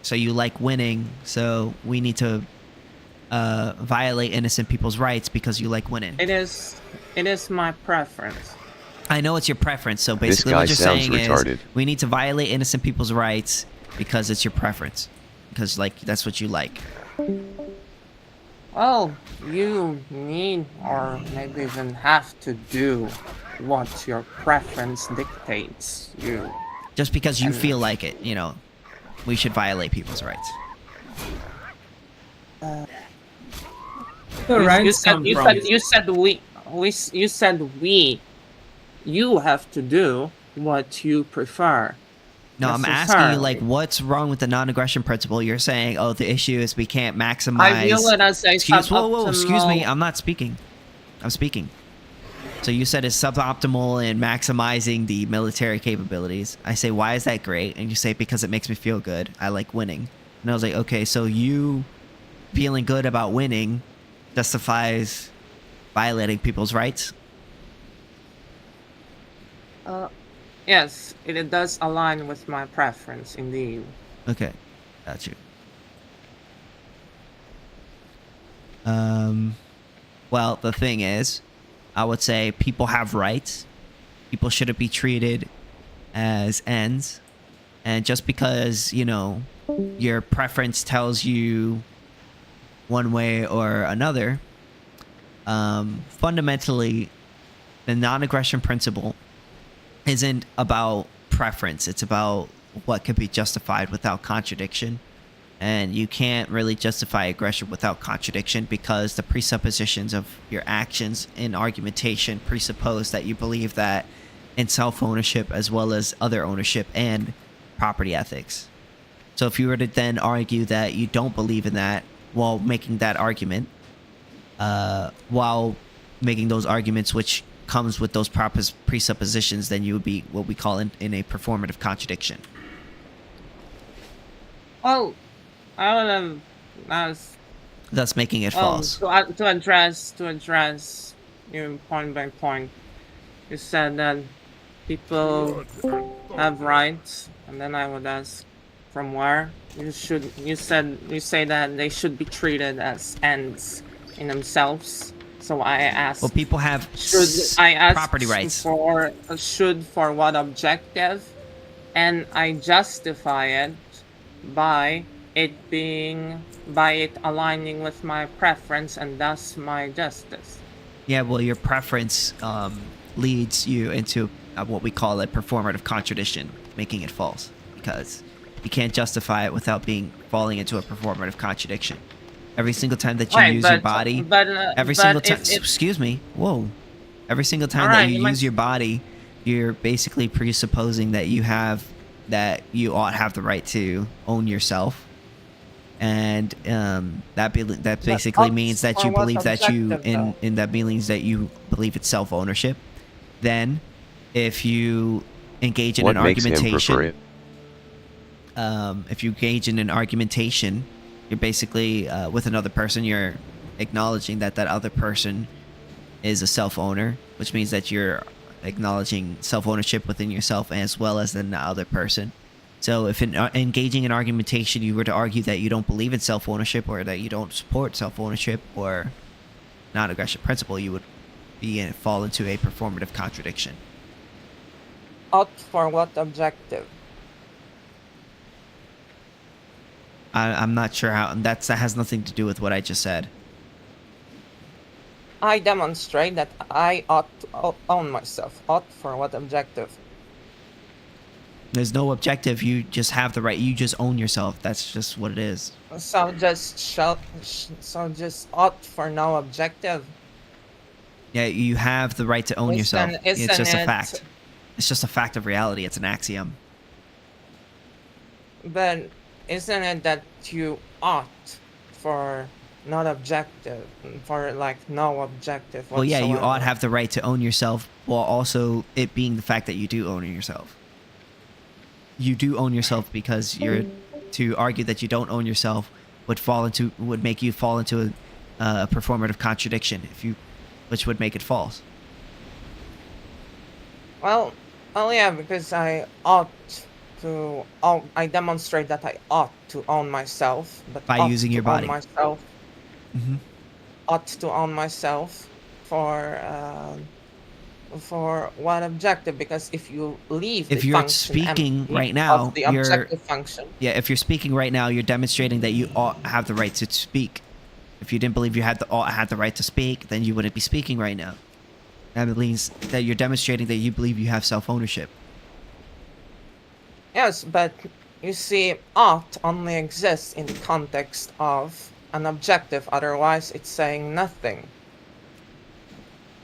So you like winning, so we need to violate innocent people's rights because you like winning. It is my preference. I know it's your preference, so This basically guy what you're sounds saying retarded. is we need to violate innocent people's rights because it's your preference. Because, like, that's what you like. Well, you need or maybe even have to do what your preference dictates. Just because you And- feel like it, you know, we should violate people's rights. The rights come from. You said we. You have to do what you prefer. No, I'm asking you, like, what's wrong with the non-aggression principle? You're saying, oh, the issue is we can't maximize... I view it as a Whoa, excuse me. suboptimal- I'm not speaking. I'm speaking. So you said it's suboptimal in maximizing the military capabilities. I say, why is that great? And you say, because it makes me feel good. I like winning. And I was like, okay, so you feeling good about winning justifies violating people's rights? Yes, it does align with my preference, indeed. Okay, got you. Well, the thing is, I would say people have rights. People shouldn't be treated as ends. And just because, you know, your preference tells you one way or another, fundamentally, the non-aggression principle isn't about preference. It's about what could be justified without contradiction. And you can't really justify aggression without contradiction because the presuppositions of your actions in argumentation presuppose that you believe that in self-ownership as well as other ownership and property ethics. So if you were to then argue that you don't believe in that while making that argument, while making those arguments which comes with those presuppositions, then you would be what we call in a performative contradiction. Well, I would have asked. Thus making it false. To address you point by point. You said that people have rights, and then I would ask, from where? You say that they should be treated as ends in themselves. So I asked. Well, people have property rights. For what objective, and I justify it by it aligning with my preference and thus my justice. Yeah, well, your preference leads you into what we call a performative contradiction, making it false, because you can't justify it without falling into a performative contradiction. Every single time that you use your body, excuse me, whoa. Every single time that you use your body, you're basically presupposing that you ought to have the right to own yourself. And that basically means that you believe that that means that you believe it's self-ownership. Then, if you engage in an argumentation, you're basically with another person. You're acknowledging that other person is a self-owner, which means that you're acknowledging self-ownership within yourself as well as the other person. So if in engaging in argumentation, you were to argue that you don't believe in self-ownership or that you don't support self-ownership or non-aggression principle, you would fall into a performative contradiction. For what objective? I'm not sure how. That has nothing to do with what I just said. I demonstrate that I ought to own myself. Ought for what objective? There's no objective. You just have the right. You just own yourself. That's just what it is. So just ought for no objective. Yeah, you have the right to own yourself. It's just a fact. It's just a fact of reality. It's an axiom. But isn't it that you ought for not objective, for like no objective Well, yeah, you ought whatsoever. have the right to own yourself, while also it being the fact that you do own yourself. You do own yourself because to argue that you don't own yourself would make you fall into a performative contradiction which would make it false. Well, yeah, because I demonstrate that I ought to own myself, but By ought using to your body. own myself, Mm-hmm. ought to own myself for what objective? Because if you leave If the you're function speaking empty right now, of the objective function, yeah, if you're speaking right now, you're demonstrating that you ought have the right to speak. If you didn't believe you had the right to speak, then you wouldn't be speaking right now. That means that you're demonstrating that you believe you have self-ownership. yes, but you see, ought only exists in the context of an objective. Otherwise, it's saying nothing.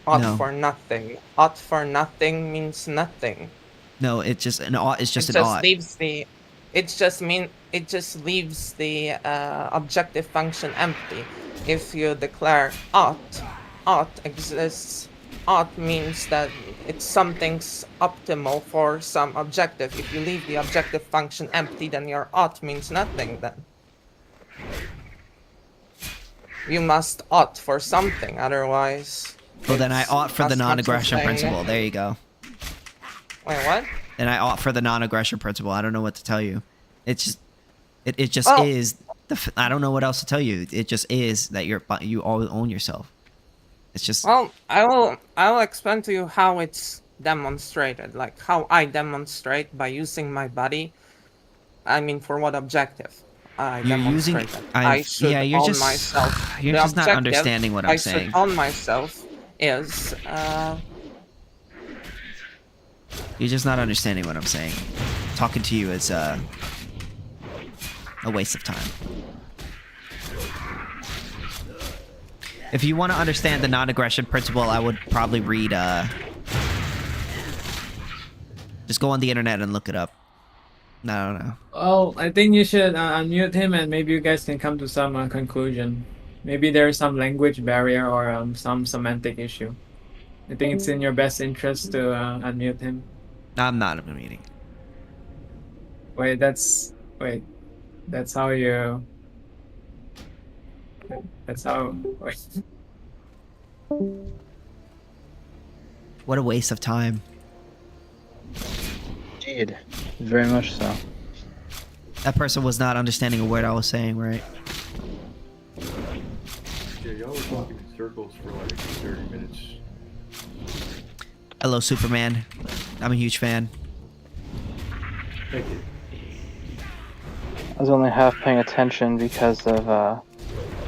Ought No. for nothing. Ought for nothing means nothing. No, it's just an ought. It's just It an just ought. leaves the. It just leaves the objective function empty. If you declare ought exists. Ought means that it's something's optimal for some objective. If you leave the objective function empty, then your ought means nothing. Then you must ought for something. Otherwise. Well, then I ought for the as much as non-aggression saying principle. that- There you go. Wait, what? Then I ought for the non-aggression principle. I don't know what to tell you. It's just, it just Well- is. I don't know what else to tell you. It just is that you all own yourself. It's just. Well, I will explain to you how it's demonstrated, like how I demonstrate by using my body. I mean, for what objective? I You're using. demonstrate that I should you're own just. myself. You're The just not objective understanding what I I'm saying. should own myself is You're just not understanding what I'm saying. Talking to you is a waste of time. If you want to understand the non-aggression principle, I would probably read. Just go on the internet and look it up. I don't know. Well, I think you should unmute him, and maybe you guys can come to some conclusion. Maybe there's some language barrier or some semantic issue. I think it's in your best interest to unmute him. I'm not in a meeting. Wait, that's how you. That's how. Wait. What a waste of time. Indeed, very much so. That person was not understanding a word I was saying, right? Yeah, y'all were talking in circles for like 30 minutes. Hello, Superman. I'm a huge fan. Thank you. I was only half paying attention because of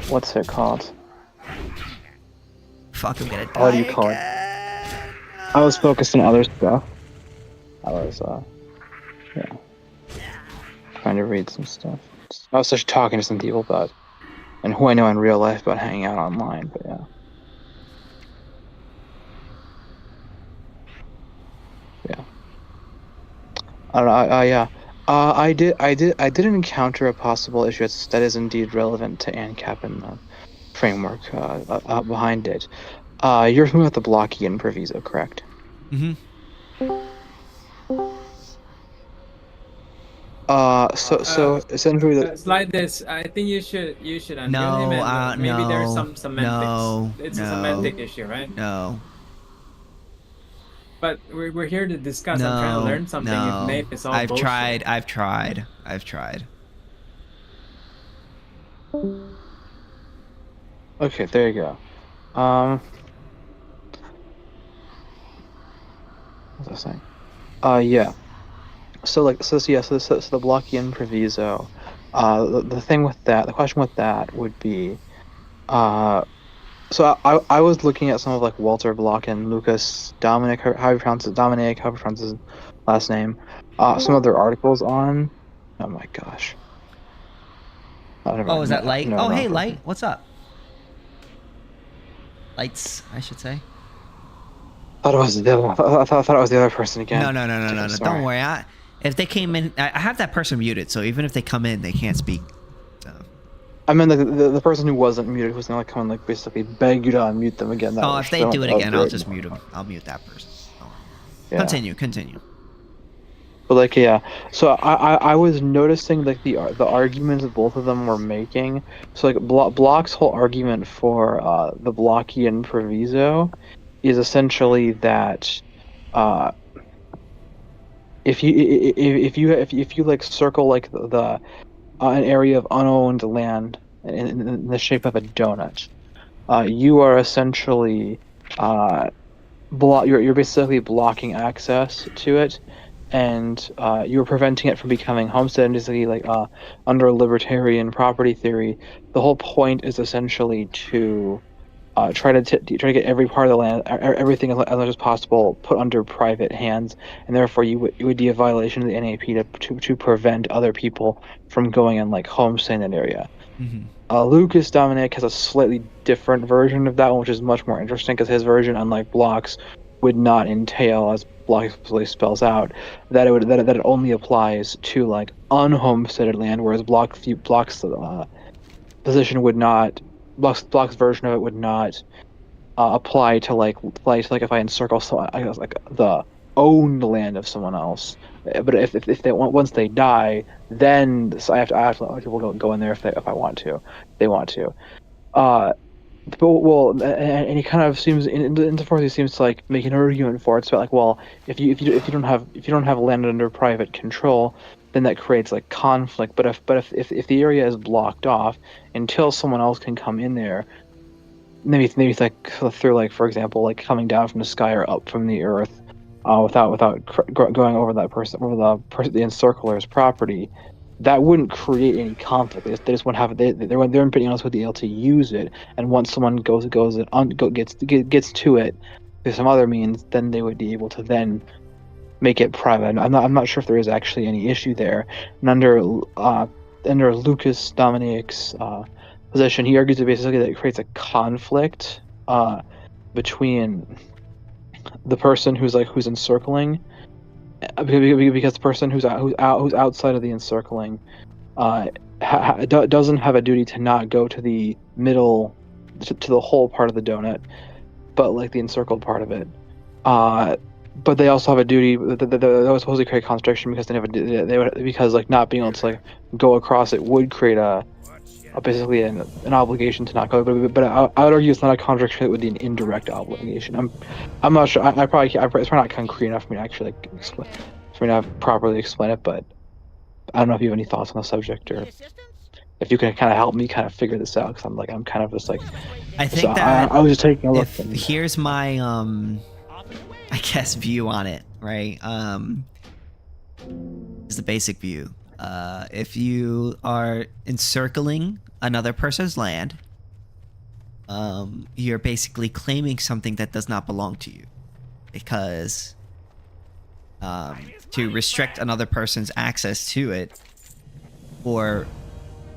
what's it called? Fuck, I'm gonna die. What do you call it? I was focused on other stuff. I was trying to read some stuff. I was just talking to some people about, and who I know in real life about hanging out online. But yeah. Yeah. I don't know. Yeah. I did encounter a possible issue that is indeed relevant to AnCap and the framework behind it. You're talking about the Blockian proviso, correct? Mm-hmm. So essentially, Slide this. I think you should unmute No, him, and maybe there's no, some semantics. no, It's a no. semantic issue, right? No. But we're here to discuss. I'm trying to learn something. No. If Nape is all I've bullshit. tried. okay, there you go. What was I saying? Yeah. So the Blockian proviso. The thing with that, the question with that would be, so I was looking at some of like Walter Block and Lucas Dominic, however you pronounce his last name. Some of their articles on. Oh my gosh. Oh, is that Light? No, Hey, Light. What's up? Lights, I should say. I thought it was the other person again. No. Don't worry. If they came in, I have that person muted, so even if they come in, they can't speak. So. I meant the person who wasn't muted who's gonna like come and like basically beg you to unmute them again. That Oh, was if they do it again, I'll great. just mute them. I'll mute that person. Oh. Yeah. Continue. But like, yeah. So I was noticing like the arguments that both of them were making. So like Block's whole argument for the Blockian proviso is essentially that if you like circle like the an area of unowned land in the shape of a donut, you are essentially you're basically blocking access to it, and you're preventing it from becoming homestead. And basically, like under libertarian property theory, the whole point is essentially to try to get every part of the land, everything as much as possible, put under private hands, and therefore it would be a violation of the NAP to prevent other people from going and like homesteading that area. Lucas Dominic has a slightly different version of that one, which is much more interesting because his version, unlike Block's, would not entail, as Block explicitly spells out, that it only applies to like unhomesteaded land, whereas Block's position would not. Block's version of it would not apply to like if I encircle like the owned land of someone else. But if they once they die, then I have to let people go in there if they want to. And he kind of seems insofar as he seems to like make an argument for it. So like, well, if you don't have land under private control, then that creates like conflict. But if the area is blocked off until someone else can come in there, maybe like through like, for example, like coming down from the sky or up from the earth, without going over the encircler's property, that wouldn't create any conflict. They just wouldn't have they wouldn't be able to use it. And once someone gets to it through some other means, then they would be able to then make it private. I'm not sure if there is actually any issue there. And under Lucas Dominic's position, he argues that basically that it creates a conflict between the person who's encircling, because the person who's outside of the encircling doesn't have a duty to not go to the middle, to the whole part of the donut, but like the encircled part of it. But they also have a duty that was supposed to create constriction because because like not being able to like go across it would create basically an obligation to not go. But I would argue it's not a constriction; it would be an indirect obligation. I'm not sure. It's probably not concrete enough for me to actually properly explain it. But I don't know if you have any thoughts on the subject, or if you can kind of help me kind of figure this out, because I'm kind of just like, I think that I was just taking a look. Here's my I guess view on it, right? Is the basic view. If you are encircling another person's land, you're basically claiming something that does not belong to you, because to restrict another person's access to it, or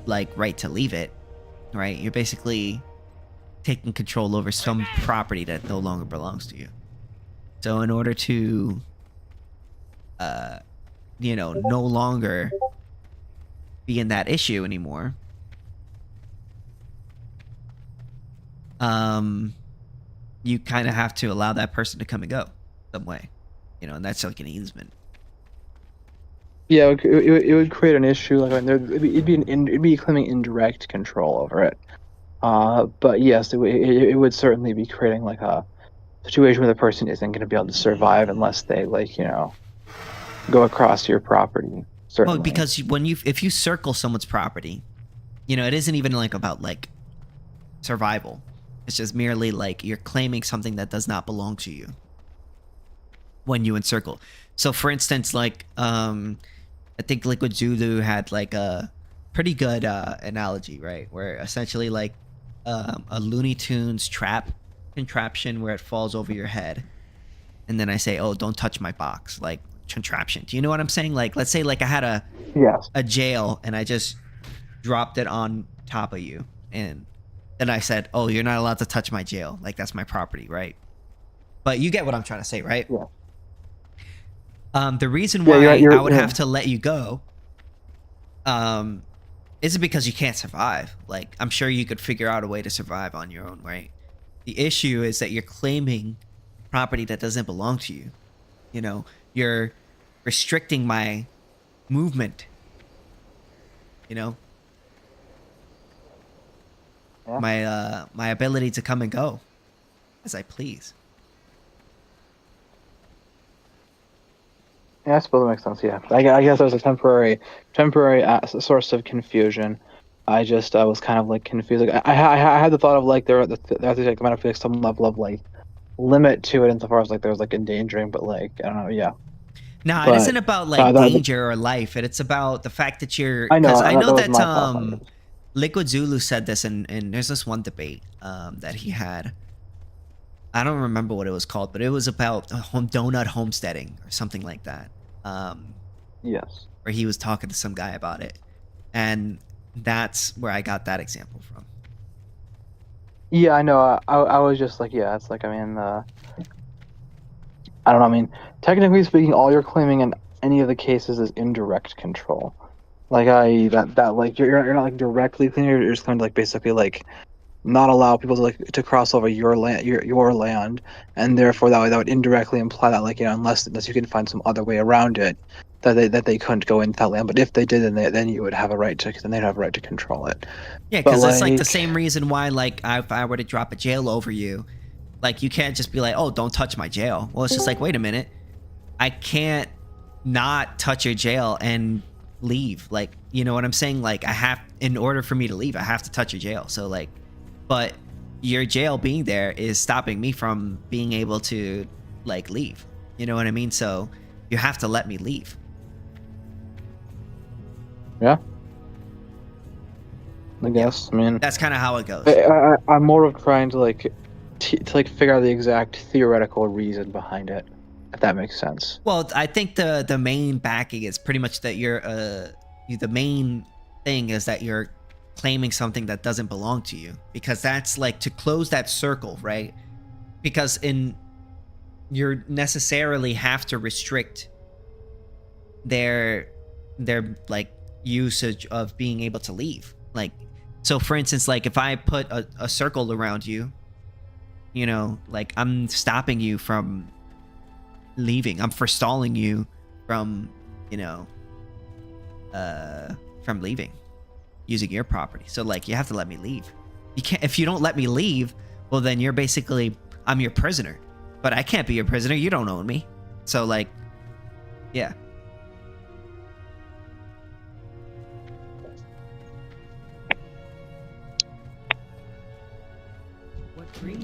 like right to leave it, right? You're basically taking control over some property that no longer belongs to you. So in order to, no longer be in that issue anymore, you kind of have to allow that person to come and go some way, and that's like an easement. Yeah, it would create an issue. Like it'd be claiming indirect control over it. But yes, it would certainly be creating like a situation where the person isn't going to be able to survive unless they go across your property. Certainly. Well, because if you circle someone's property, it isn't even like about like survival. It's just merely like you're claiming something that does not belong to you when you encircle. So for instance, like I think Liquid Zulu had like a pretty good analogy, right? Where essentially like a Looney Tunes contraption where it falls over your head, and then I say, oh, don't touch my box, like contraption. Do you know what I'm saying? Like, let's say like I had a jail and I just dropped it on top of you, and then I said, oh, you're not allowed to touch my jail, like that's my property, right? But you get what I'm trying to say, right? Yeah. The reason why I would have to let you go isn't because you can't survive. Like, I'm sure you could figure out a way to survive on your own, right? The issue is that you're claiming property that doesn't belong to you. You know, you're restricting my movement. You know, Yeah. my ability to come and go as I please. Yeah, I suppose it makes sense. Yeah, I guess there's a temporary source of confusion. I was kind of like confused. Like, I had the thought of like there might have to be like some level of like limit to it insofar as like there's like endangering, but like I don't know. Yeah. Nah, it But isn't about like danger or life. It's about the fact that you're. I know. Because I know that was that my thought. Liquid Zulu said this, and there's this one debate that he had. I don't remember what it was called, but it was about donut homesteading or something like that. Yes. Where he was talking to some guy about it, and that's where I got that example from. Yeah, I know. I was just like, yeah, it's like, I mean, I don't know. I mean, technically speaking, all you're claiming in any of the cases is indirect control. Like that like you're not like directly claiming. You're just kind of like basically like not allow people to cross over your land, and therefore that would indirectly imply that like unless you can find some other way around it, that they couldn't go into that land. But if they did, then you would have a right to they'd have a right to control it. Yeah, because it's like the same reason why like if I were to drop a jail over you, like you can't just be like, oh, don't touch my jail. Well, it's just like, wait a minute, I can't not touch your jail and leave. Like, you know what I'm saying? Like in order for me to leave, I have to touch your jail. So like, but your jail being there is stopping me from being able to like leave. You know what I mean? So you have to let me leave. Yeah. I guess. I mean, that's kind of how it goes. I'm more of trying to like figure out the exact theoretical reason behind it, if that makes sense. Well, I think the main backing is pretty much that you're the main thing is that you're claiming something that doesn't belong to you, because that's like to close that circle, right? Because you necessarily have to restrict their like usage of being able to leave. Like, so for instance, like if I put a circle around you, you know, like I'm stopping you from leaving. I'm forestalling you from, you know, from leaving, using your property. So like you have to let me leave. You can't, if you don't let me leave, well then you're basically, I'm your prisoner. But I can't be your prisoner. You don't own me. So like, yeah.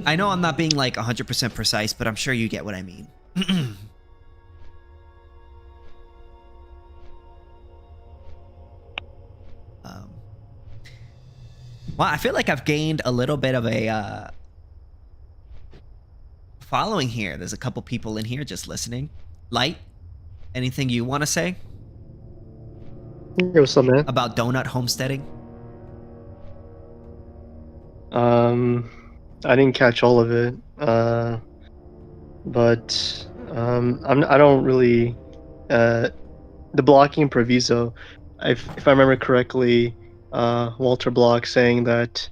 I know I'm not being like 100% precise, but I'm sure you get what I mean. Well, I feel like I've gained a little bit of a following here. There's a couple people in here just listening. Light, anything you want to say? What's up, man? About donut homesteading? I didn't catch all of it, but I don't really the blocking proviso. If I remember correctly, Walter Block saying that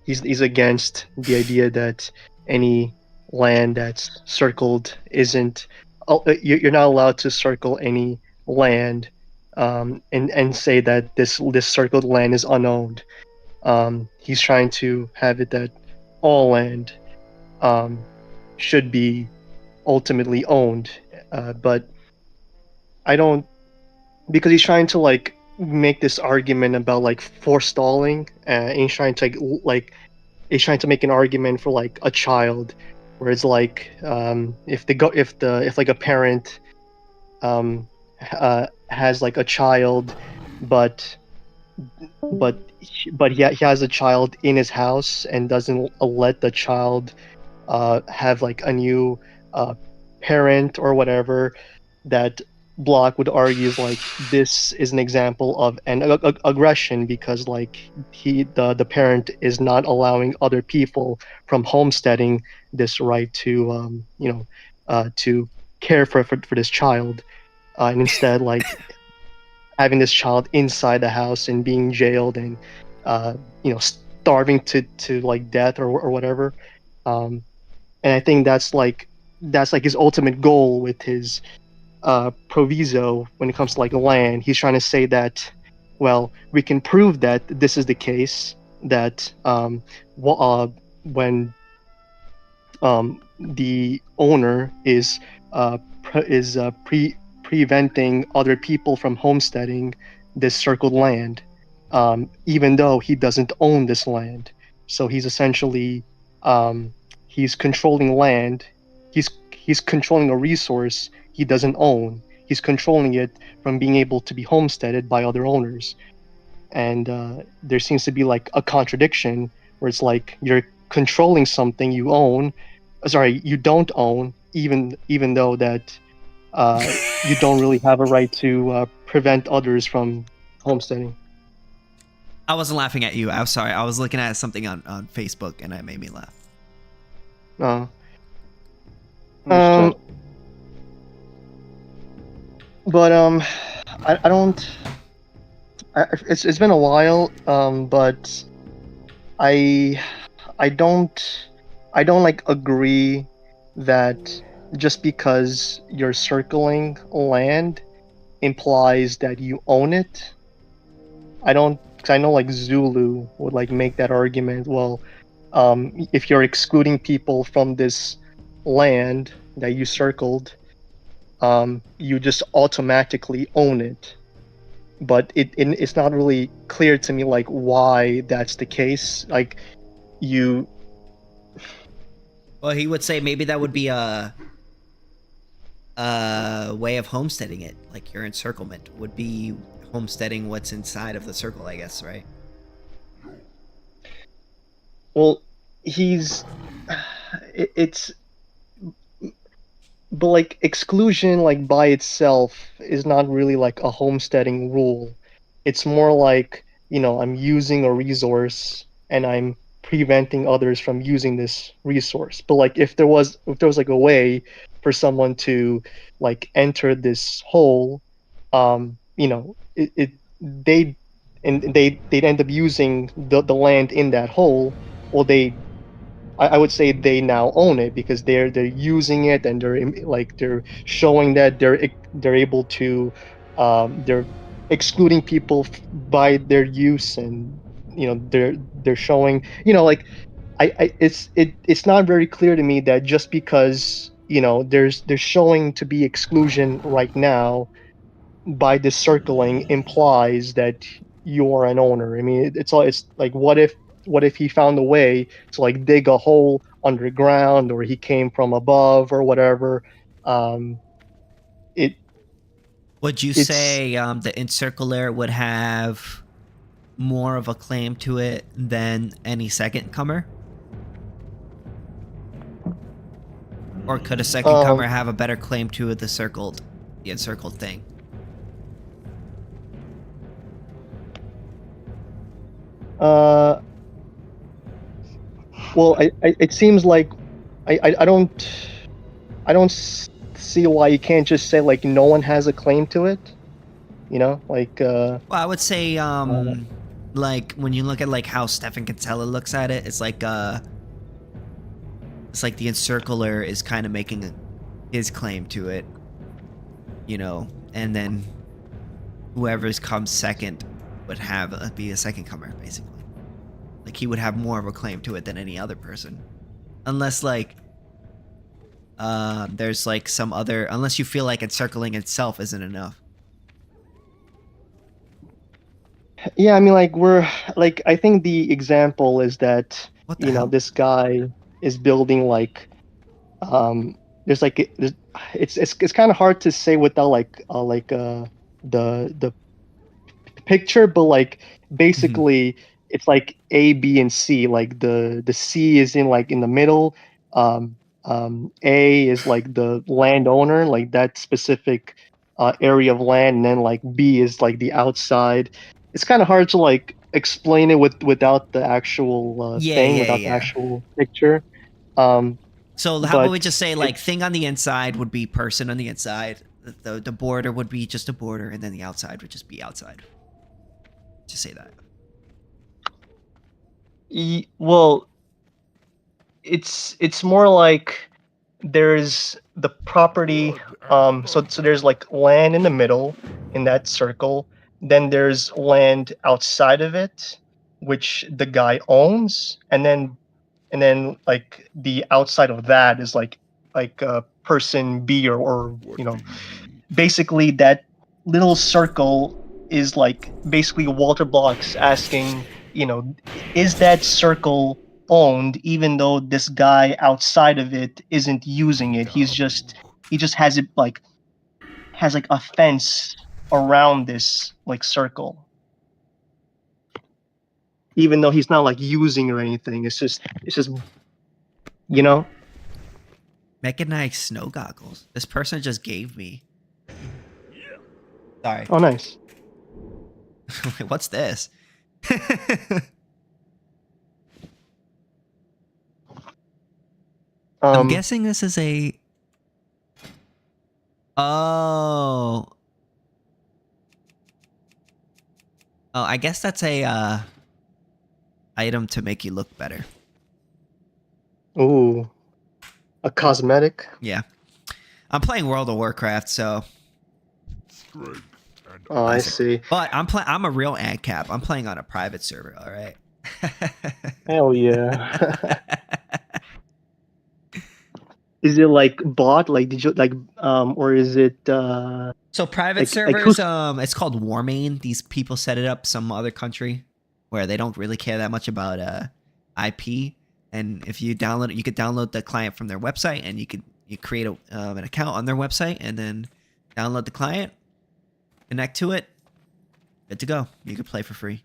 he's against the idea that any land that's circled isn't. You're not allowed to circle any land, and say that this circled land is unowned. He's trying to have it that all land should be ultimately owned, but I don't, because he's trying to like make this argument about like forestalling, and he's trying to he's trying to make an argument for like a child, where it's like if like a parent has like a child, but he has a child in his house and doesn't let the child have like a new parent or whatever, that Block would argue is like this is an example of an aggression, because like the parent is not allowing other people from homesteading this right to to care for this child, and instead like having this child inside the house and being jailed and starving to like death or whatever. And I think that's like his ultimate goal with his proviso when it comes to like land. He's trying to say that, well, we can prove that this is the case, that when the owner is preventing other people from homesteading this circled land, even though he doesn't own this land. So he's essentially he's controlling land. He's controlling a resource he doesn't own. He's controlling it from being able to be homesteaded by other owners. And there seems to be like a contradiction where it's like you're controlling something you own, you don't own, even though that you don't really have a right to prevent others from homesteading. I wasn't laughing at you. I'm sorry. I was looking at something on Facebook and it made me laugh. But I don't. It's been a while. But I don't like agree that just because you're circling land implies that you own it. I don't, because I know like Zulu would like make that argument. Well, if you're excluding people from this land that you circled, you just automatically own it. But it's not really clear to me like why that's the case. Like you. Well, he would say maybe that would be a way of homesteading it. Like your encirclement would be homesteading what's inside of the circle, I guess, right? Well, but like exclusion like by itself is not really like a homesteading rule. It's more like, I'm using a resource and I'm preventing others from using this resource. But like if there was like a way for someone to like enter this hole, they'd end up using the land in that hole. Well, I would say they now own it because they're using it and they're showing that they're able to they're excluding people by their use, and they're showing it's not very clear to me that just because there's showing to be exclusion right now by this circling implies that you're an owner. I mean, it's like what if he found a way to like dig a hole underground, or he came from above or whatever. Would you say the encircler would have more of a claim to it than any second comer? Or could a second comer have a better claim to the encircled thing? Well, it seems like I don't see why you can't just say like no one has a claim to it. Like. Well, I would say like when you look at like how Stefan Kinsella looks at it, it's like the encircler is kind of making his claim to it, and then whoever's comes second would be a second comer, basically. Like he would have more of a claim to it than any other person, unless like there's like some other, unless you feel like encircling itself isn't enough. Yeah, I mean, I think the example is that this guy is building like it's kind of hard to say without the picture, but like basically it's like A, B, and C. Like the C is in the middle. A is like the landowner, like that specific area of land, and then like B is like the outside. It's kind of hard to like explain it without the actual the actual picture. So how about we just say like thing on the inside would be person on the inside, the border would be just a border, and then the outside would just be outside. Just say that. Well, it's more like there's the property. So there's like land in the middle in that circle. Then there's land outside of it, which the guy owns, and then like the outside of that is like person B or basically that little circle is like basically Walter Block's asking, is that circle owned even though this guy outside of it isn't using it? He just has it has like a fence around this like circle. Even though he's not like using or anything, it's just Mechanized snow goggles. This person just gave me. Sorry. Oh, nice. What's this? I'm guessing this is a. Oh. Oh, I guess that's a item to make you look better. Ooh. A cosmetic? Yeah. I'm playing World of Warcraft, so. Oh, I see. But I'm a real AnCap. I'm playing on a private server, all right? Hell yeah. Is it like bot? Like did you like or is it So private servers, it's called Warmane. These people set it up some other country where they don't really care that much about IP. And if you download it, you could download the client from their website, and you create an account on their website, and then download the client, connect to it, good to go. You can play for free.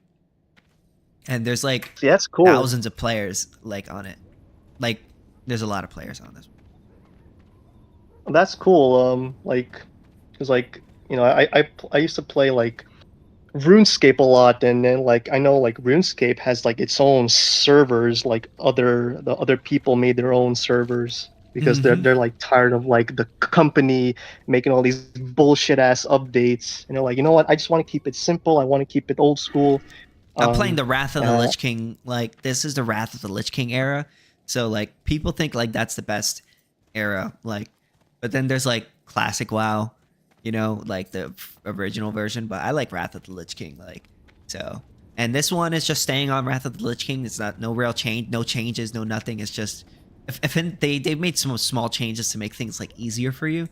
And there's like that's cool. Thousands of players like on it. Like there's a lot of players on this. That's cool. Like, cause like I used to play like RuneScape a lot, and then like I know like RuneScape has like its own servers. Like the other people made their own servers because they're like tired of like the company making all these bullshit ass updates, and they're like, you know what? I just want to keep it simple. I want to keep it old school. I'm playing the Wrath of the Lich King. Like this is the Wrath of the Lich King era. So like people think like that's the best era. Like, but then there's like classic WoW. Like the original version, but I like Wrath of the Lich King, like, so. And this one is just staying on Wrath of the Lich King. It's not no real change, no changes, no nothing. It's just, they've made some small changes to make things like easier for you,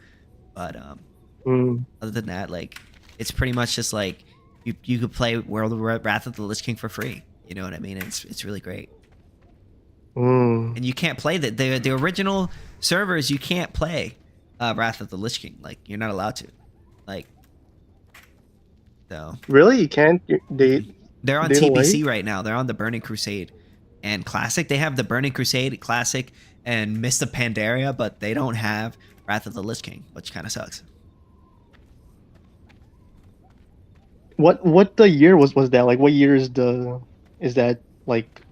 but other than that, like, it's pretty much just like you could play World of Wrath of the Lich King for free. You know what I mean? It's really great. And you can't play the original servers. You can't play Wrath of the Lich King. Like you're not allowed to. Like, so really, you can't. They're on TBC right now. They're on the Burning Crusade and Classic. They have the Burning Crusade, Classic, and Mist of Pandaria, but they don't have Wrath of the Lich King, which kind of sucks. What the year was that? Like, what year is that like?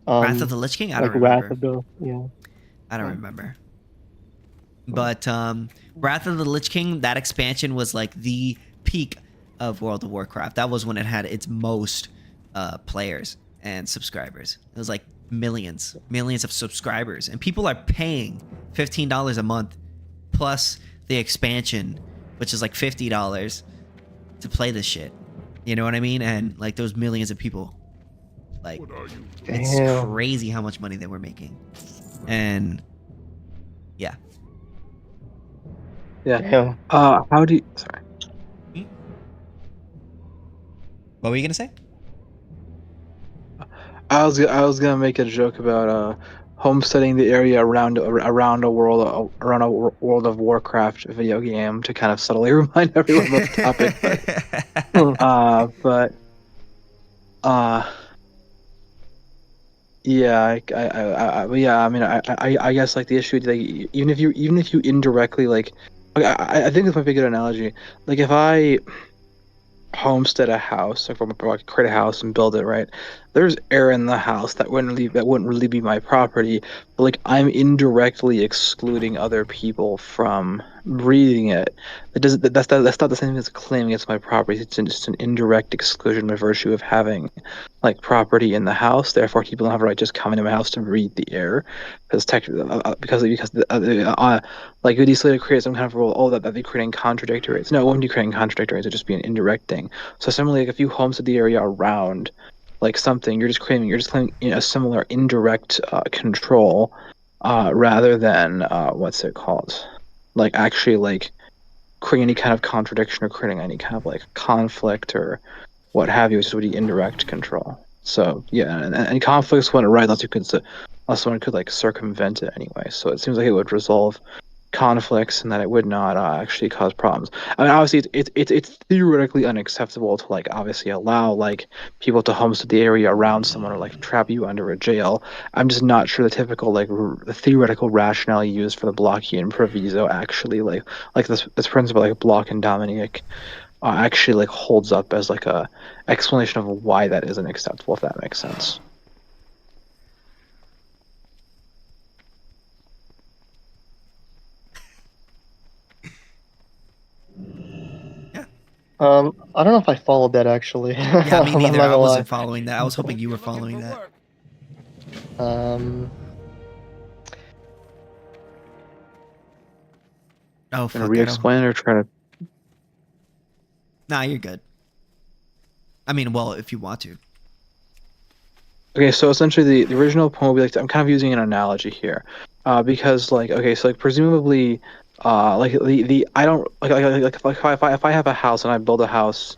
Wrath of the Lich King? I don't remember. I don't remember. But Wrath of the Lich King, that expansion was like the peak of World of Warcraft. That was when it had its most players and subscribers. It was like millions of subscribers. And people are paying $15 a month plus the expansion, which is like $50 to play this shit. You know what I mean? And like those millions of people. Like, it's crazy how much money they were making. And yeah. Yeah. How do you? Sorry. What were you gonna say? I was gonna make a joke about homesteading the area around a World of Warcraft video game to kind of subtly remind everyone of the topic. But yeah, I mean, I guess like the issue, like even if you indirectly like. I think this might be a good analogy. Like if I homestead a house, like if I create a house and build it, right? There's air in the house that wouldn't really be my property, but like I'm indirectly excluding other people from breathing it, that's not the same thing as claiming it's my property. It's just an indirect exclusion by virtue of having like property in the house. Therefore, people don't have a right just come into my house to breathe the air, because like would easily create some kind of rule. Oh, that'd be creating contradictories. No, it wouldn't be creating contradictories. It'd just be an indirect thing. So similarly, like if you homestead the area around like something, you're just claiming a similar indirect control, rather than what's it called, like actually like creating any kind of contradiction or creating any kind of like conflict or what have you, which would be indirect control. So yeah, and conflicts wouldn't arise unless someone could like circumvent it anyway. So it seems like it would resolve conflicts and that it would not actually cause problems. I mean, obviously, it's theoretically unacceptable to like obviously allow like people to homestead the area around someone or like trap you under a jail. I'm just not sure the typical like the theoretical rationale used for the Blockian proviso actually like this principle like Block and Dominic actually like holds up as like a explanation of why that isn't acceptable, if that makes sense. I don't know if I followed that actually. Yeah, me I'm neither. not I gonna wasn't lie. following that. I was hoping you were following that. Oh, Gonna fuck. re-explain it or try to. Nah, you're good. I mean, well, if you want to. Okay, so essentially the original poem would be like, I'm kind of using an analogy here, because like, okay, so like presumably, like the I don't like if I have a house and I build a house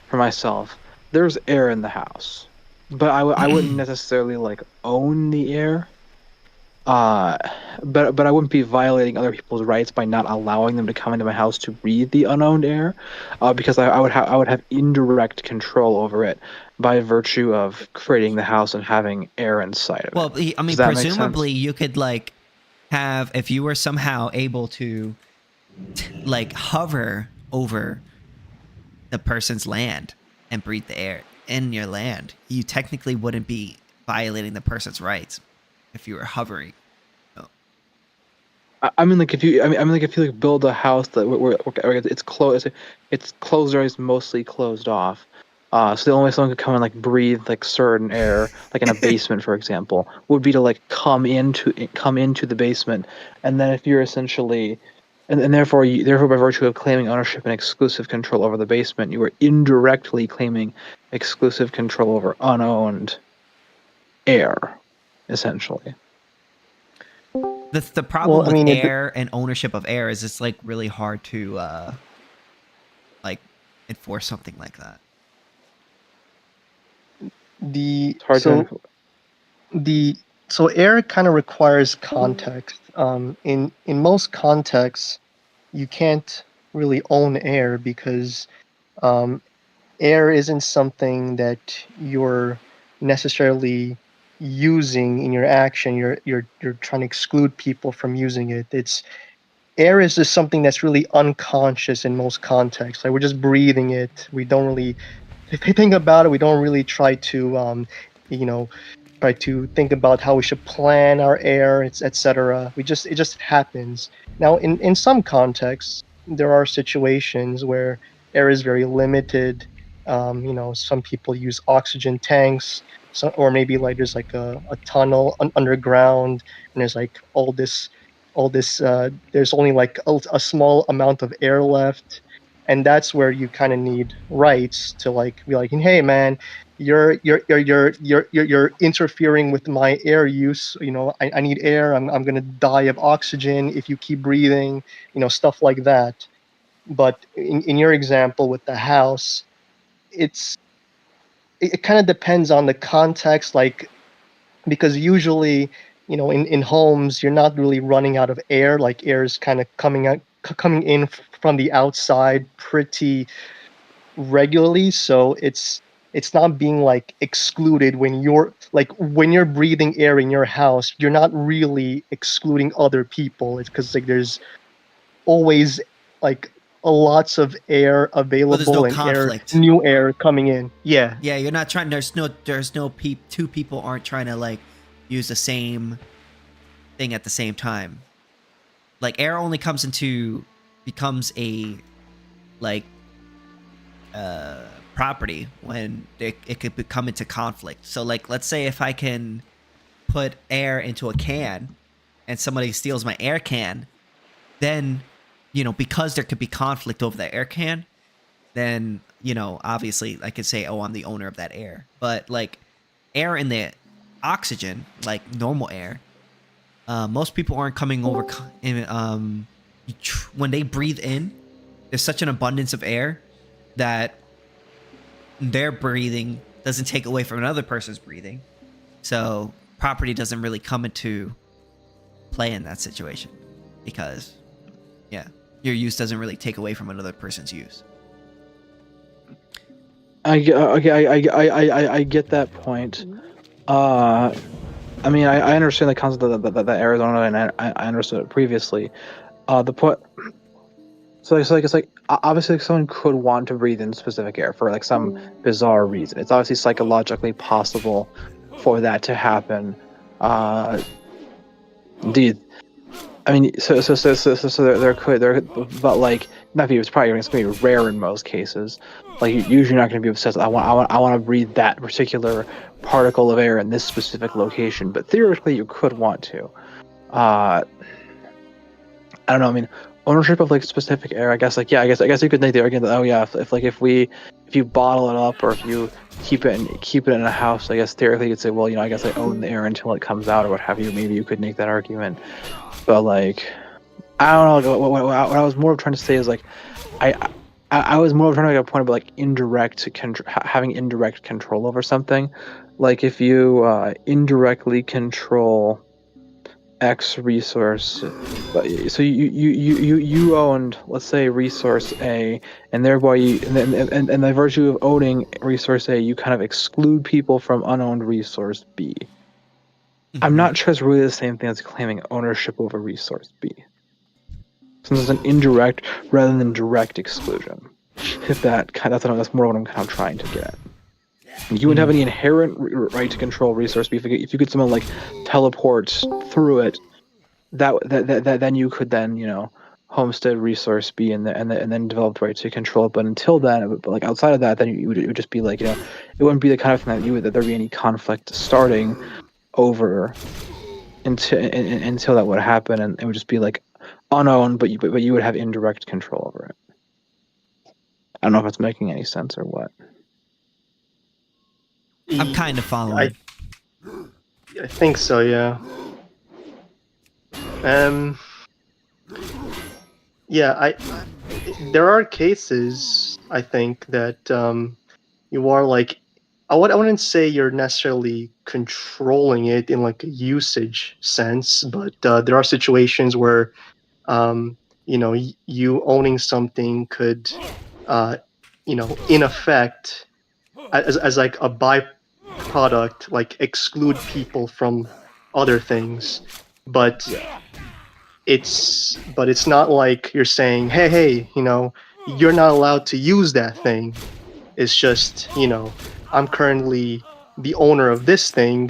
for myself, there's air in the house, but I wouldn't necessarily like own the air. But I wouldn't be violating other people's rights by not allowing them to come into my house to breathe the unowned air, because I would have indirect control over it by virtue of creating the house and having air inside of it. Well, I mean, Does that make sense? presumably you could like have, if you were somehow able to like hover over the person's land and breathe the air in your land, you technically wouldn't be violating the person's rights if you were hovering. I mean, like if you, I mean, like if you like build a house that where it's closed, it's closed or it's mostly closed off. So the only way someone could come and like breathe like certain air, like in a basement, for example, would be to like come into the basement, and then if you're essentially, and therefore by virtue of claiming ownership and exclusive control over the basement, you are indirectly claiming exclusive control over unowned air, essentially. The problem with air and ownership of air is it's like really hard to like enforce something like that. So air kind of requires context. In most contexts, you can't really own air because air isn't something that you're necessarily using in your action. You're trying to exclude people from using it. Air is just something that's really unconscious in most contexts. Like we're just breathing it. We don't really think about it. We don't really try to try to think about how we should plan our air, etc. It just happens. Now in some contexts there are situations where air is very limited. Some people use oxygen tanks, or maybe like there's like a tunnel underground, and there's like all this there's only like a small amount of air left, and that's where you kind of need rights to like be like, hey man, you're interfering with my air use. I need air. I'm gonna die of oxygen if you keep breathing. Stuff like that. But in your example with the house, it kind of depends on the context, like because usually in homes you're not really running out of air. Like air is kind of coming in from the outside pretty regularly, so it's not being like excluded when you're breathing air in your house. You're not really excluding other people. It's because like there's always like lots of air available and conflict. new air coming in. Yeah, you're not trying. There's no two people aren't trying to like use the same thing at the same time. Like air only comes into becomes a like property when it could come into conflict. So like, let's say if I can put air into a can and somebody steals my air can, then, you know, because there could be conflict over the air can, then, you know, obviously I could say, oh, I'm the owner of that air. But like air in the oxygen, like normal air, most people aren't coming over when they breathe in, there's such an abundance of air that their breathing doesn't take away from another person's breathing. So property doesn't really come into play in that situation because, yeah, your use doesn't really take away from another person's use. I get that point. I mean, I understand the concept that Arizona, and I understood it previously. The point. So it's like obviously someone could want to breathe in specific air for like some bizarre reason. It's obviously psychologically possible for that to happen. Indeed. I mean, so there could, but like, not be, it's probably going to be rare in most cases. Like, you're usually not going to be obsessed. I want to breathe that particular particle of air in this specific location. But theoretically, you could want to. I don't know. I mean, ownership of like specific air. I guess like, yeah. I guess you could make the argument that, oh yeah, if you bottle it up or if you keep it in a house, I guess theoretically you could say, well, you know, I guess I own the air until it comes out or what have you. Maybe you could make that argument. But like, I don't know. What I was more trying to say is like, I was more trying to make a point about like having indirect control over something. Like if you indirectly control X resource, so you owned, let's say, resource A, and thereby and by virtue of owning resource A, you kind of exclude people from unowned resource B. I'm not sure it's really the same thing as claiming ownership over resource B. Since it's an indirect rather than direct exclusion. If that's more what I'm kind of trying to get at. You wouldn't have any inherent right to control resource B. If you could someone like teleport through it, then you could then, you know, homestead resource B and then develop the right to control it. But until then, but like outside of that, then it would just be like, you know, it wouldn't be the kind of thing that there'd be any conflict starting over until that would happen, and it would just be like unowned, but you would have indirect control over it. I don't know if it's making any sense or what. I'm kind of following. I think so, yeah. Yeah, there are cases, I think, that you are like, I wouldn't say you're necessarily controlling it in like a usage sense, but there are situations where, you know, you owning something could, you know, in effect, as like a byproduct, like exclude people from other things, but it's not like you're saying, hey, you know, you're not allowed to use that thing. It's just, you know, I'm currently the owner of this thing,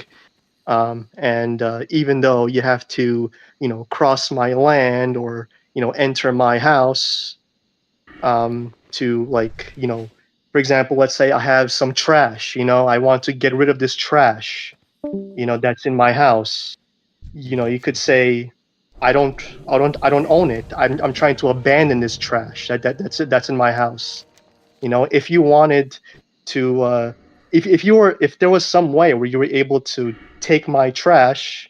and even though you have to, you know, cross my land or, you know, enter my house, to like, you know, for example, let's say I have some trash, you know, I want to get rid of this trash, you know, that's in my house. You know, you could say, I don't own it. I'm trying to abandon this trash. That's in my house. You know, if you wanted to, if there was some way where you were able to take my trash,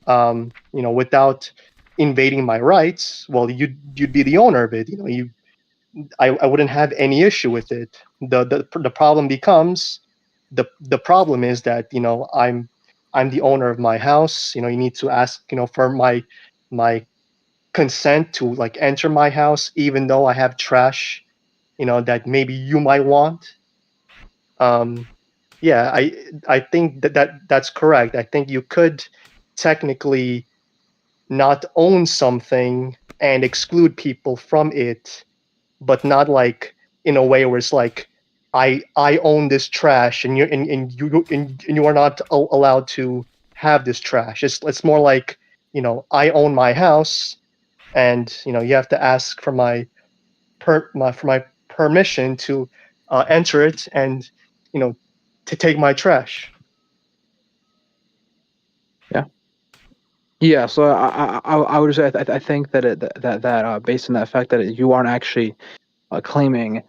you know, without invading my rights, well, you'd be the owner of it. You know, I wouldn't have any issue with it. The problem becomes, the problem is that, you know, I'm the owner of my house. You know, you need to ask, you know, for my consent to like enter my house, even though I have trash, you know, that maybe you might want. Yeah, I think that's correct. I think you could technically not own something and exclude people from it, but not like in a way where it's like, I own this trash and you are not allowed to have this trash. It's more like, you know, I own my house and you have to ask for my permission to enter it and to take my trash. Yeah, so I would say I think that based on that fact that you aren't actually claiming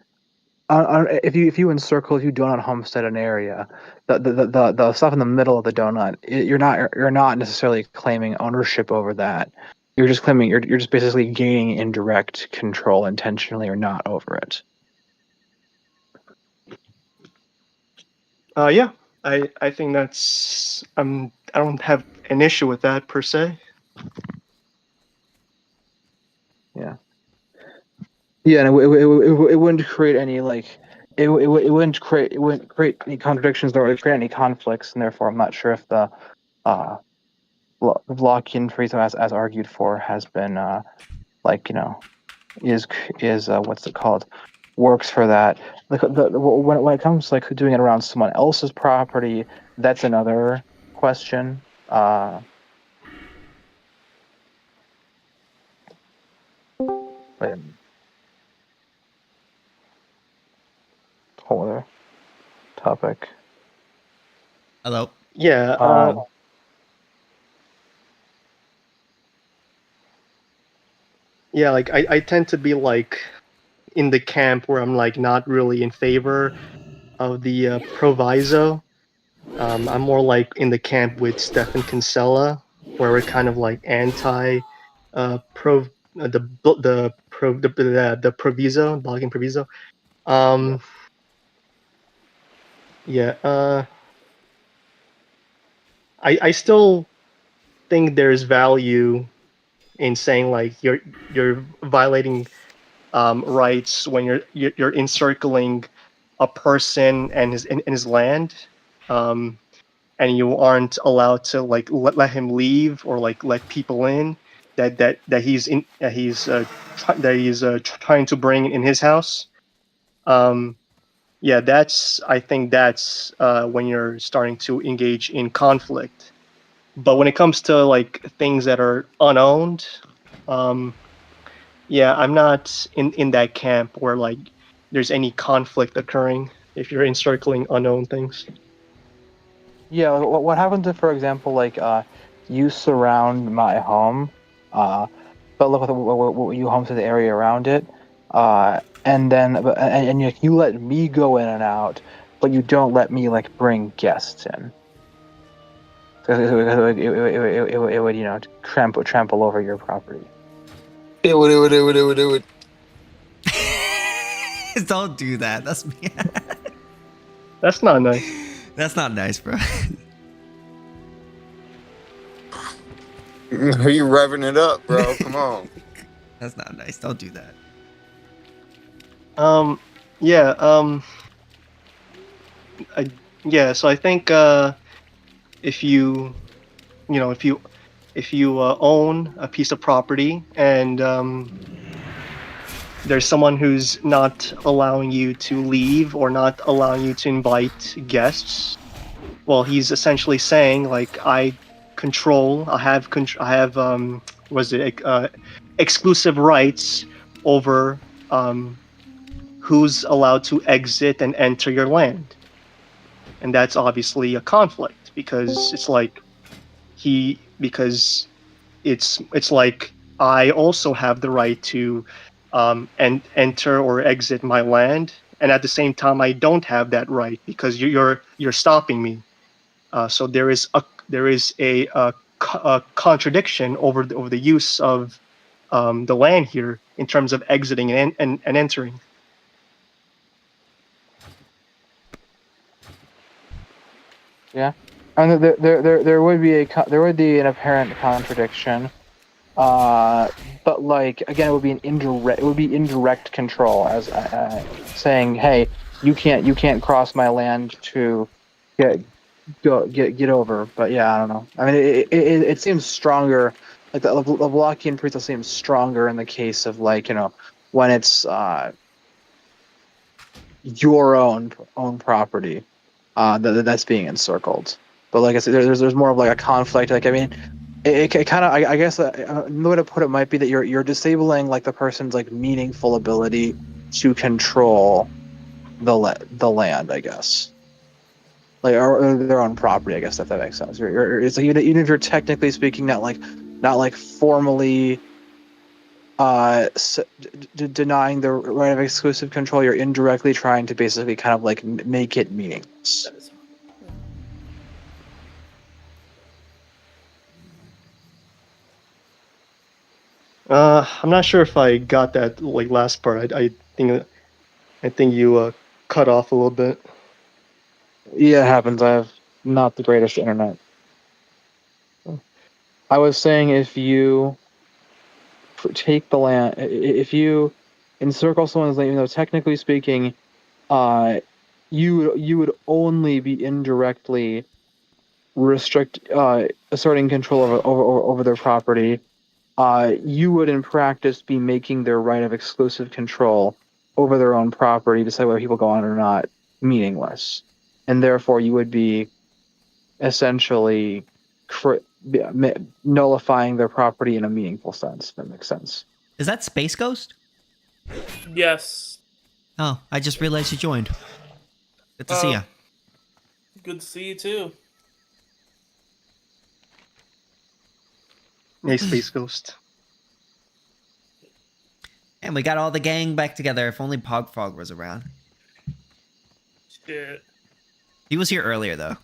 if you encircle, if you donut homestead an area, the stuff in the middle of the donut, you're not necessarily claiming ownership over that. You're just claiming you're just basically gaining indirect control intentionally or not over it. Yeah, I think that's I don't have an issue with that per se. Yeah, and it wouldn't create any it wouldn't create any contradictions or create any conflicts, and therefore I'm not sure if the Lockean freedom as argued for has been is what's it called, works for that. When it comes to doing it around someone else's property, that's another question. Wait. Whole other topic. Hello. Yeah. Yeah, I tend to be in the camp where I'm not really in favor of the proviso. I'm more in the camp with Stefan Kinsella, where we're kind of anti the proviso, blocking proviso. Yeah. I still think there's value in saying you're violating rights when you're encircling a person and his land, and you aren't allowed to let him leave or let people in that he's trying to bring in his house. Yeah, I think that's when you're starting to engage in conflict. But when it comes to things that are unowned, yeah, I'm not in that camp where there's any conflict occurring if you're encircling unknown things. Yeah, what happens if, for example, you surround my home, but look at what you home to the area around it, and then and you let me go in and out, but you don't let me bring guests in. It would trample over your property. It would. Don't do that. That's me. That's not nice. That's not nice, bro. Are you revving it up, bro? Come on. That's not nice. Don't do that. Yeah. Yeah. So I think if you own a piece of property and there's someone who's not allowing you to leave or not allowing you to invite guests, well, he's essentially saying I have exclusive rights over who's allowed to exit and enter your land, and that's obviously a conflict because it's I also have the right to enter or exit my land, and at the same time I don't have that right because you're stopping me. So there is a contradiction over the use of the land here in terms of exiting and entering. Yeah, I mean, there would be an apparent contradiction, but again, it would be indirect control, as saying, hey, you can't cross my land to get over. But yeah, I don't know. I mean, it seems stronger. The Lockean principle seems stronger in the case of when it's your own property that's being encircled. But like I said, there's more of a conflict. I mean, it kind of, I guess the way to put it might be that you're disabling like the person's like meaningful ability to control the land, I guess, like or their own property. I guess if that makes sense. It's like even if you're technically speaking not like formally denying the right of exclusive control, you're indirectly trying to basically kind of like make it meaningless. I'm not sure if I got that like last part. I think you cut off a little bit. Yeah, it happens. I have not the greatest internet. I was saying if you take the land, if you encircle someone's land, even though technically speaking, you would only be indirectly asserting control over their property. You would in practice be making their right of exclusive control over their own property, decide whether people go on or not, meaningless, and therefore you would be essentially nullifying their property in a meaningful sense. If that makes sense. Is that Space Ghost? Yes. Oh, I just realized you joined. Good to see ya. Good to see you too. Hey, Space Ghost. And we got all the gang back together. If only Pogfrog was around. Shit. He was here earlier, though.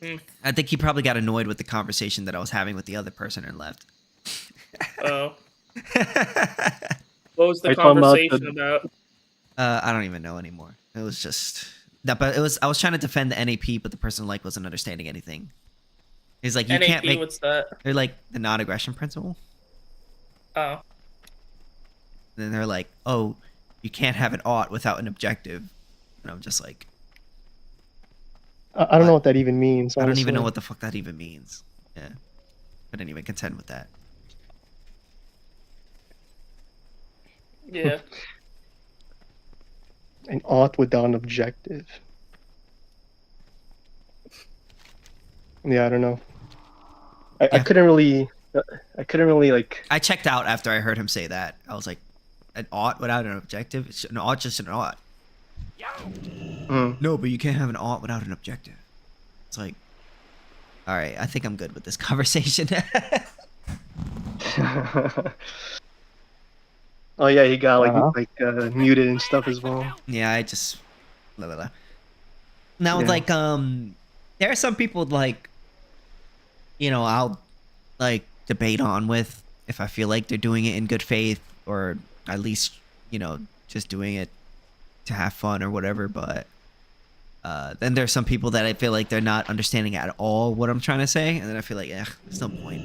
Hmm. I think he probably got annoyed with the conversation that I was having with the other person and left. Oh. What was the Are you talking about conversation about? I don't even know anymore. It was just that, but it was. I was trying to defend the NAP, but the person like wasn't understanding anything. He's like, you NAP, can't make. what's that? They're like the non-aggression principle. Oh. Then they're like, oh, you can't have an ought without an objective, and I'm just like, I don't know what that even means. I don't even honestly. know what the fuck that even means. Yeah, I didn't even contend with that. Yeah. An ought without an objective. Yeah, I don't know. I couldn't really. I couldn't really like. I checked out after I heard him say that. I was like, an ought without an objective? An ought just an ought. No, but you can't have an ought without an objective. It's like, all right, I think I'm good with this conversation. Oh yeah, he got muted and stuff as well. Yeah, I just blah, blah, blah. Now Yeah. like there are some people like, you know, I'll like debate on with if I feel like they're doing it in good faith or at least, you know, just doing it to have fun or whatever, but then there's some people that I feel like they're not understanding at all what I'm trying to say, and then I feel like, there's no point.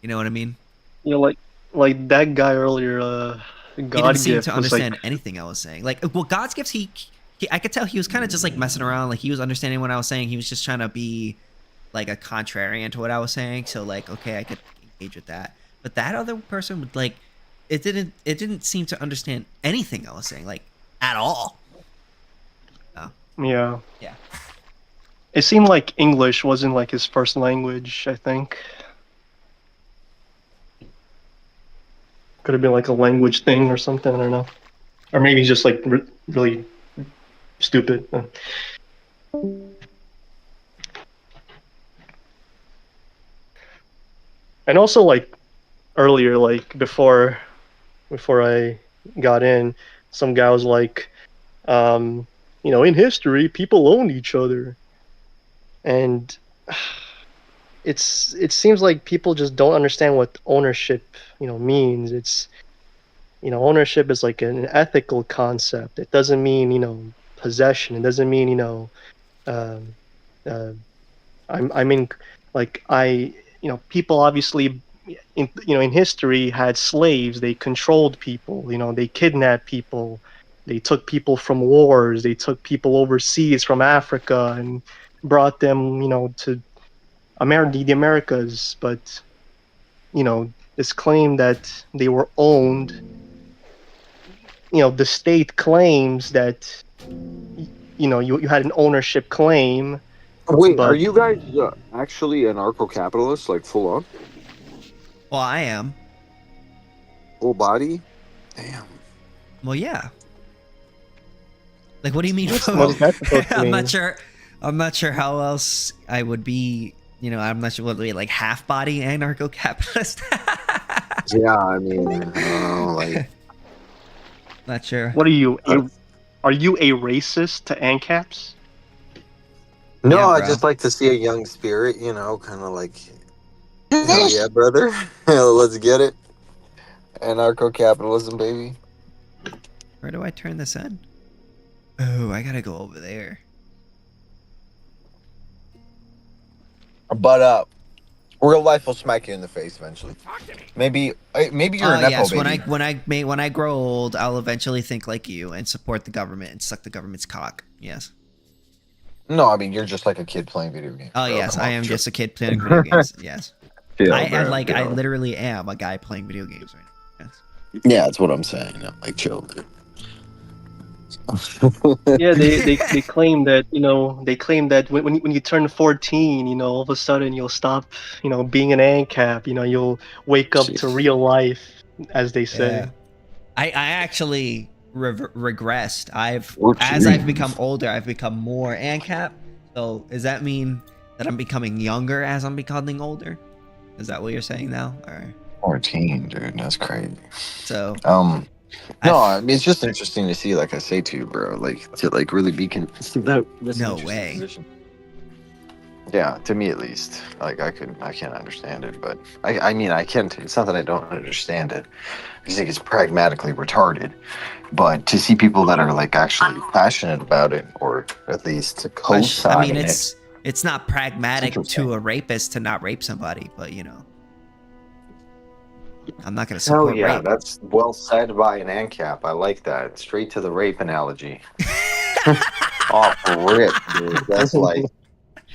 You know what I mean? You know, like that guy earlier, God He didn't seem gift to was understand like, anything I was saying. Like, well, God's gifts, he I could tell he was kind of just like messing around. Like he was understanding what I was saying. He was just trying to be like a contrarian to what I was saying. So like, okay, I could engage with that. But that other person would like, it didn't seem to understand anything I was saying, like at all. Oh. yeah. Yeah. It seemed like English wasn't like his first language. I think could have been like a language thing or something. I don't know, or maybe he's just like really stupid. And also like earlier, like before I got in, some guy was like, you know, in history, people owned each other, and it seems like people just don't understand what ownership, you know, means. It's, you know, ownership is like an ethical concept. It doesn't mean, you know, possession. It doesn't mean, you know, I mean, like you know, people obviously, in history had slaves. They controlled people. You know, they kidnapped people. They took people from wars. They took people overseas from Africa and brought them, you know, to the Americas. But, you know, this claim that they were owned, you know, the state claims that, you know, you had an ownership claim, Wait, are But you guys actually anarcho-capitalists, like full on, Well, I am. full body? Damn. Well, yeah. Like, what do you mean? what is that supposed to I'm mean? not sure. I'm not sure how else I would be. You know, I'm not sure what would be like half body anarcho-capitalist. Yeah, I mean, I don't know, like. Not sure. What are you? Are you a racist to AnCaps? No, Yeah, I bro. just like to see a young spirit, you know, kind of like, hell yeah, brother. Let's get it. Anarcho-capitalism, baby. Where do I turn this in? Oh, I gotta go over there. But real life will smack you in the face eventually. Maybe you're a nepo Yes. baby. When I grow old, I'll eventually think like you and support the government and suck the government's cock. Yes. No, I mean you're just like a kid playing video games. Oh bro. yes, Come I on, am chill. just a kid playing video games. Yes. Chill, I bro, like I chill. literally am a guy playing video games right now. Yes. Yeah, that's what I'm saying. I'm like chill, dude. Yeah, they claim that when you turn 14, all of a sudden you'll stop being an ANCAP. You'll wake up to real life, as they say. Yeah. I actually regressed. What As you I've mean? become older, I've become more ANCAP. So does that mean that I'm becoming younger as I'm becoming older? Is that what you're saying now? Or 14, dude, that's crazy. so no, I mean it's just interesting to see, like I say to you, bro, like to like really be convinced of that. That's an no interesting way. position. Yeah, to me at least. Like I can't understand it, but I mean I can't. It's not that I don't understand it. I just think it's pragmatically retarded. But to see people that are like actually passionate about it, or at least co-sign I mean, it, it's not pragmatic It's to a rapist to not rape somebody, but I'm not gonna hell support yeah, rape. that's well said by an ANCAP. I like that. Straight to the rape analogy. Off rip, dude. That's like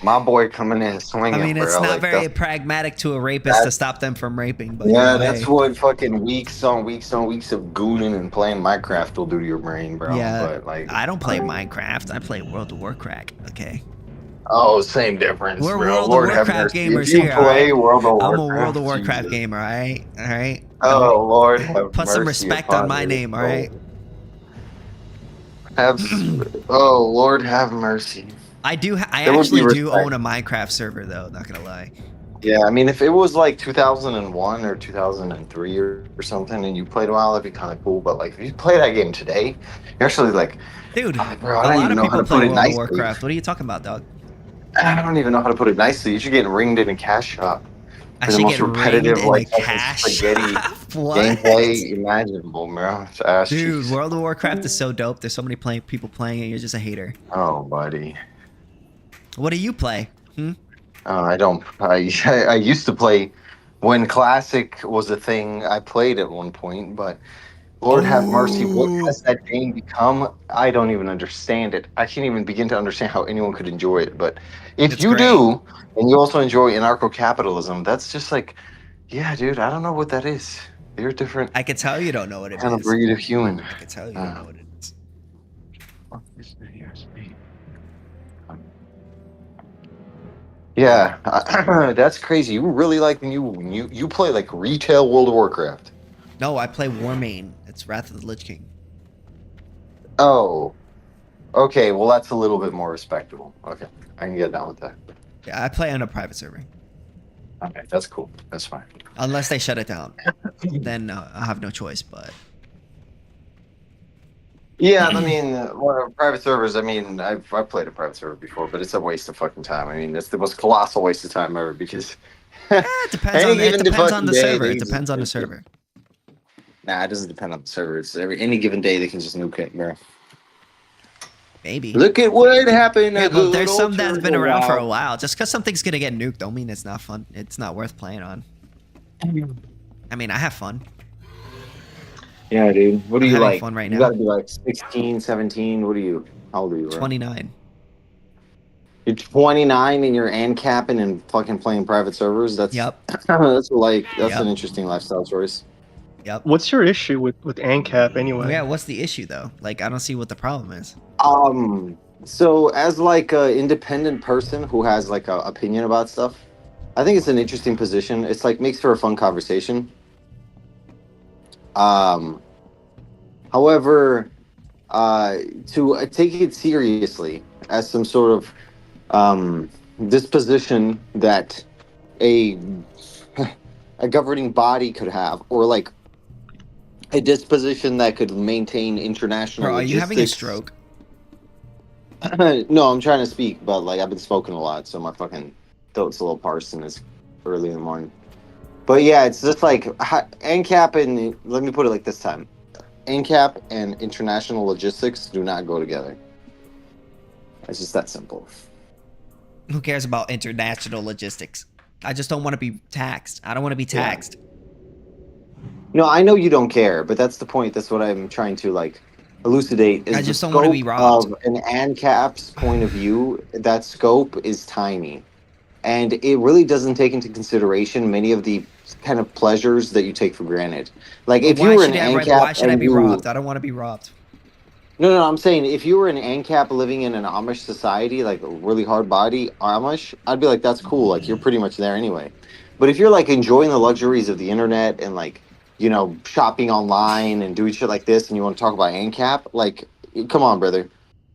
my boy coming in swinging, I mean, it's bro. not Like very that's, pragmatic to a rapist to stop them from raping, but yeah, hey. that's what fucking weeks on weeks of gooning and playing Minecraft will do to your brain, bro. Yeah, But like, I don't play Minecraft. I play World of Warcraft. Okay. oh, same difference, We're bro. World Lord of have Warcraft mercy. gamers If you here, play alright? World of I'm Warcraft, a World of Warcraft Jesus. gamer, alright? Alright? Oh, Lord have Put mercy some respect upon on my your name, soul. alright? Oh, Lord have mercy. I There would be actually do respect. own a Minecraft server though, not gonna lie. Yeah, I mean, if it was like 2001 or 2003 or something, and you played a while, that'd be kind of cool. But like, if you play that game today, you're actually like, Dude, oh, bro, I a don't lot even of know how people to play put it World of nicely. Warcraft. What are you talking about, dog? I don't even know how to put it nicely. You should get ringed in a cash shop I for the should most get ringed repetitive, in a like fucking cash spaghetti shop. What? gameplay imaginable, bro. It's ass Dude, cheeks. World of Warcraft is so dope. There's so many people playing it. You're just a hater. Oh, buddy. What do you play? I don't. I used to play when Classic was a thing. I played at one point, but Lord have mercy, what has that game become? I don't even understand it. I can't even begin to understand how anyone could enjoy it. But if It's you great. do, and you also enjoy anarcho-capitalism, that's just like, yeah, dude. I don't know what that is. You're a different I can tell you don't know what it kind of is. breed of human. I can tell you don't know what it is. Yeah, that's crazy. You really like when you play like retail World of Warcraft. No, I play Warmane. It's Wrath of the Lich King. Oh, okay. Well, that's a little bit more respectable. Okay, I can get down with that. Yeah, I play on a private server. Okay, that's cool. That's fine. Unless they shut it down. Then I have no choice, but... Yeah, I mean, private servers. I mean, I've played a private server before, but it's a waste of fucking time. I mean, it's the most colossal waste of time ever because it depends on the server. It depends on the server. Nah, it doesn't depend on the server. It's any given day they can just nuke it, bro. Maybe. Look at what happened. Yeah, at but there's good some old that's been Turtle around for a Wow. while. Just because something's gonna get nuked don't mean it's not fun. It's not worth playing on. I mean, I have fun. Yeah, dude. What do I'm you having like? fun right You now. gotta be like 16, 17. What are you? How old are you, bro? 29. You're 29 and you're AnCapping and fucking playing private servers? That's that's an interesting lifestyle choice. Yep. What's your issue with ANCAP anyway? Yeah, what's the issue though? Like, I don't see what the problem is. So, as like a independent person who has like a opinion about stuff, I think it's an interesting position. It's like makes for a fun conversation. Um, However, uh, to take it seriously as some sort of disposition that a a governing body could have, or like a disposition that could maintain international Bro, are you having a logistics. stroke? No, I'm trying to speak, but like I've been smoking a lot, so my fucking throat's a little parsed and it's early in the morning. But yeah, it's just like AnCap and let me put it like this time: AnCap and international logistics do not go together. It's just that simple. Who cares about international logistics? I just don't want to be taxed. I don't want to be taxed. No, I know you don't care, but that's the point. That's what I'm trying to like elucidate. Is I the just don't want to be scope robbed. of an AnCap's point of view? That scope is tiny, and it really doesn't take into consideration many of the kind of pleasures that you take for granted. Like if you were an Why AnCap should I and be robbed? I don't want to be robbed. No, I'm saying if you were an AnCap living in an Amish society, like a really hard body Amish, I'd be like, that's cool. Like you're pretty much there anyway. But if you're like enjoying the luxuries of the internet and like, shopping online and doing shit like this, and you want to talk about AnCap, like, come on, brother,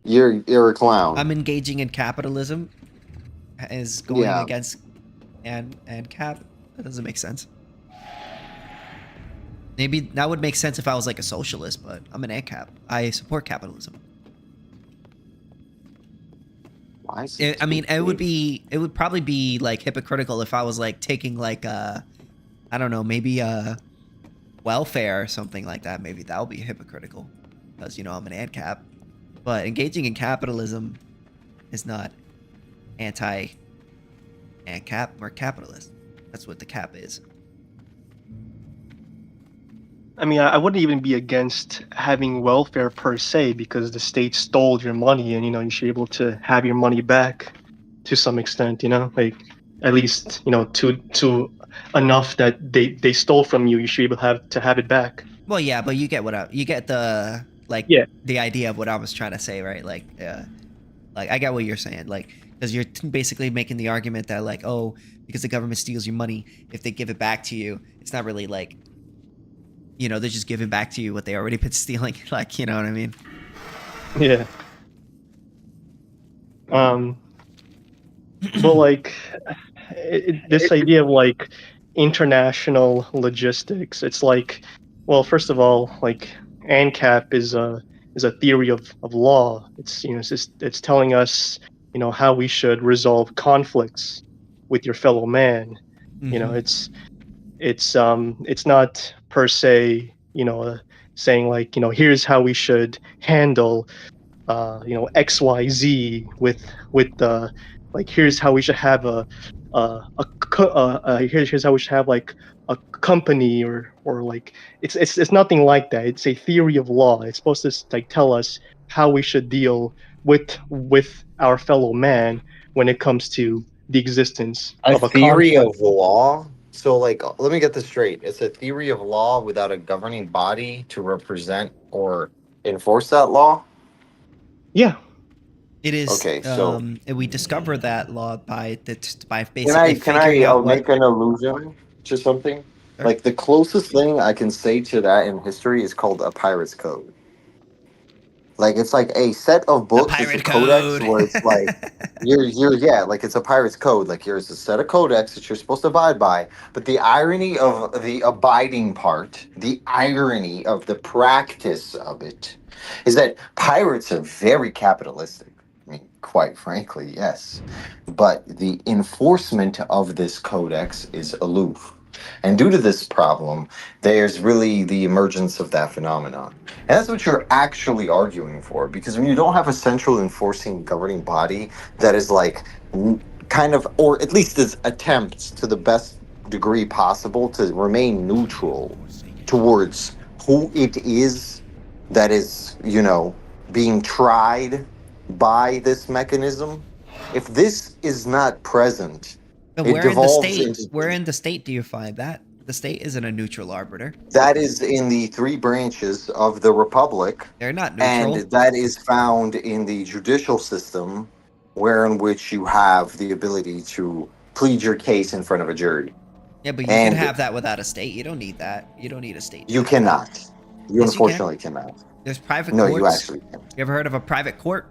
you're a clown. I'm engaging in capitalism. Is going against and cap. That doesn't make sense. Maybe that would make sense if I was like a socialist, but I'm an AnCap. I support capitalism. I mean, it would probably be like hypocritical if I was like taking like I don't know, maybe welfare or something like that. Maybe that would be hypocritical because I'm an AnCap. But engaging in capitalism is not anti-AnCap or capitalist. That's what the cap is. I mean, I wouldn't even be against having welfare per se because the state stole your money and, you should be able to have your money back to some extent, like at least, to enough that they stole from you, you should be able to have it back. Well, yeah, but you get you get the, the idea of what I was trying to say, right? Like I get what you're saying, like, because you're basically making the argument that like, oh, because the government steals your money, if they give it back to you, it's not really like, they're just giving back to you what they already been stealing. Like, you know what I mean? Yeah. But like, this idea of like international logistics, it's like, well, first of all, like AnCap is a theory of law. It's it's telling us how we should resolve conflicts with your fellow man. It's not per se saying like here's how we should handle XYZ with like here's how we should have here's how we should have like a company or like it's nothing like that. It's a theory of law. It's supposed to like tell us how we should deal with our fellow man when it comes to the existence of a theory conflict. of law. So, like, let me get this straight. It's a theory of law without a governing body to represent or enforce that law? Yeah. It is. Okay, so we discover that law by basically can I figuring out what. make an allusion to something? Sure. Like the closest thing I can say to that in history is called a pirate's code. Like it's like a set of books, it's a codex where it's like like it's a pirate's code. Like here's a set of codex that you're supposed to abide by. But the irony of the abiding part, the irony of the practice of it, is that pirates are very capitalistic. I mean, quite frankly, yes. But the enforcement of this codex is aloof. And due to this problem, there's really the emergence of that phenomenon. And that's what you're actually arguing for, because when you don't have a central enforcing governing body that is like kind of, or at least is attempts to the best degree possible to remain neutral towards who it is that is, being tried by this mechanism, if this is not present, But it where in the devolves state? into Where in the state do you find that? The state isn't a neutral arbiter. That is in the 3 branches of the republic. They're not neutral. And that is found in the judicial system, wherein which you have the ability to plead your case in front of a jury. Yeah, but you can have that without a state. You don't need that. You don't need a state. You cannot. You Yes, unfortunately cannot. There's private No, courts. you actually can't. You ever heard of a private court?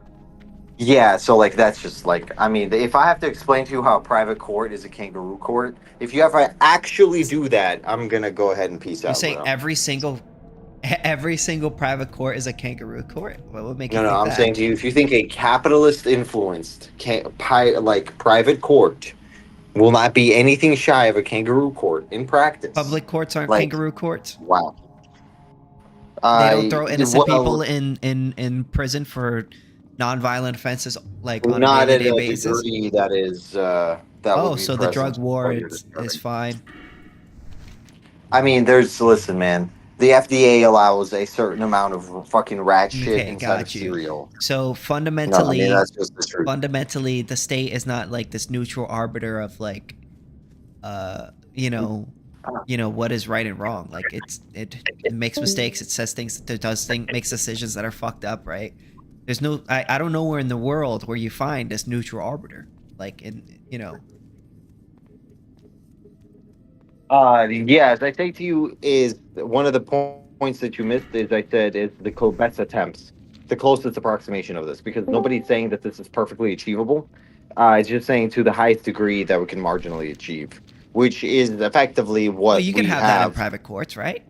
Yeah, so like that's just like, I mean, if I have to explain to you how a private court is a kangaroo court, if you ever actually do that, I'm gonna go ahead and peace out. You say bro. every single private court is a kangaroo court? What would make you No, think I'm that? saying to you, if you think a capitalist influenced private court will not be anything shy of a kangaroo court in practice. Public courts aren't like, kangaroo courts. Wow. They don't throw innocent people in prison for non-violent offenses like on not a at day-to-day a basis. degree that is that Oh, would be so the drug present war for your is fine. I mean, listen, man. The FDA allows a certain amount of fucking rat shit Okay, inside of got you. cereal. So fundamentally, No, I mean, that's just the truth. fundamentally, the state is not like this neutral arbiter of like, you know, what is right and wrong. Like it makes mistakes. It says things. It does things. Makes decisions that are fucked up. Right? There's no. I don't know where in the world where you find this neutral arbiter. Like Yes, I say to you is one of the points that you missed is I said is the best attempts, the closest approximation of this, because nobody's saying that this is perfectly achievable. It's just saying to the highest degree that we can marginally achieve, which is effectively what Well, you can have that in private courts, right?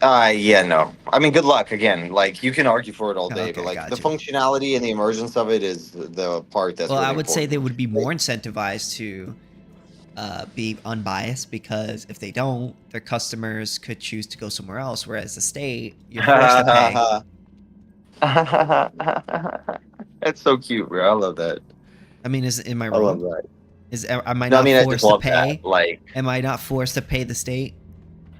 Yeah, no. I mean, good luck again. Like you can argue for it all day, Okay, but like the gotcha. functionality and the emergence of it is the part that's. Well, really I would say important. they would be more incentivized to be unbiased, because if they don't, their customers could choose to go somewhere else. Whereas the state, you're forced to pay. That's so cute, bro. I love that. I mean, am I I wrong? love that. Am I No, I not mean, I forced just to love pay? that. Like, am I not forced to pay the state?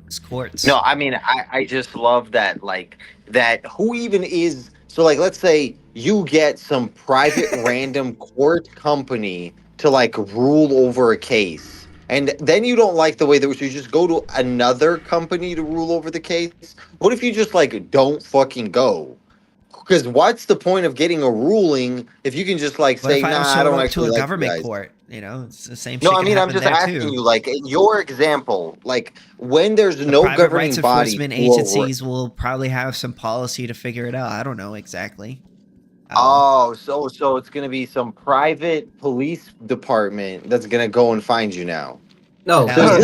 It's courts. no, I mean, I just love that. Like that. Who even is? So, like, let's say you get some private random court company to like rule over a case, and then you don't like the way that you just go to another company to rule over the case. What if you just like don't fucking go? Because what's the point of getting a ruling if you can just like What say, if I nah, don't I show don't up to actually a like you government guys. court? You know, it's the same No, shit I can mean, I'm happen just there asking too. you, like, in your example, like, when there's no Private governing rights body. enforcement agencies will probably have some policy to figure it out. I don't know exactly. Oh, so it's gonna be some private police department that's gonna go and find you now. No, So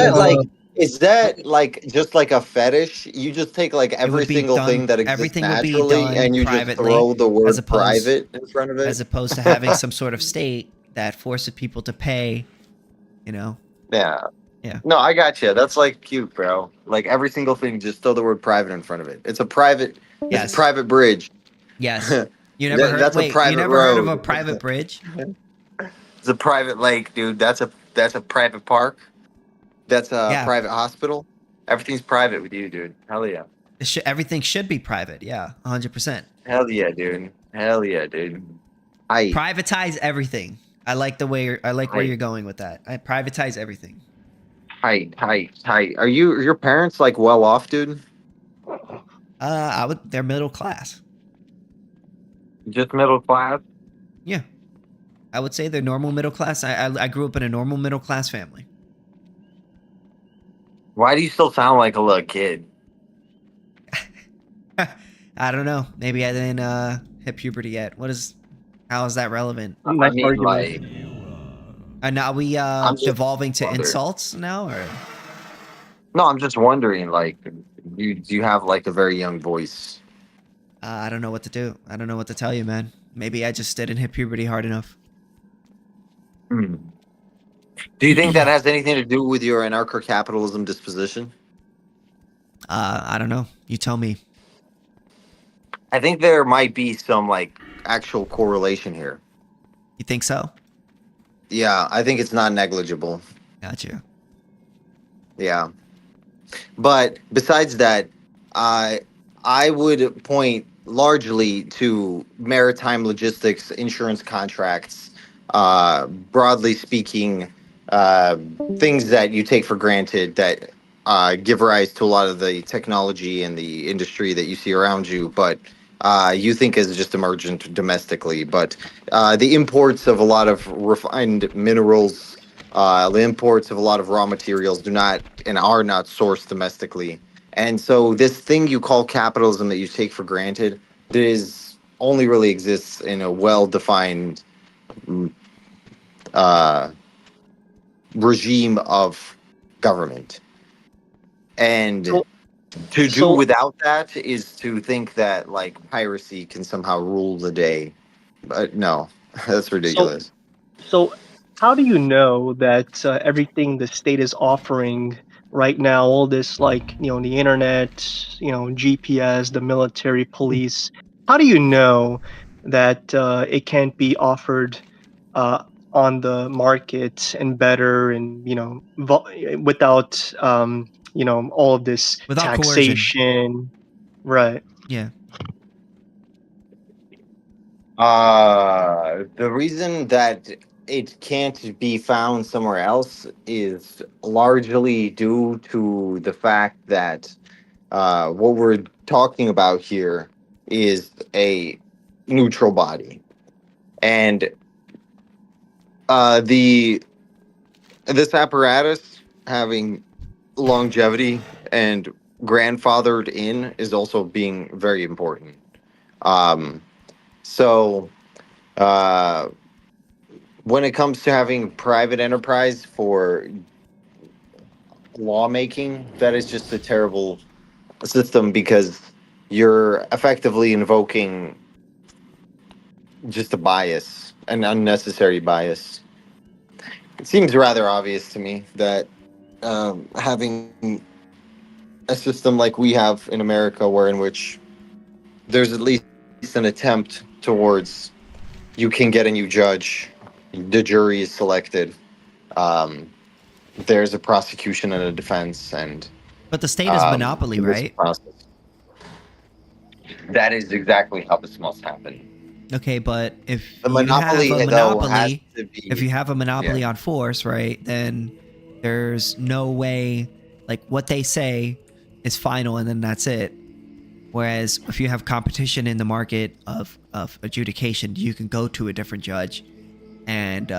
is that like just like a fetish? You just take like every would be single done- thing that exists everything would be naturally done and you just privately, throw the word as opposed- private in front of it? As opposed to having some sort of state that forces people to pay, you know? Yeah. Yeah. No, I got you. That's like cute, bro. Like every single thing, just throw the word private in front of it. It's a private. Yes. It's a private bridge. Yes. You never heard? That's a Wait, private you never heard of a road. private bridge? It's a private lake, dude. That's a private park. That's a Yeah. private hospital. Everything's private with you, dude. Hell yeah. Everything should be private. Yeah, 100%. Hell yeah, dude. Hell yeah, dude. I Privatize everything. I like the way where Right. you're going with that. I privatize everything. Hi. Are your parents like well off, dude? They're middle class. Just middle class? Yeah. I would say they're normal middle class. I grew up in a normal middle class family. Why do you still sound like a little kid? I don't know. Maybe I didn't hit puberty yet. How is that relevant? I mean, like, And now we I'm just devolving to wondering. insults now, or no, I'm just wondering, like, you have like a very young voice. I don't know what to do. I don't know what to tell you, man. Maybe I just didn't hit puberty hard enough. Do you think that has anything to do with your anarcho-capitalism disposition? I don't know. You tell me. I think there might be some like actual correlation here. You think so? Yeah, I think it's not negligible. Gotcha. Yeah. But besides that, I would point largely to maritime logistics, insurance contracts, broadly speaking, things that you take for granted that give rise to a lot of the technology and the industry that you see around you, but you think is just emergent domestically. But the imports of a lot of refined minerals, the imports of a lot of raw materials do not and are not sourced domestically. And so this thing you call capitalism that you take for granted, only really exists in a well-defined regime of government. And to do without that is to think that like piracy can somehow rule the day. But no, that's ridiculous. So how do you know that everything the state is offering right now, all this like, the internet, GPS, the military, police, how do you know that it can't be offered on the market and better and, without, all of this Without coercion. taxation? Right. Yeah. The reason that it can't be found somewhere else is largely due to the fact that what we're talking about here is a neutral body, and this apparatus having longevity and grandfathered in is also being very important. So when it comes to having private enterprise for lawmaking, that is just a terrible system because you're effectively invoking just a bias, an unnecessary bias. It seems rather obvious to me that having a system like we have in America, where in which there's at least an attempt towards you can get a new judge, the jury is selected, there's a prosecution and a defense, and But the state is monopoly, right? That is exactly how this must happen. Okay, but if The you monopoly, have a though, has monopoly, to be, if you have a monopoly on force, right, then there's no way, like what they say is final and then that's it. Whereas if you have competition in the market of adjudication, you can go to a different judge and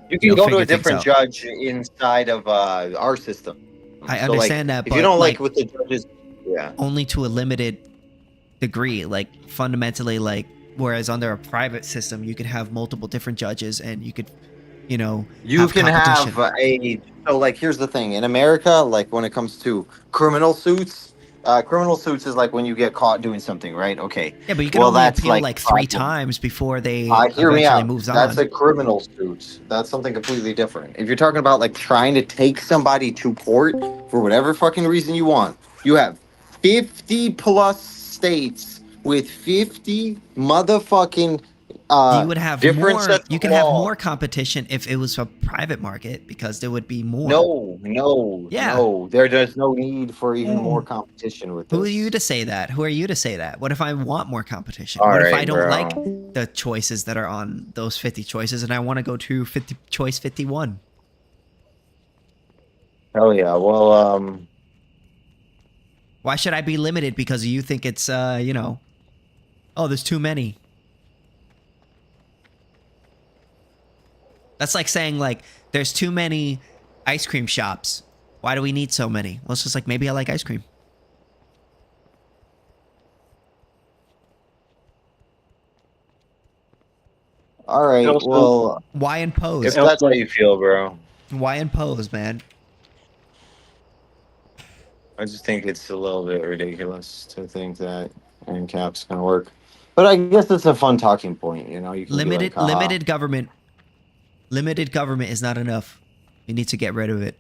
you can go to a figure things different out. judge inside of our system. I So, understand like, that, if but you don't like like what the judges, only to a limited degree, like fundamentally, like whereas under a private system, you could have multiple different judges and you could, you have can competition. have so like here's the thing in America, like when it comes to criminal suits is like when you get caught doing something, right? Okay, Yeah, but you can well only that's appeal like 3 problem. times before they Hear me eventually out. moves That's on. a criminal suit. That's something completely different. If you're talking about like trying to take somebody to court for whatever fucking reason you want, you have 50 plus states with 50 motherfucking You would have different more. sets You of could have laws. more competition if it was a private market because there would be more. No. There's no need for even more competition with this. Who are you to say that? Who are you to say that? What if I want more competition? All what if right, I don't bro. like the choices that are on those 50 choices and I want to go to choice 51? Hell yeah. Well, Why should I be limited because you think it's oh, there's too many. That's like saying like there's too many ice cream shops. Why do we need so many? Well, it's just like maybe I like ice cream. all right. Well, why impose? if that's how you feel, bro. Why impose, man? I just think it's a little bit ridiculous to think that AnCaps gonna work. But I guess it's a fun talking point, you know. You can Limited be like, limited government. Limited government is not enough. We need to get rid of it.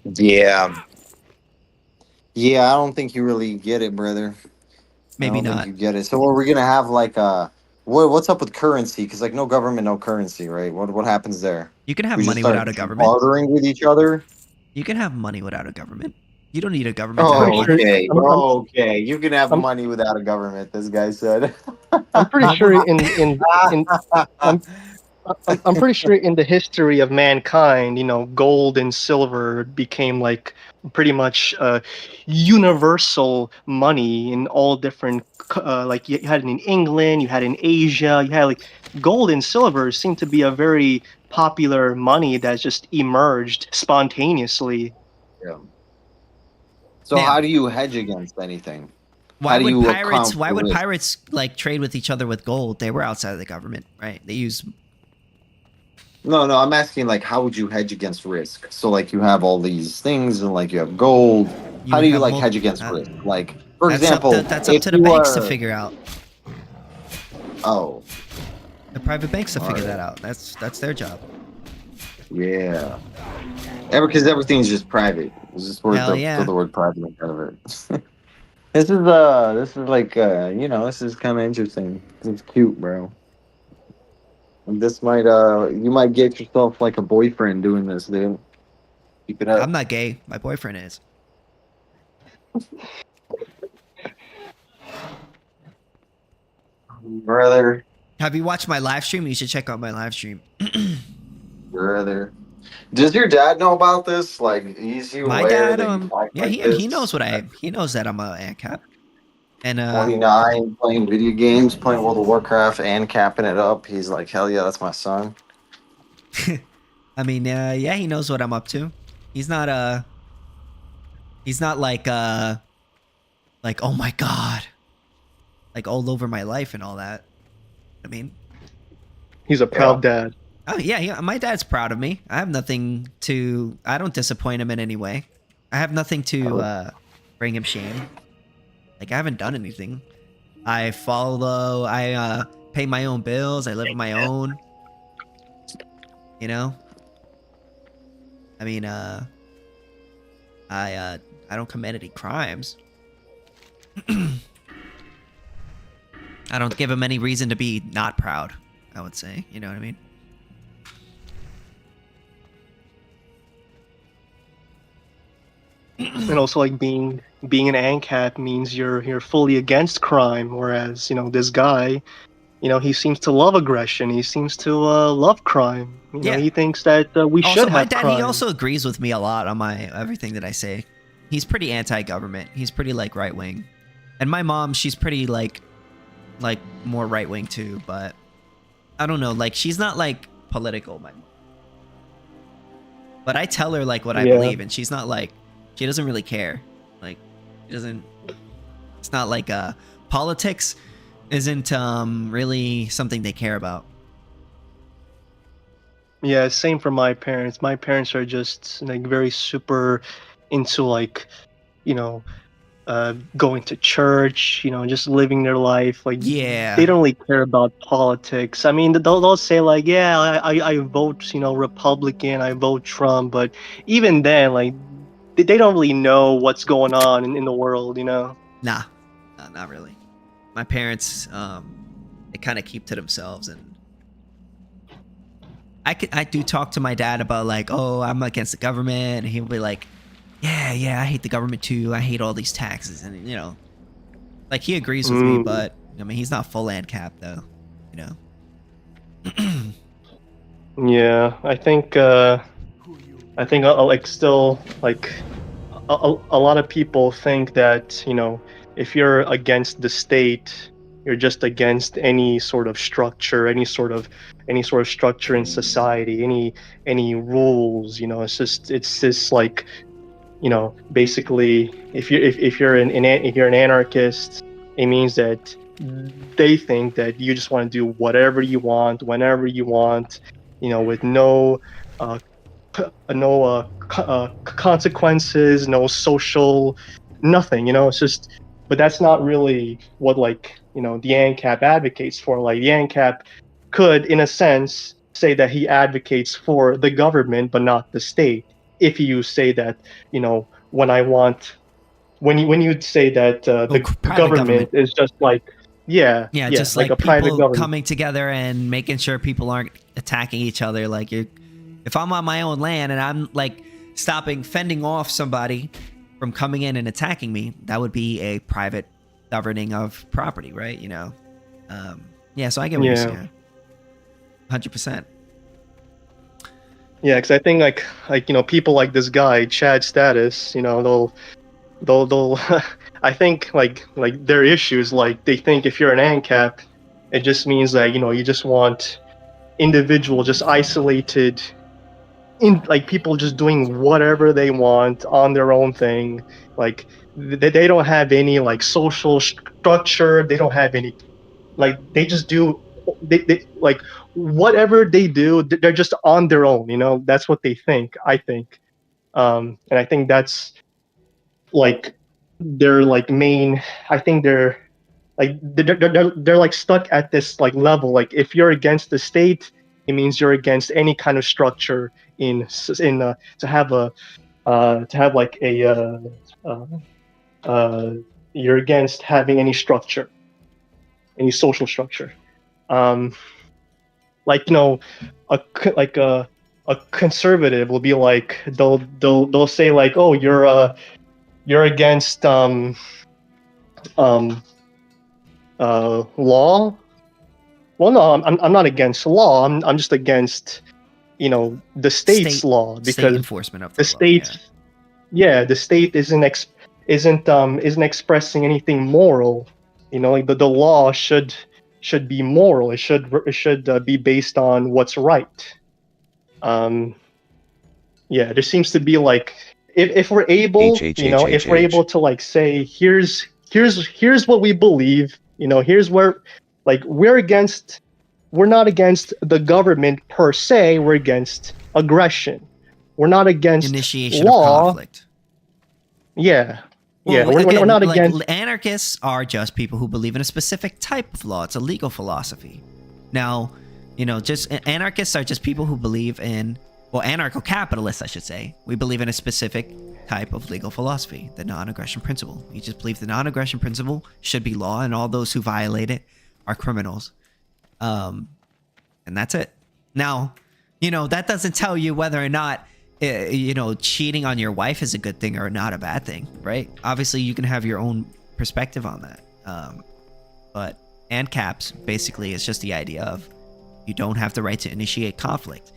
Yeah. Yeah, I don't think you really get it, brother. Maybe I don't not. think you get it. So are we gonna have like what's up with currency? Because like no government, no currency, right? What happens there? You can have We just money start without a government. bartering with each other. You can have money without a government. You don't need a government to have money. Okay. You can have money without a government. This guy said. I'm pretty sure in I'm pretty sure in the history of mankind, gold and silver became like pretty much universal money in all different. Like you had it in England, you had it in Asia, you had like gold and silver seem to be a very popular money that just emerged spontaneously. Yeah. So Yeah. how do you hedge against anything? Why How do would you pirates? account Why for would risk? pirates like trade with each other with gold? They were outside of the government, right? They use. No, I'm asking like how would you hedge against risk? So like you have all these things and like you have gold. How do you like hedge against risk? Like for example, That's up if to the you banks to are figure out. oh The private banks to figure Alright. that out. That's their job. yeah, because everything's just private. It's just worth Hell the yeah. throw the word private in front of it. This is like this is kind of interesting. It's cute, bro. This might you might get yourself like a boyfriend doing this, dude. Keep it up, I'm not gay. My boyfriend is. brother. Have you watched my live stream? You should check out my live stream. Brother. Does your dad know about this? Like, is he My aware dad, that you act yeah, like he this? knows he knows that I'm a ANCAP. And 29, playing video games, playing World of Warcraft, and capping it up. He's like, hell yeah, that's my son. I mean, yeah, he knows what I'm up to. He's not like oh my god, like all over my life and all that. I mean, He's a proud dad. oh yeah, my dad's proud of me. I don't disappoint him in any way. I have nothing to bring him shame. Like I haven't done anything. I pay my own bills. I live on my own. I mean, I don't commit any crimes. I don't give him any reason to be not proud, I would say. You know what I mean? And also like being an ANCAP means you're fully against crime, whereas this guy, he seems to love aggression. He seems to love crime. He thinks that we Also, should my have dad, crime. he also agrees with me a lot on everything that I say. He's pretty anti-government. He's pretty like right-wing. And my mom, she's pretty like more right-wing too, but I don't know, like she's not like political, my mom. But I tell her like what I believe, and she's not like, she doesn't really care. Like it's not like politics isn't really something they care about. Yeah, same for my parents. My parents are just like very super into like, going to church, just living their life. Like, yeah, they don't really care about politics. I mean, they'll say like, yeah, I vote, Republican, I vote Trump, but even then, like, they don't really know what's going on in the world, Nah, not really. My parents, they kind of keep to themselves, and I do talk to my dad about like, oh, I'm against the government, and he'll be like, yeah, I hate the government too. I hate all these taxes, and like he agrees with me, but I mean, he's not full ANCAP though, Yeah, I think I'll like still like a lot of people think that if you're against the state, you're just against any sort of structure, any sort of structure in society, any rules. It's just like basically if you're an anarchist, it means that they think that you just want to do whatever you want whenever you want, with no consequences, no social nothing. It's just, but that's not really what the ANCAP advocates for. Like the ANCAP could, in a sense, say that he advocates for the government but not the state. If you say that, when you say that the government is just like just like a like private people government. coming together and making sure people aren't attacking each other. Like if I'm on my own land and I'm like fending off somebody from coming in and attacking me, that would be a private governing of property, right? So I get what you're saying. 100%. Yeah, because I think people like this guy Chad Status, they'll I think their issues, like they think if you're an ANCAP, it just means that you just want individual, just isolated, in like people just doing whatever they want on their own thing. Like they don't have any like social structure. They don't have any, like they just do, they like whatever they do, they're just on their own. That's what they think, I think. And I think that's like their like main, I think they're like stuck at this like level. Like if you're against the state, it means you're against any kind of structure to have like a uh, uh, you're against having any structure, any social structure. Um, like a conservative will be like they'll say like, oh, you're against um law. Well, no, I'm not against law. I'm just against the state's law, because state enforcement of the the law. state, yeah, the state isn't expressing anything moral. Like the law should be moral. It should be based on what's right. Yeah, there seems to be like, if we're able, if we're able to like say here's what we believe, here's where, like, we're not against the government per se. We're against aggression. We're not against Initiation law. of conflict. Yeah. Yeah, Well, we're not against. Anarchists are just people who believe in a specific type of law. It's a legal philosophy. Now, just anarchists are just people who believe in, well, anarcho-capitalists, I should say. We believe in a specific type of legal philosophy, the non-aggression principle. We just believe the non-aggression principle should be law, and all those who violate it are criminals. And that's it. Now, that doesn't tell you whether or not cheating on your wife is a good thing or not a bad thing, right? Obviously, you can have your own perspective on that. But AnCaps basically is just the idea of you don't have the right to initiate conflict.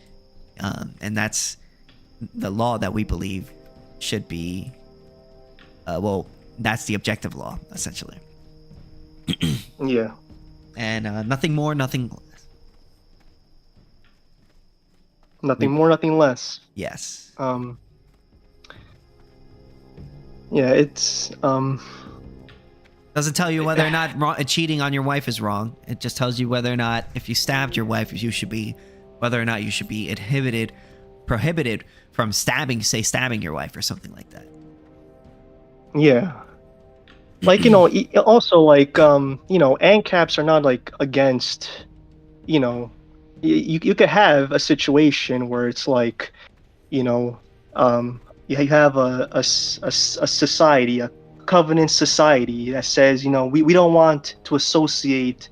And that's the law that we believe should be, that's the objective law, essentially. Yeah. And nothing more, nothing less. Nothing more, nothing less. Yes. Yeah, it's doesn't tell you whether or not cheating on your wife is wrong. It just tells you whether or not, if you stabbed your wife, whether or not you should be prohibited from stabbing your wife or something like that. Yeah. Like, also like, ANCAPs are not like against, you could have a situation where it's like, you have a society, a covenant society that says, we don't want to associate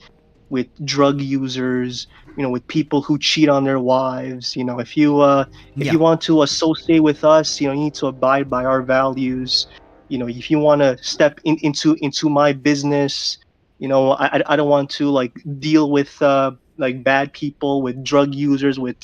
with drug users, with people who cheat on their wives. If you want to associate with us, you need to abide by our values. If you want to step into my business, I don't want to like deal with like bad people, with drug users, with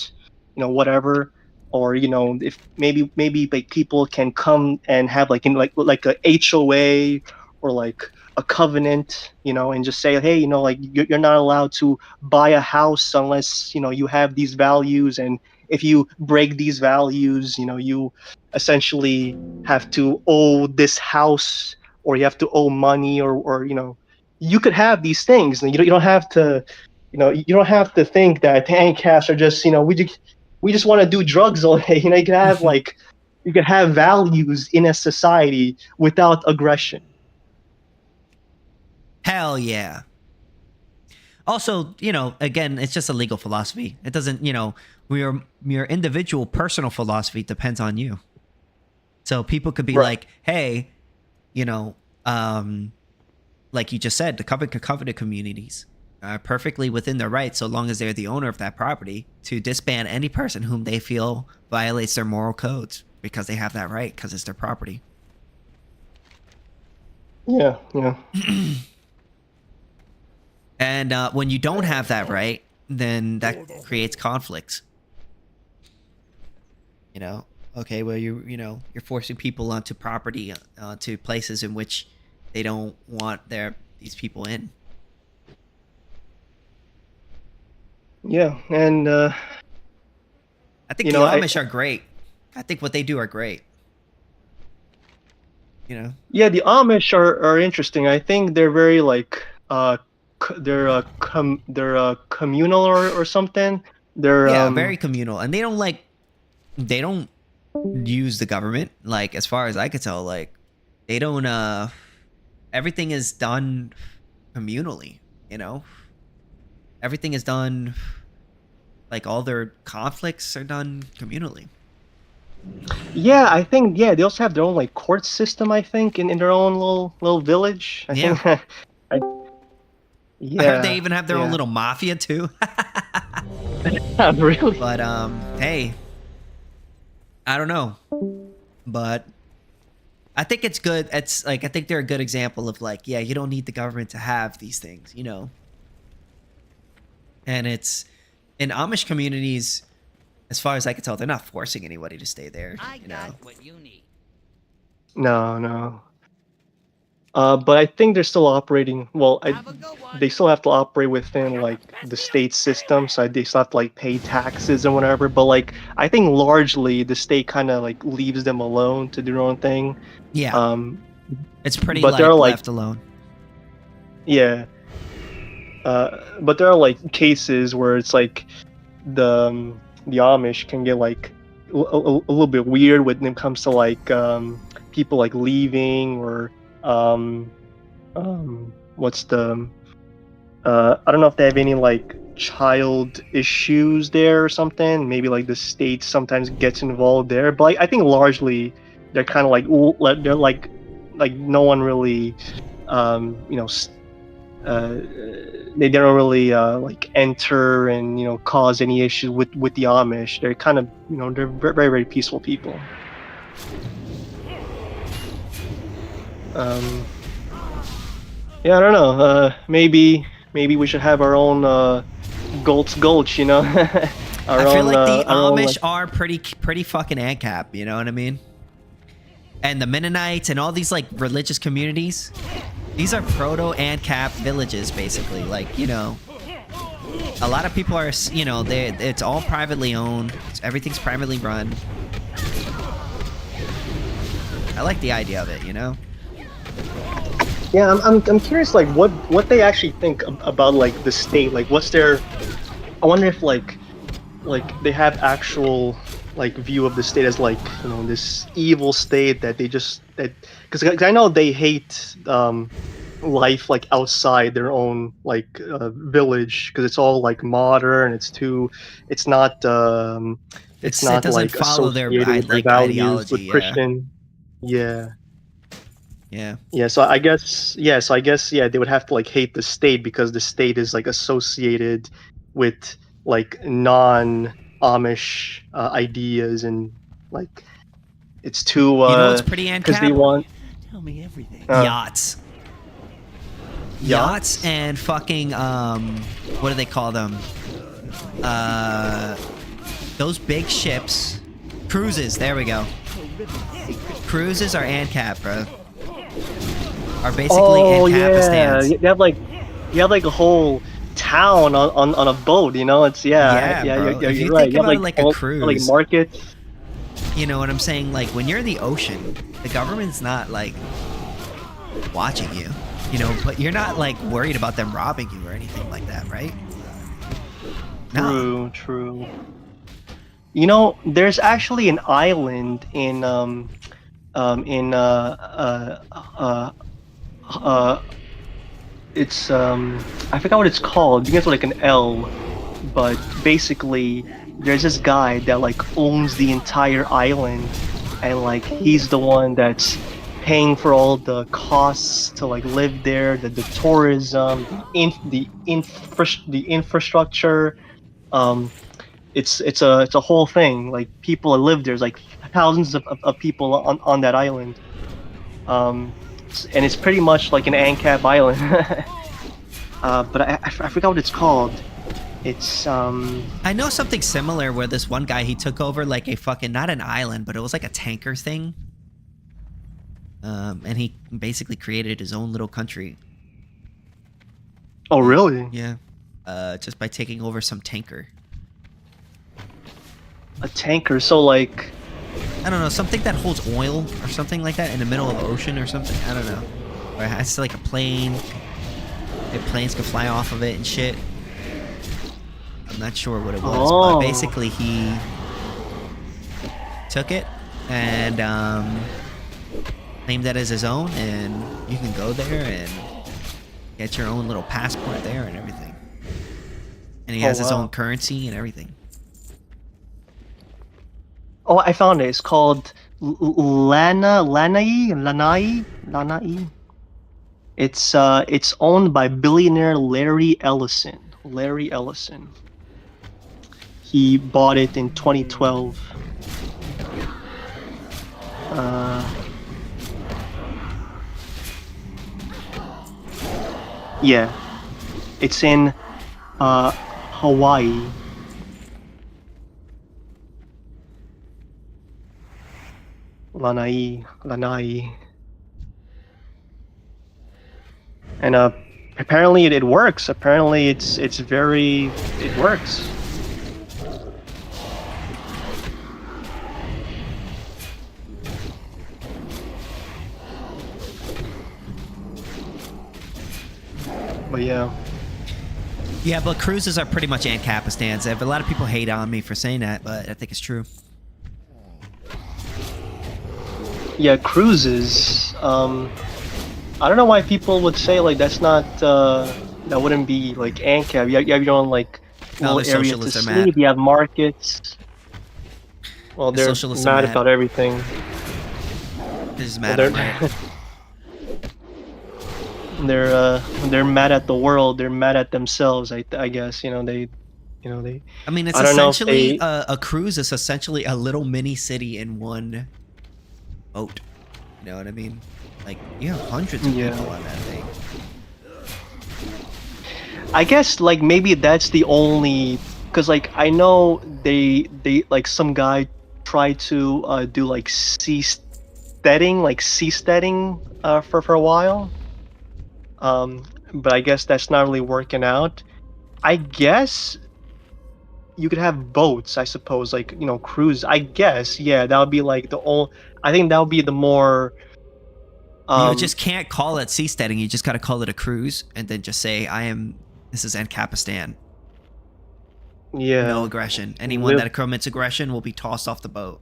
whatever. Or if maybe like people can come and have like like a HOA or like a covenant, and just say, hey, like you're not allowed to buy a house unless you have these values, and if you break these values, you essentially have to owe this house, or you have to owe money, or you could have these things, and you don't have to think that ANCAPs are just we just want to do drugs all day. You could have like you could have values in a society without aggression. Hell yeah. Also, again, it's just a legal philosophy. It doesn't, your individual personal philosophy depends on you. So people could be like, hey, like you just said, the covenant communities are perfectly within their rights, so long as they're the owner of that property, to disband any person whom they feel violates their moral codes, because they have that right, because it's their property. Yeah. And when you don't have that right, then that creates conflicts. You know, okay, well you're forcing people onto property, to places in which they don't want these people in. Yeah, and I think you the know, Amish are great. I think what they do are great. You know. Yeah, the Amish are interesting. I think they're very like they're communal or something. They're Yeah, very communal, and they don't use the government. Like as far as I could tell, like they don't. Everything is done communally. You know, everything is done. Like all their conflicts are done communally. Yeah, I think they also have their own like court system. I think in their own little village. I think. I heard they even have their own yeah. little mafia too. Really? But hey, I don't know, but I think it's good. It's like I think they're a good example of like, yeah, you don't need the government to have these things, you know. And it's in Amish communities, as far as I can tell, they're not forcing anybody to stay there. You know. What you need. No. But I think they're still operating. Well, they still have to operate within like the state system, so they still have to like pay taxes and whatever. But like, I think largely the state kind of like leaves them alone to do their own thing. Yeah. It's pretty but like there are, like, left alone. Yeah. But there are like cases where it's like the Amish can get like a little bit weird when it comes to like people like leaving or what's the I don't know if they have any like child issues there or something. Maybe like the state sometimes gets involved there, but like, I think largely they're kind of like they're like no one really they don't really like enter and cause any issues with the Amish. They're kind of they're very very peaceful people. Yeah, I don't know. Maybe we should have our own Golt's Gulch, our I feel own, like the our own, Amish are pretty fucking AnCap, you know what I mean? And the Mennonites and all these like religious communities, these are proto AnCap villages, basically. Like, a lot of people are, it's all privately owned. Everything's privately run. I like the idea of it, Yeah, I'm curious, like what they actually think about like the state. Like, what's their? I wonder if like they have actual like view of the state as like this evil state that they just because I know they hate life like outside their own like village because it's all like modern. It's not it not doesn't like follow their associated with like values ideology, with Christian. Yeah. So I guess they would have to like hate the state because the state is like associated with like non-Amish ideas and like it's too what's pretty because they AnCap? want Tell me everything. Yachts and fucking what do they call them? Those big ships, cruises. There we go. Cruises are AnCap, bro. Are basically AnCapistan. You have like a whole town on a boat. It's bro. you're right. You have like a cruise, like markets. You know what I'm saying? Like when you're in the ocean, the government's not like watching you. But you're not like worried about them robbing you or anything like that, right? True. There's actually an island in it's I forgot what it's called. It begins with like an L, but basically there's this guy that like owns the entire island, and like he's the one that's paying for all the costs to like live there, the tourism, the infrastructure. It's a whole thing. Like people that live there. There's like thousands of people on that island. And it's pretty much like an AnCap island. But I forgot what it's called. It's I know something similar where this one guy, he took over like a fucking, not an island, but it was like a tanker thing. And he basically created his own little country. Oh, really? Yeah. Just by taking over some tanker. A tanker, so like... I don't know, something that holds oil or something like that in the middle of the ocean or something. I don't know. Or it has like a plane. And planes can fly off of it and shit. I'm not sure what it was, but basically he took it and claimed that as his own, and you can go there and get your own little passport there and everything. And he has his own currency and everything. Oh, I found it. It's called Lanai. It's owned by billionaire Larry Ellison. He bought it in 2012. Yeah, it's in Hawaii. Lanai. And apparently it works. Apparently it works. But yeah. Yeah, but cruises are pretty much AnCapistans. A lot of people hate on me for saying that, but I think it's true. Yeah, cruises. I don't know why people would say like that's not that wouldn't be like AnCap. You have your own like little area to sleep. You have markets. Well, they're mad about everything. They're just mad at they're mad at the world. They're mad at themselves. I guess they. I mean, it's essentially a cruise is essentially a little mini city in one boat. You know what I mean? Like, you have hundreds of people on that thing. I guess like maybe that's the only, because like I know they like some guy tried to do like seasteading for a while. But I guess that's not really working out. I guess you could have boats, I suppose, like cruise. I guess that would be like the only. I think that would be the more. You just can't call it seasteading. You just gotta call it a cruise, and then just say, this is AnCapistan. Yeah. No aggression. Anyone that commits aggression will be tossed off the boat.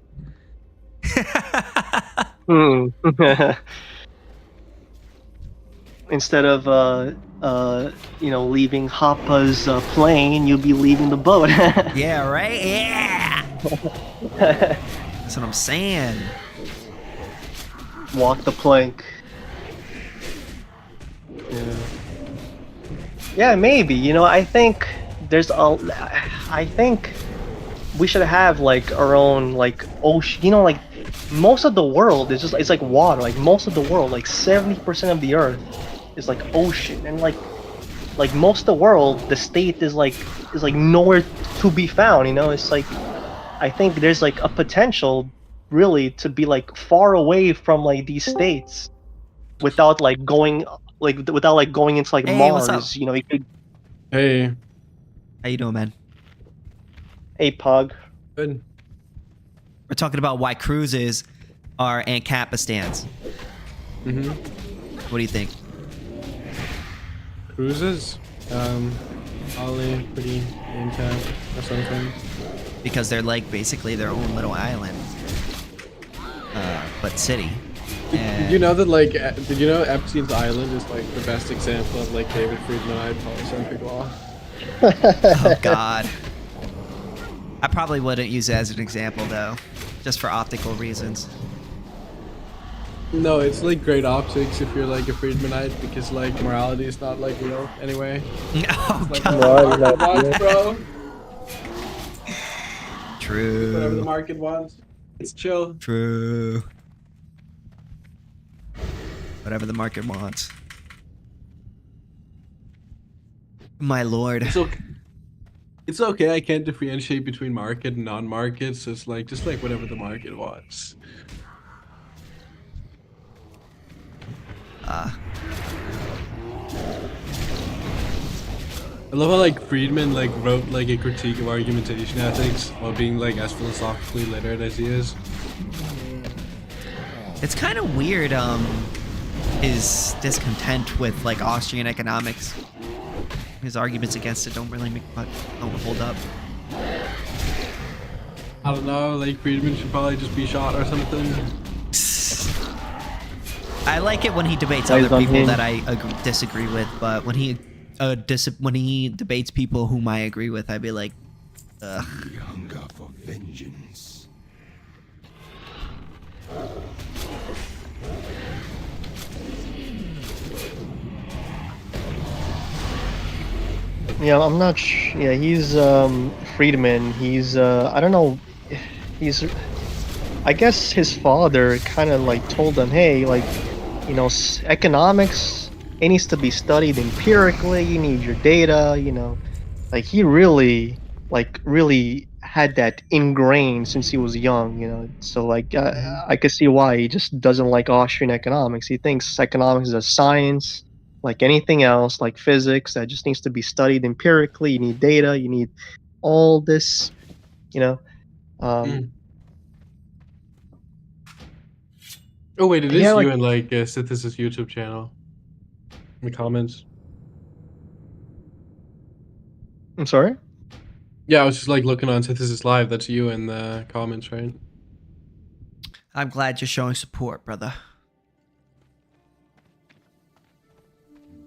Instead of leaving Hoppa's plane, you'll be leaving the boat. Yeah, right? Yeah. That's what I'm saying. Walk the plank. Yeah, maybe. I think I think we should have like our own like ocean. Like most of the world is it's like water. Like most of the world, like 70% of the Earth is like ocean, and like most of the world, the state is like nowhere to be found. It's like I think there's like a potential really to be like far away from like these states without going into like Mars. What's up? You could. Hey. How you doing, man? Hey, Pug. Good. We're talking about why cruises are AnCapistans. Mm-hmm. What do you think? Cruises? Probably pretty AnCap or something. Because they're like basically their own little island. But city. Did you know that did you know Epstein's Island is like the best example of like David Friedman polycentric law? Oh God. I probably wouldn't use it as an example though, just for optical reasons. No, it's like great optics if you're like a Friedmanite, because like morality is not like real anyway. Oh like, God. the market wants, bro. True. Whatever the market wants. It's chill. True. Whatever the market wants. My lord. It's okay. I can't differentiate between market and non-market, so it's like just like whatever the market wants. I love how like Friedman like wrote like a critique of argumentation ethics while being like as philosophically literate as he is. It's kind of weird, his discontent with like Austrian economics. His arguments against it don't hold up. I don't know, like Friedman should probably just be shot or something. I like it when he debates Eyes other on people him. that I disagree with, but when he debates people whom I agree with, I'd be like, ugh. We hunger for vengeance. Yeah, I'm not. Yeah, he's Friedman. He's I don't know. He's. I guess his father kind of like told him, hey, like, you know, economics, it needs to be studied empirically. You need your data. You know, like he really had that ingrained since he was young. You know, so like I could see why he just doesn't like Austrian economics. He thinks economics is a science like anything else, like physics, that just needs to be studied empirically. You need data, you need all this, you know. Oh wait, it is Yeah, you like and like Sithis' YouTube channel. In the comments. I'm sorry. Yeah, I was just like looking on Sithis' live. That's you in the comments, right? I'm glad you're showing support, brother.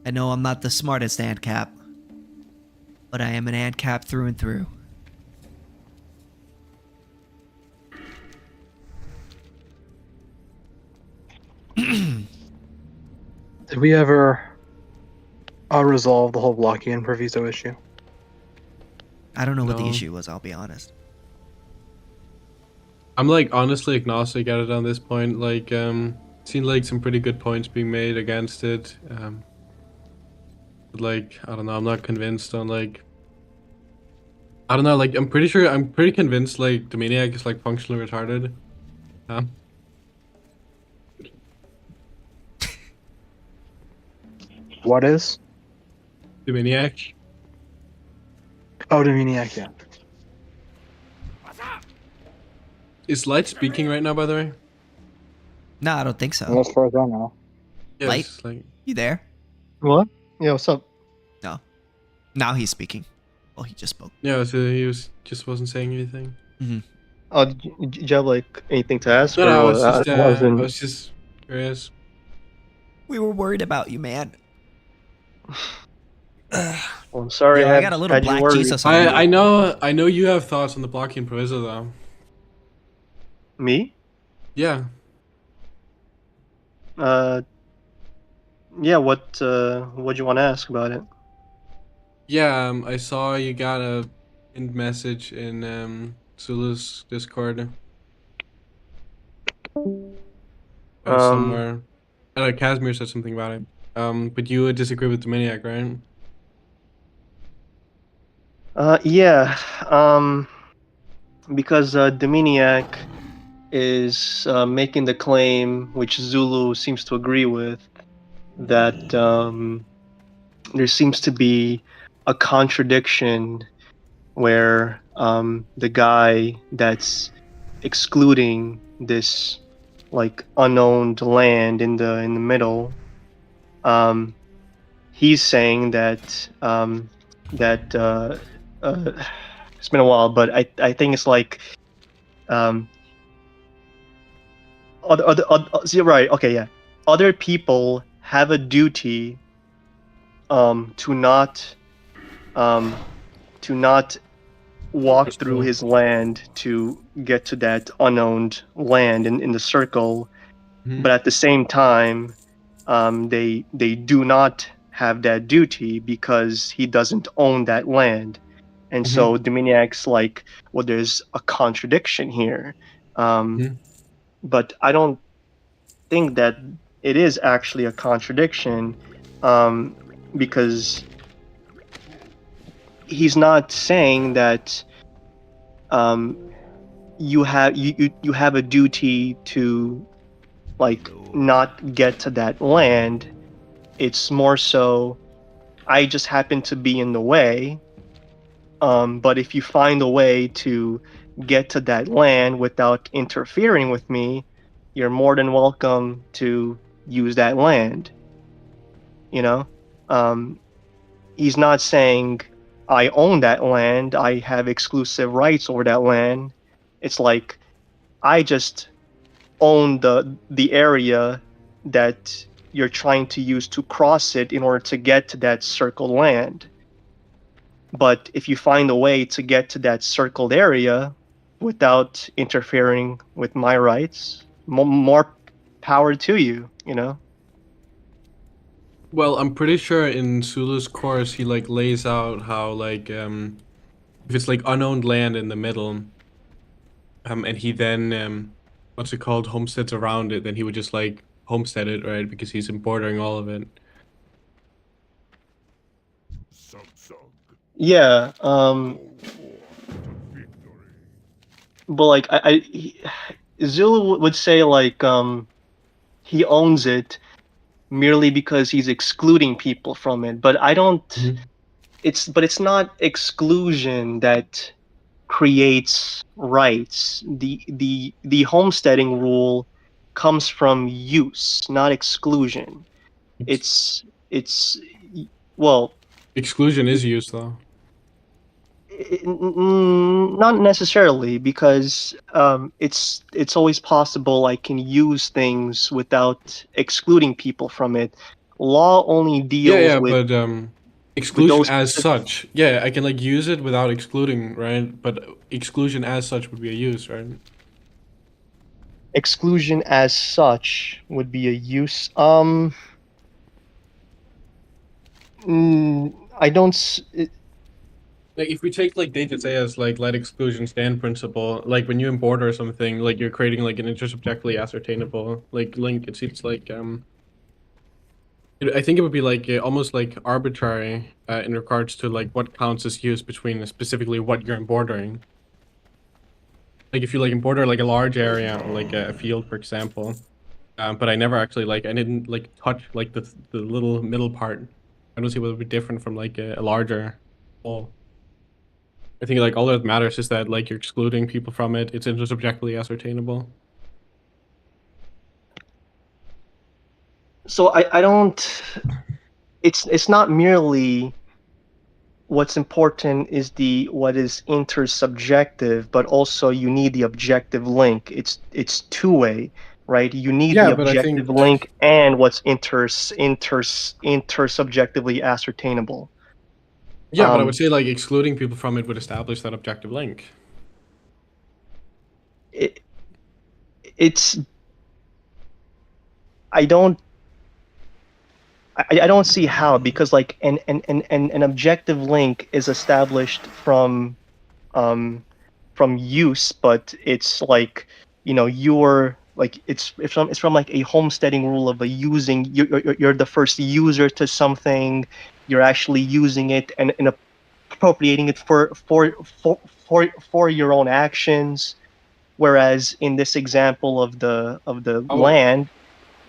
I know I'm not the smartest AnCap, but I am an AnCap through and through. Did we ever resolve the whole blocking and proviso issue? I don't know what the No. issue was, I'll be honest. I'm like honestly agnostic at it on this point. Like, seen like some pretty good points being made against it. But like, I don't know. I'm not convinced on like. I don't know. Like, I'm pretty convinced like the maniac is like functionally retarded. What is? The maniac. Oh, the maniac, yeah. Is Light speaking right now, by the way? No, I don't think so. Well, as far as I know. Yeah, Light? it's just like. You there? What? Yeah, what's up? No. Now he's speaking. Well, he just spoke. Yeah, so he wasn't saying anything. Oh, did you have like anything to ask? No, or I was just I in- was just curious. We were worried about you, man. Well, I'm sorry. Yo, I got a little had you black worried. Jesus on me. I know you have thoughts on the blocking proviso though. Me? Yeah. Yeah. What'd you want to ask about it? Yeah, I saw you got a pinned message in Zulu's Discord. Somewhere. Casimir said something about it. But you would disagree with the maniac, right? Yeah. Because Dominiac is making the claim, which Zulu seems to agree with, that there seems to be a contradiction where the guy that's excluding this like unowned land in the middle, he's saying that it's been a while, but I think it's like you're right. Okay, yeah. Other people have a duty to not walk through his land to get to that unowned land in the circle, but at the same time they do not have that duty because he doesn't own that land. And so Dominiac's like, well, there's a contradiction here. But I don't think that it is actually a contradiction, because he's not saying that you have a duty to like not get to that land. It's more so I just happen to be in the way. But if you find a way to get to that land without interfering with me, you're more than welcome to use that land. You know, he's not saying I own that land, I have exclusive rights over that land. It's like I just own the area that you're trying to use to cross it in order to get to that circled land. But if you find a way to get to that circled area without interfering with my rights, more power to you, you know? Well, I'm pretty sure in Sulu's course he like lays out how like if it's like unowned land in the middle, and he then what's it called, homesteads around it, then he would just like homestead it, right? Because he's bordering all of it. Yeah, but like Zulu would say like he owns it merely because he's excluding people from it, but I don't it's not exclusion that creates rights. The homesteading rule comes from use, not exclusion. It's well, exclusion is used though. Not necessarily, because it's always possible I can use things without excluding people from it. Law only deals with but exclusion those as such, yeah, I can like use it without excluding, right? But exclusion as such would be a use, right? exclusion as such would be a use. I don't. Like if we take like Data say as like let exclusion stand principle, like when you import or something, like you're creating like an intersubjectively ascertainable like link. It seems like I think it would be like almost like arbitrary in regards to like what counts as use between specifically what you're bordering. Like if you like border like a large area, like a field, for example, but I never actually like I didn't like touch like the little middle part. I don't see what would be different from like a larger whole. I think like all that matters is that like you're excluding people from it. It's intersubjectively ascertainable. So I don't. It's not merely what's important is what is intersubjective, but also you need the objective link. It's two-way, right? You need the but I objective think link and what's intersubjectively ascertainable. Yeah, but I would say like excluding people from it would establish that objective link. It's I don't see how, because like an objective link is established from use, but it's like, you know, you're like it's from like a homesteading rule of a using. You're the first user to something. You're actually using it and appropriating it for your own actions. Whereas in this example of the land,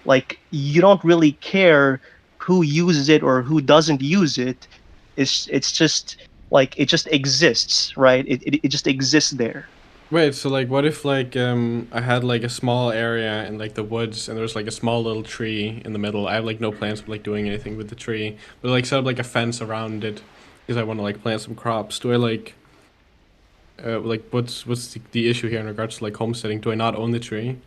like you don't really care who uses it or who doesn't use it. It's just like it just exists, right? It just exists there. Wait, so like what if like I had like a small area in like the woods and there was like a small little tree in the middle. I have like no plans of like doing anything with the tree, but like set up like a fence around it because I want to like plant some crops. Do I like what's the issue here in regards to like homesteading? Do I not own the tree?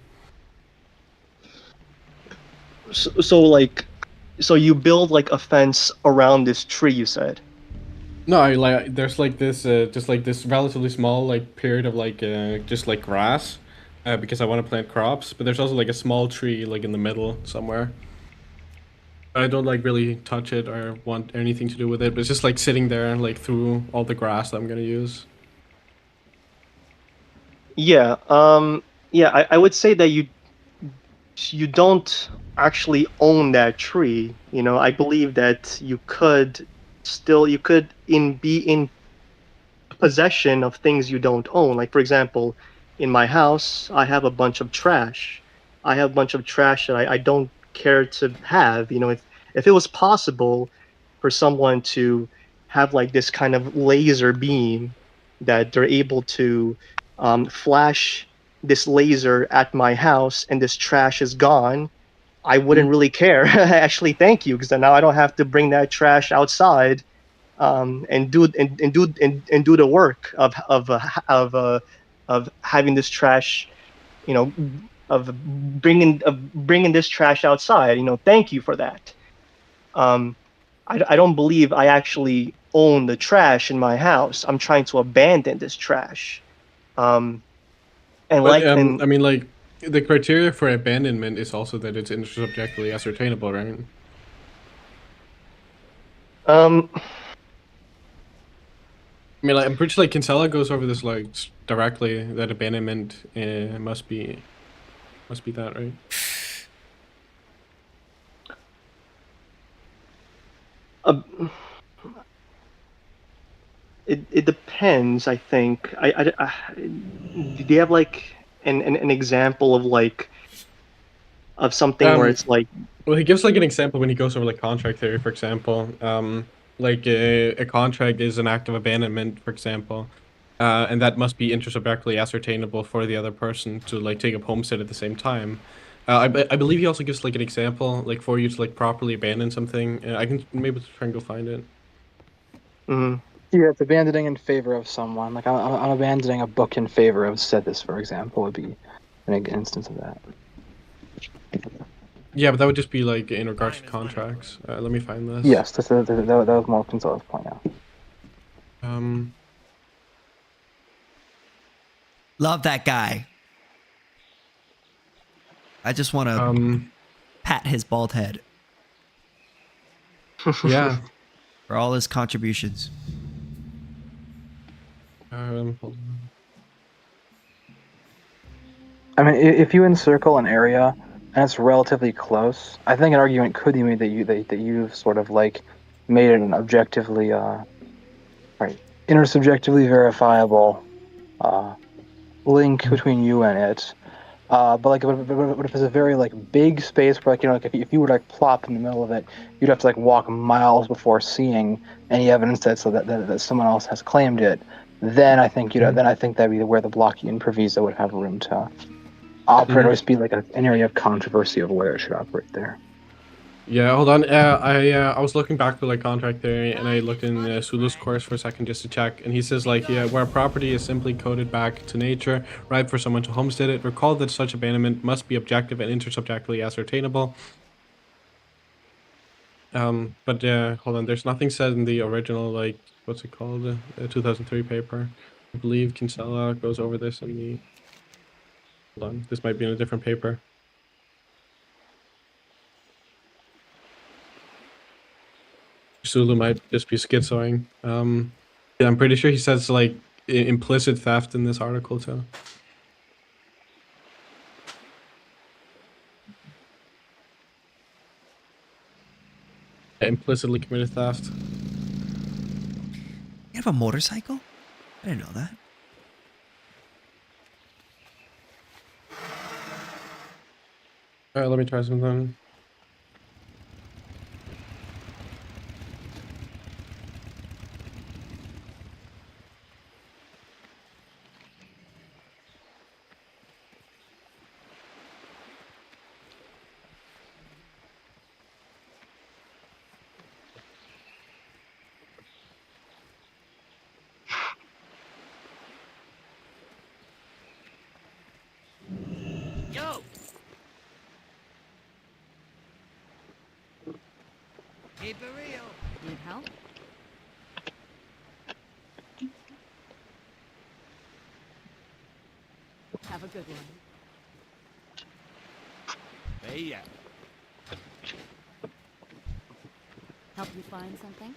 So you build like a fence around this tree, you said? No, I like there's like this just like this relatively small like period of like just like grass because I want to plant crops, but there's also like a small tree like in the middle somewhere. I don't like really touch it or want anything to do with it, but it's just like sitting there like through all the grass that I'm gonna use. Yeah, yeah, I would say that you don't actually own that tree. You know, I believe that you could possession of things you don't own. Like, for example, in my house, I have a bunch of trash. I have a bunch of trash that I don't care to have. You know, if it was possible for someone to have like this kind of laser beam that they're able to flash this laser at my house and this trash is gone, I wouldn't really care. Actually, thank you, because then now I don't have to bring that trash outside and do the work of having this trash, you know, of bringing this trash outside. You know, thank you for that. I don't believe I actually own the trash in my house. I'm trying to abandon this trash. And But like and I mean, like the criteria for abandonment is also that it's intersubjectively ascertainable, right? um I mean, like, I'm pretty sure like Kinsella goes over this like directly, that abandonment must be that, right? it depends. I think. Do you have like an example of like of something where it's like? Well, he gives like an example when he goes over like contract theory, for example. Like a contract is an act of abandonment, for example, and that must be intersubjectively ascertainable for the other person to like take up homestead at the same time. I believe he also gives like an example, like for you to like properly abandon something. I can maybe try and go find it. Yeah, it's abandoning in favor of someone. Like I'm abandoning a book in favor of Sithis, for example, would be an instance of that. Yeah, but that would just be like in regards to contracts. Let me find this. Yes, that was more Kinsella's point out. Love that guy. I just want to pat his bald head. Yeah. For all his contributions. Hold on. I mean, if you encircle an area and it's relatively close, I think an argument could be made that you've sort of like made it an objectively, intersubjectively verifiable link between you and it. But like, what if it's a very like big space where like, you know, like if you were like plop in the middle of it, you'd have to like walk miles before seeing any evidence that someone else has claimed it. Then I think that'd be where the blocking proviso would have room to operate, or just be like an area of controversy of where it should operate there. Yeah, hold on. I was looking back to like contract theory, and I looked in Sulu's course for a second just to check, and he says like, yeah, where a property is simply coded back to nature, right, for someone to homestead it, recall that such abandonment must be objective and intersubjectively ascertainable. But yeah, hold on. There's nothing said in the original, like, what's it called, 2003 paper. I believe Kinsella goes over this in the. Hold on, this might be in a different paper. Sulu might just be schizoing. Yeah, I'm pretty sure he says like implicit theft in this article too. Yeah, implicitly committed theft. You have a motorcycle? I didn't know that. Alright, let me try something. Yo! Hey, Barrio. Need help? Have a good one. Hey, yeah. Help you find something?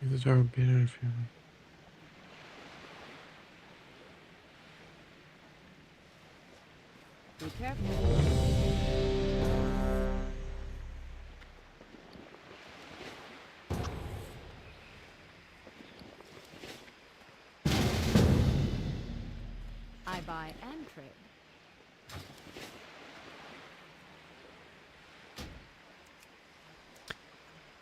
These are better if you. Be careful. buy and trade.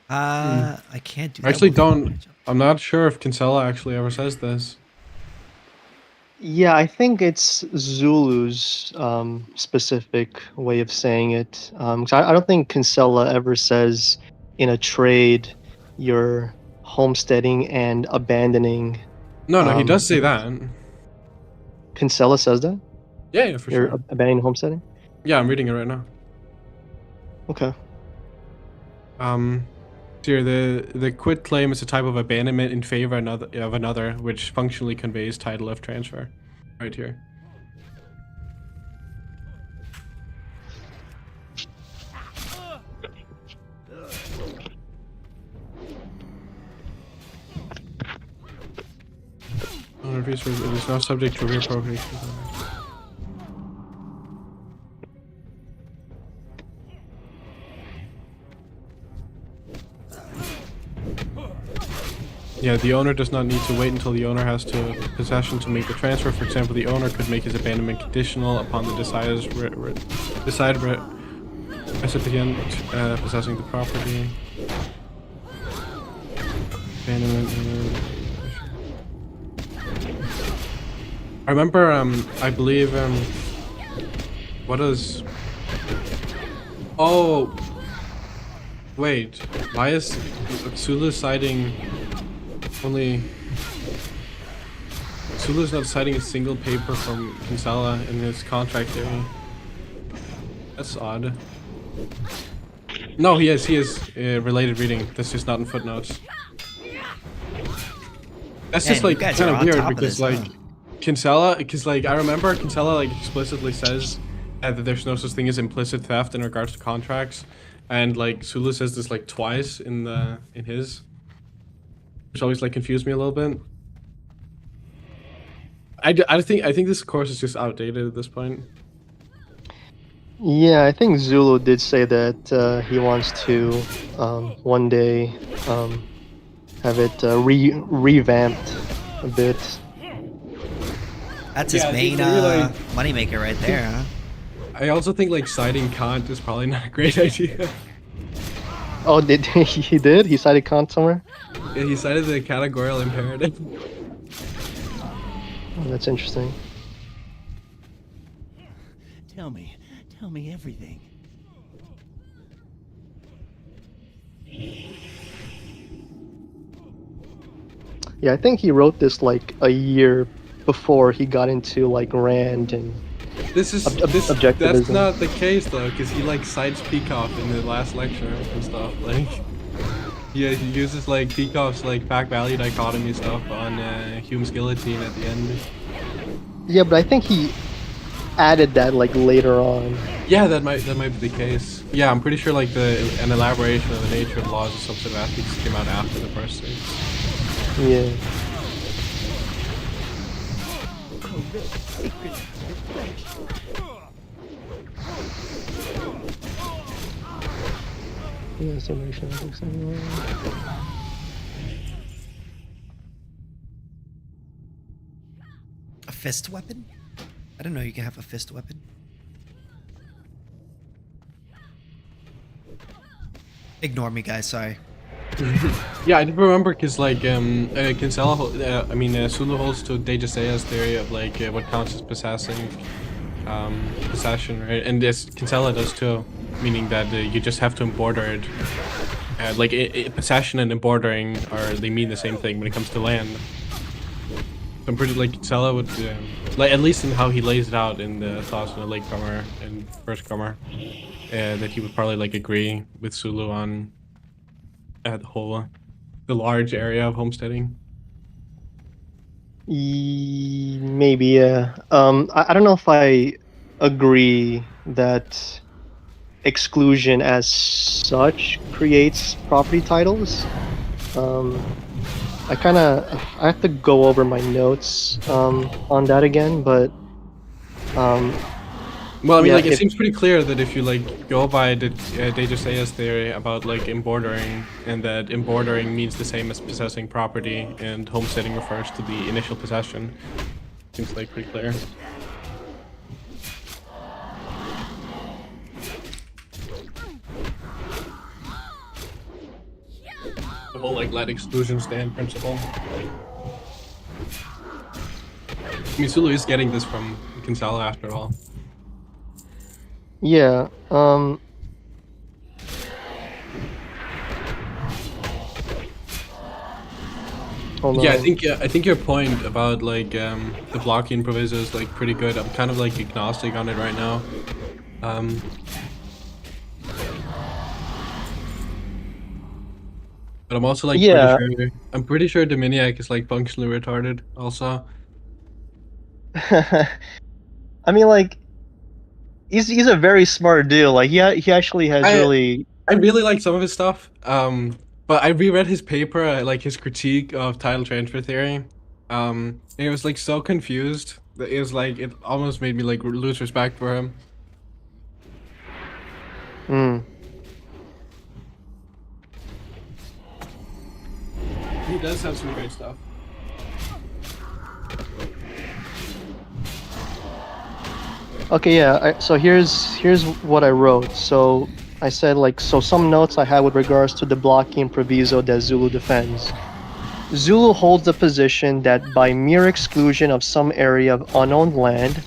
I can't do that. I actually don't. I'm not sure if Kinsella actually ever says this. Yeah, I think it's Zulu's specific way of saying it. 'Cause I don't think Kinsella ever says in a trade you're homesteading and abandoning. No, he does say that. Kinsella says that? Yeah, for You're sure. abandoning homesteading? Yeah, I'm reading it right now. Okay. Here, the quit claim is a type of abandonment in favor of another, which functionally conveys title of transfer. Right here. It is now subject to reappropriation. Yeah, the owner does not need to wait until the owner has possession to make the transfer. For example, the owner could make his abandonment conditional upon the desired recipient possessing the property. Abandonment. I remember, I believe, what is... Oh! Wait, why is Zulu citing only... Zulu's not citing a single paper from Kinsella in his contract area. That's odd. No, he is related reading. That's just not in footnotes. That's just like kind of weird because like Kinsella, because like I remember Kinsella like explicitly says that there's no such thing as implicit theft in regards to contracts, and like Zulu says this like twice in his, which always like confused me a little bit. I think this course is just outdated at this point. Yeah, I think Zulu did say that he wants to one day have it revamped a bit. That's his main moneymaker right there, huh? I also think like citing Kant is probably not a great idea. Oh, did he did? He cited Kant somewhere? Yeah, he cited the categorical imperative. Oh, that's interesting. Tell me everything. Yeah, I think he wrote this like a year before he got into like Rand and objectivism. That's not the case though, because he like cites Peikoff in the last lecture and stuff. Like, yeah, he uses like Peikoff's like fact value dichotomy stuff on Hume's guillotine at the end. Yeah, but I think he added that like later on. Yeah, that might be the case. Yeah, I'm pretty sure like an elaboration of the nature of laws and substantive ethics came out after the first thing. Yeah. A fist weapon? I don't know you can have a fist weapon. Ignore me, guys, sorry. Yeah, I did remember because like Kinsella, Zulu holds to Dejasea's theory of like what counts as possession, right? And this Kinsella does too, meaning that you just have to embroider it. Possession and embordering they mean the same thing when it comes to land. I'm pretty like Kinsella would, like at least in how he lays it out in the Thoughts on a Latecomer and First Comer, that he would probably like agree with Zulu on the large area of homesteading. Maybe, yeah. I don't know if I agree that exclusion as such creates property titles. I have to go over my notes on that again, but well, I mean, like, it seems pretty clear that if you, like, go by the Dejasea's theory about, like, embordering, and that embordering means the same as possessing property, and homesteading refers to the initial possession, seems, like, pretty clear. whole like let exclusion stand principle. I mean, Zulu is getting this from Kinsella after all. Yeah. Yeah, I think your point about like the blocking proviso is like pretty good. I'm kind of like agnostic on it right now. But I'm also like I'm pretty sure Dominiac is like functionally retarded also. I mean, like, he's a very smart dude. Like, he actually has really. I really like some of his stuff. But I reread his paper, like his critique of tidal transfer theory. And it was like so confused that it was like it almost made me like lose respect for him. He does have some great stuff. Okay, yeah. So here's what I wrote. So I said like some notes I had with regards to the blocking proviso that Zulu defends. Zulu holds the position that by mere exclusion of some area of unowned land,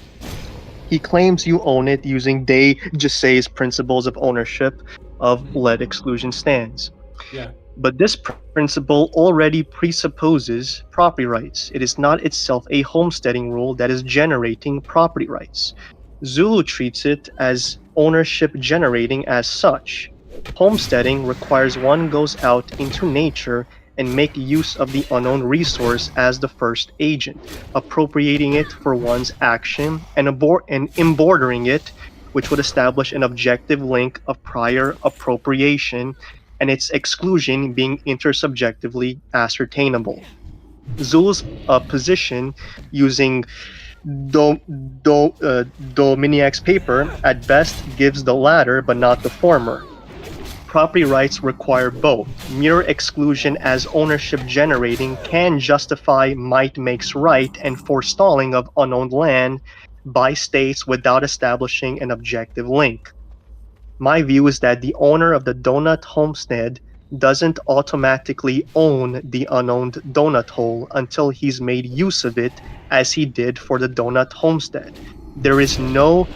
he claims you own it using de Jusse's principles of ownership of lead exclusion stands. Yeah. But this principle already presupposes property rights. It is not itself a homesteading rule that is generating property rights. Zulu treats it as ownership generating as such. Homesteading requires one goes out into nature and make use of the unknown resource as the first agent, appropriating it for one's action and embordering it, which would establish an objective link of prior appropriation and its exclusion being intersubjectively ascertainable. Zulu's position using Dominiac's paper at best gives the latter but not the former. Property rights require both. Mere exclusion as ownership generating can justify might makes right and forestalling of unowned land by states without establishing an objective link. My view is that the owner of the donut homestead doesn't automatically own the unowned donut hole until he's made use of it as he did for the donut homestead. There is no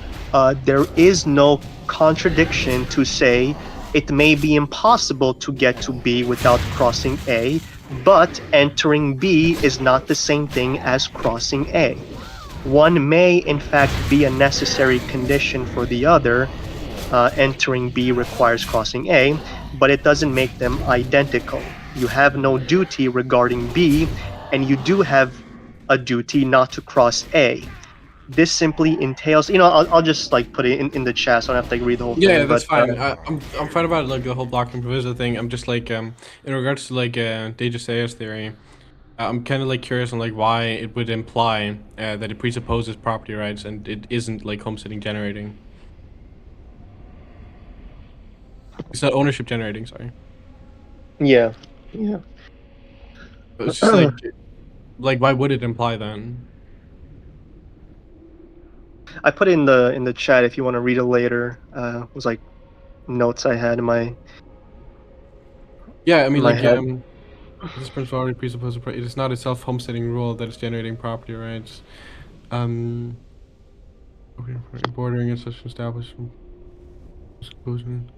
contradiction to say it may be impossible to get to B without crossing A, but entering B is not the same thing as crossing A. One may in fact be a necessary condition for the other. Entering B requires crossing A, but it doesn't make them identical. You have no duty regarding B, and you do have a duty not to cross A. This simply entails, I'll just like put it in the chat, so I don't have to read the whole thing. Yeah, that's fine. I'm fine about like the whole blocking proviso thing. I'm just like in regards to like de Jusse's theory, I'm kind of like curious on like why it would imply that it presupposes property rights and it isn't like homesteading generating. It's not ownership generating, sorry. Yeah. It's just like why would it imply then? I put it in the chat if you want to read it later. It was like notes I had in my. Yeah, I mean like this principle already presupposes it is not a self-homesteading rule that is generating property rights. Bordering and such establishment exclusion.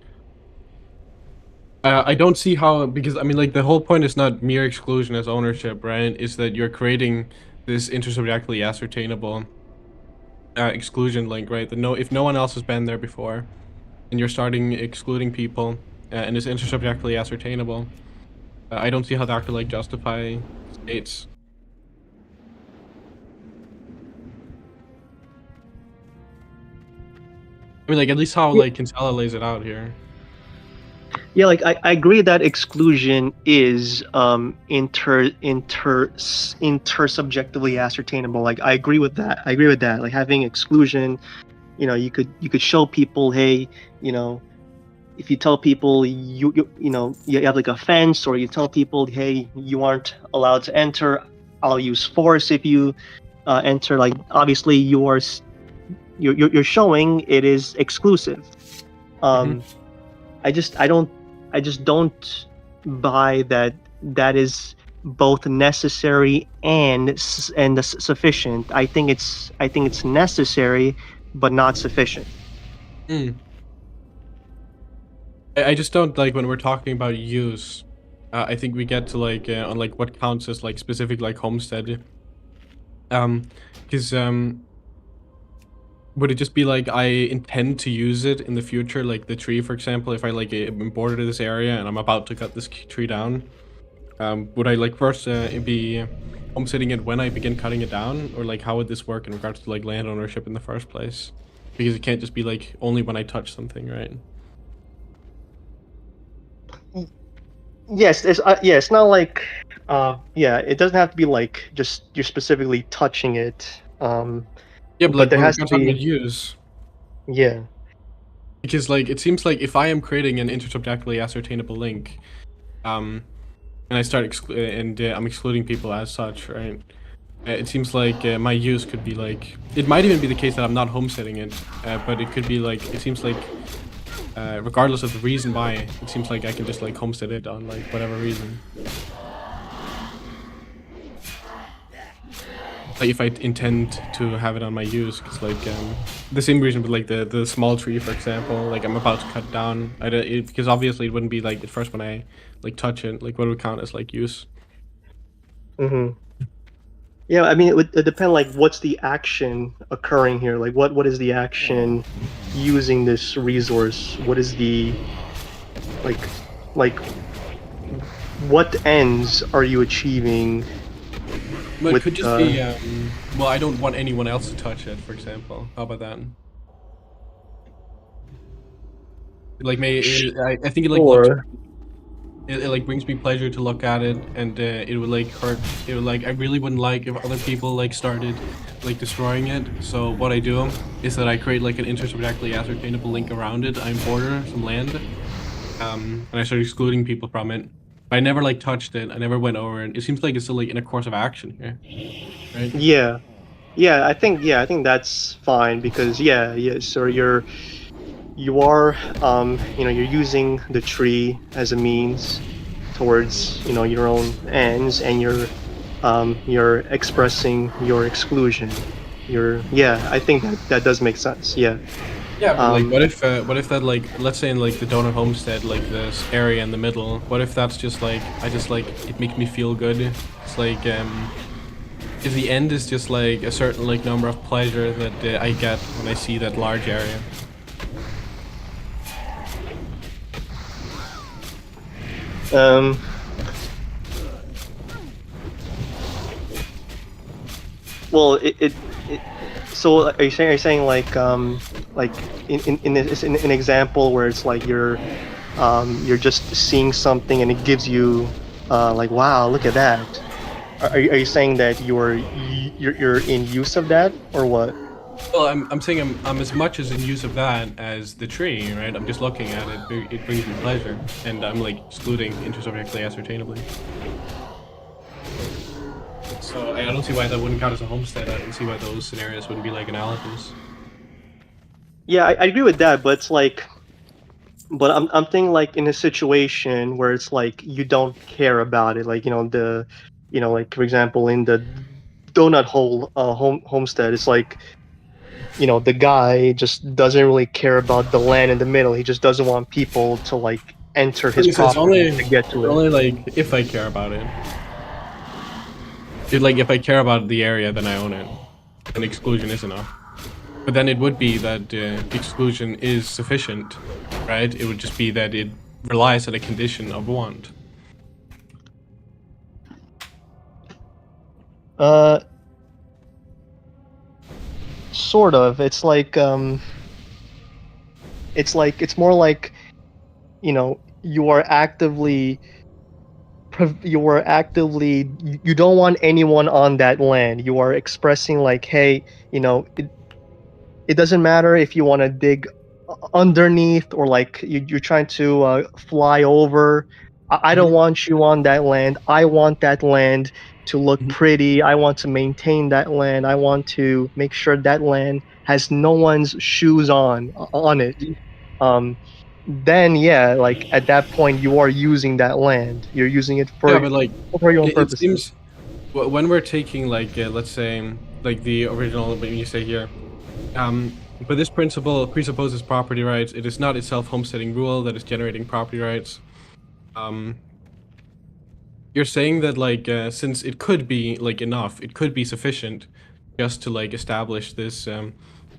I don't see how, because I mean like the whole point is not mere exclusion as ownership, right? Is that you're creating this intersubjectively ascertainable exclusion link, right? That if no one else has been there before, and you're starting excluding people, and it's intersubjectively ascertainable, I don't see how that could like justify states. I mean, like at least how like Kinsella lays it out here. Yeah, like I agree that exclusion is intersubjectively ascertainable. Like I agree with that. Like having exclusion, you could show people, hey, if you tell people you have like a fence, or you tell people, hey, you aren't allowed to enter, I'll use force if you enter. Like obviously you're showing it is exclusive. I just don't buy that that is both necessary and sufficient. I think it's necessary, but not sufficient. Mm. I just don't like when we're talking about use. I think we get to like on like what counts as like specific like homestead. Because would it just be like I intend to use it in the future, like the tree, for example, if I like am border to this area and I'm about to cut this tree down? Would I like first be homesteading it when I begin cutting it down, or like how would this work in regards to like land ownership in the first place? Because it can't just be like only when I touch something, right? Yes, it's not like it doesn't have to be like just you're specifically touching it. Yeah, but like there when has we're to talking be about use. Yeah. Because like it seems like if I am creating an intersubjectively ascertainable link, and I start I'm excluding people as such, right? It seems like my use could be like, it might even be the case that I'm not homesteading it, but it could be like, it seems like regardless of the reason why, it seems like I can just like homestead it on like whatever reason. Like if I intend to have it on my use, because like the same reason with like the small tree, for example, like I'm about to cut down, because obviously it wouldn't be like at first when I like touch it, like what would count as like use. Mm-hmm. Yeah, I mean, it would depend, like, what's the action occurring here? Like, what is the action using this resource? What is the, like, what ends are you achieving? But it could just be, well, I don't want anyone else to touch it, for example. How about that? Like, I think it, like, looks... It like brings me pleasure to look at it, and it would like hurt. It would like I really wouldn't like if other people like started like destroying it. So what I do is that I create like an intersubjectively ascertainable link around it. I border some land, and I start excluding people from it. But I never like touched it. I never went over it. It seems like it's still like in a course of action here, right? Yeah, I think that's fine because so you are you're using the tree as a means towards your own ends, and you're expressing your exclusion. I think that does make sense. Yeah, but like what if that, like, let's say in like the donut homestead, like this area in the middle, what if that's just like it makes me feel good? It's like if the end is just like a certain like number of pleasure that I get when I see that large area. Well, so are you saying like in an example where it's like you're just seeing something and it gives you like, wow, look at that. Are you saying that you're in use of that, or what? Well, I'm saying I'm as much as in use of that as the tree, right? I'm just looking at it. It brings me pleasure, and I'm like excluding intersubjectively ascertainably. So I don't see why that wouldn't count as a homestead. I don't see why those scenarios wouldn't be like analogous. Yeah, I agree with that, but it's like, but I'm thinking like in a situation where it's like you don't care about it, like like for example in the donut hole homestead, it's like the guy just doesn't really care about the land in the middle. He just doesn't want people to like enter his property to get to it. Only like if I care about it. Like if I care about the area, then I own it. And exclusion is enough. But then it would be that exclusion is sufficient, right? It would just be that it relies on a condition of want. Sort of. It's like it's more like you are actively you don't want anyone on that land. You are expressing like, hey, it doesn't matter if you want to dig underneath, or like you're trying to fly over. I don't want you on that land. I want that land to look pretty. I want to maintain that land. I want to make sure that land has no one's shoes on it. then yeah, like at that point you are using that land. You're using it Yeah, for but like your own it purposes. seems when we're taking like let's say like the original when you say here, but this principle presupposes property rights. It is not itself homesteading rule that is generating property rights. You're saying that like since it could be like enough, it could be sufficient just to like establish this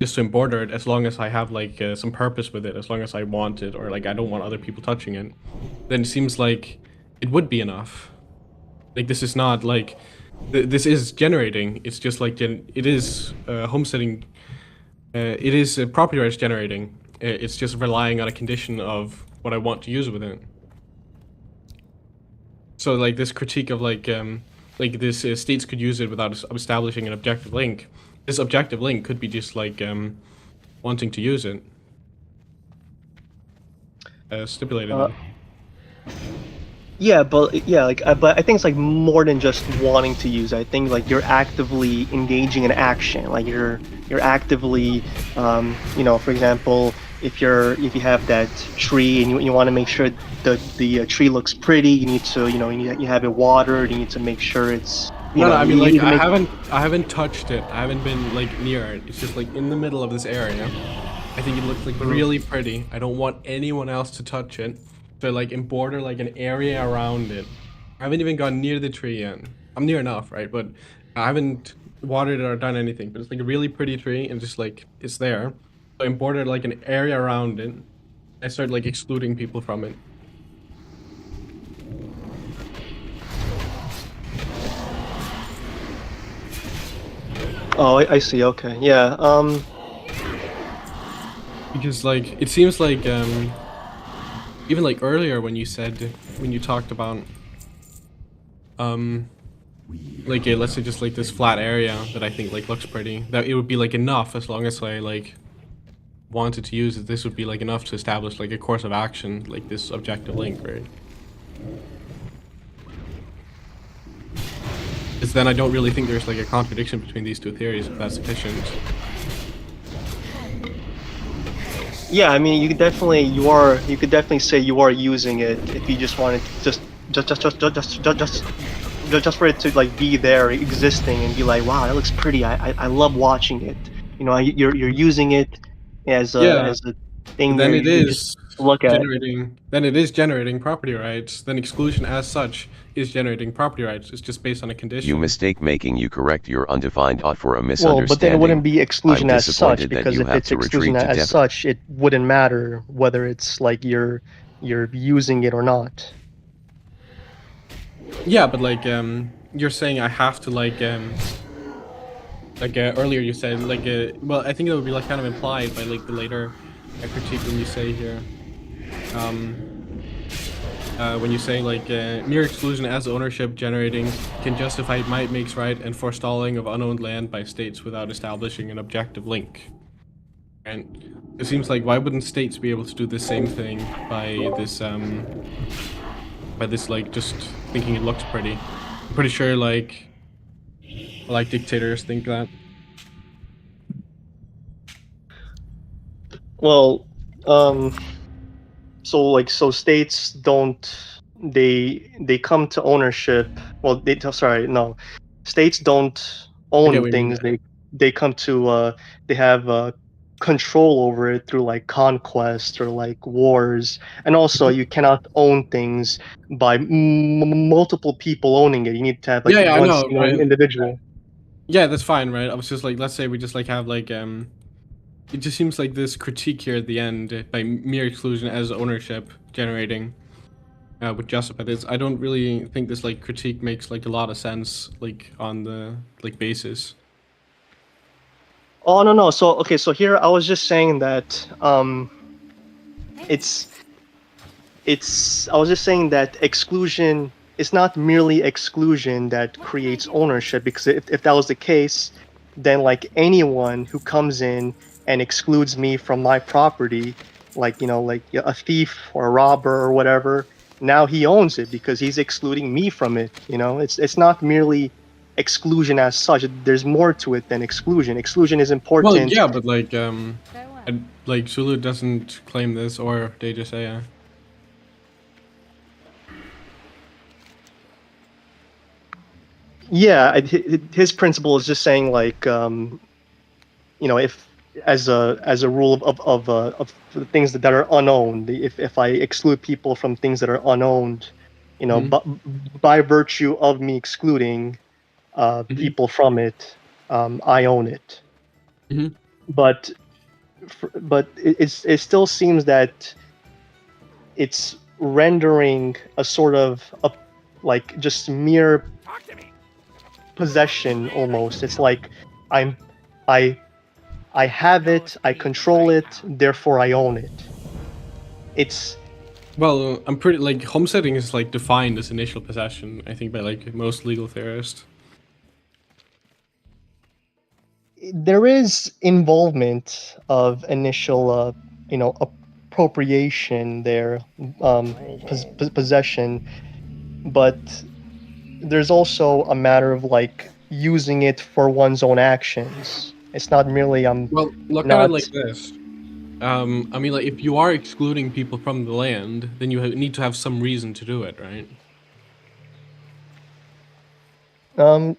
just to border it as long as I have like some purpose with it, as long as I want it or like I don't want other people touching it, then it seems like it would be enough. Like this is not like this is generating. It's just like it is homesteading. It is property rights generating. It's just relying on a condition of what I want to use with it. So like this critique of like this states could use it without establishing an objective link. This objective link could be just like wanting to use it. Stipulated. Yeah, but yeah, like but I think it's like more than just wanting to use. I think like you're actively engaging in action. Like you're actively, you know, for example, if you have that tree and you want to make sure the tree looks pretty, you need to you have it watered. You need to make sure it's No, I mean like I haven't touched it. I haven't been like near it. It's just like in the middle of this area. I think it looks like really pretty. I don't want anyone else to touch it. So like in border like an area around it. I haven't even gone near the tree yet. I'm near enough, right? But I haven't watered it or done anything. But it's like a really pretty tree and just like it's there. So in border like an area around it. I start like excluding people from it. Oh, I see. Okay, yeah. Because like it seems like even like earlier when you talked about like let's say just like this flat area that I think like looks pretty, that it would be like enough as long as I like wanted to use it. This would be like enough to establish like a course of action, like this objective link, right? Because then I don't really think there's like a contradiction between these two theories if that's sufficient. Yeah, I mean, you could definitely say you are using it if you just wanted to just for it to like be there, existing, and be like, wow, that looks pretty. I love watching it. You know, you're using it as a thing then where it you is just look at. generating property rights. Then exclusion as such is generating property rights. It's just based on a condition. You mistake making you correct your undefined ought for a Well, misunderstanding. but then it wouldn't be exclusion I'm as such, disappointed that because you if have it's to exclusion retreat to as such, it wouldn't matter whether it's like you're using it or not. Yeah, but like you're saying I have to like earlier you said like well I think it would be like kind of implied by like the later critique when you say here when you say like mere exclusion as ownership generating can justify might makes right and forestalling of unowned land by states without establishing an objective link. And it seems like why wouldn't states be able to do the same thing by this like just thinking it looks pretty? I'm pretty sure like dictators think that. Well, so states don't they come to ownership. Well, states don't own things. They come to they have control over it through like conquest or like wars, and also you cannot own things by multiple people owning it. You need to have like I one know, single right? individual. Yeah, that's fine, right? I was just like, let's say we just like have like it just seems like this critique here at the end by mere exclusion as ownership generating would justify this. I don't really think this like critique makes like a lot of sense like on the like basis. Oh no. So okay, so here I was just saying that I was just saying that exclusion is not merely exclusion that creates ownership, because if that was the case, then like anyone who comes in and excludes me from my property, like like a thief or a robber or whatever, now he owns it because he's excluding me from it. It's not merely exclusion as such. There's more to it than exclusion. Exclusion is important. Well, yeah, but like And like Zulu doesn't claim this, or they just say, Yeah, his principle is just saying like, if as a rule of the things that are unowned, if I exclude people from things that are unowned, but by virtue of me excluding people from it, I own it. But it still seems that it's rendering a sort of like just mere possession almost. It's like I have it, I control it, therefore I own it. It's well, I'm pretty like homesteading is like defined as initial possession, I think, by like most legal theorists. there is involvement of initial appropriation there, possession, but there's also a matter of like using it for one's own actions. It's not merely well, look at it like this. I mean, like, if you are excluding people from the land, then you need to have some reason to do it, right?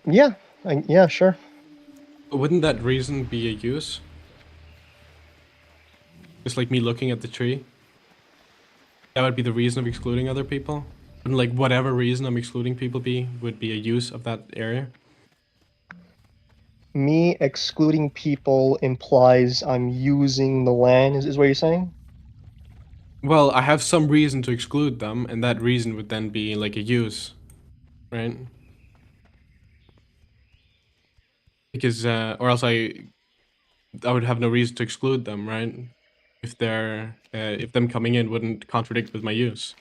Yeah, sure. Wouldn't that reason be a use? Just like me looking at the tree? That would be the reason of excluding other people? And like whatever reason I'm excluding people would be a use of that area? Me excluding people implies I'm using the land, is what you're saying? Well, I have some reason to exclude them, and that reason would then be like a use, right? Because, or else I would have no reason to exclude them, right? If if them coming in wouldn't contradict with my use.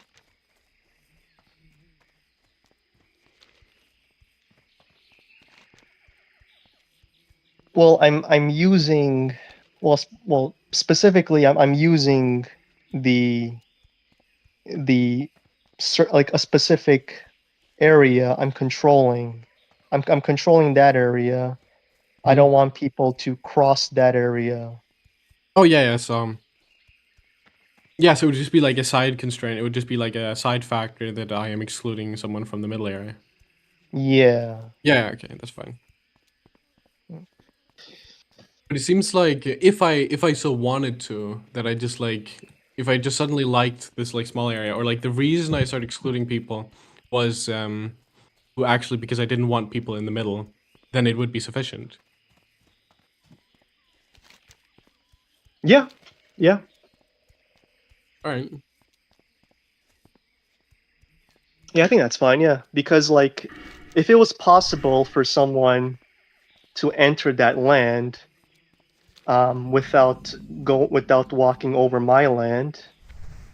Well, I'm using, well specifically I'm using the like a specific area I'm controlling. I'm controlling that area. I don't want people to cross that area. Oh yeah, so yeah, so it would just be like a side constraint. It would just be like a side factor that I am excluding someone from the middle area. Yeah. Yeah, okay, that's fine. But it seems like if I so wanted to, that I just like, if I just suddenly liked this like small area, or like the reason I started excluding people was actually because I didn't want people in the middle, then it would be sufficient. Yeah. Yeah. All right. Yeah, I think that's fine. Yeah, because like, if it was possible for someone to enter that land, without walking over my land,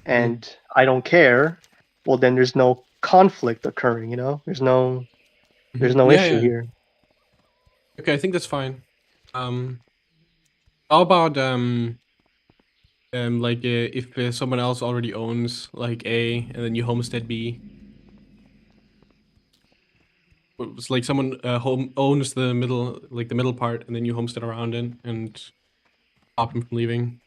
and I don't care, well then there's no conflict occurring. There's no issue here. Okay, I think that's fine. How about like if someone else already owns like A and then you homestead B? It's like someone owns the middle, like the middle part, and then you homestead around it and stop him from leaving.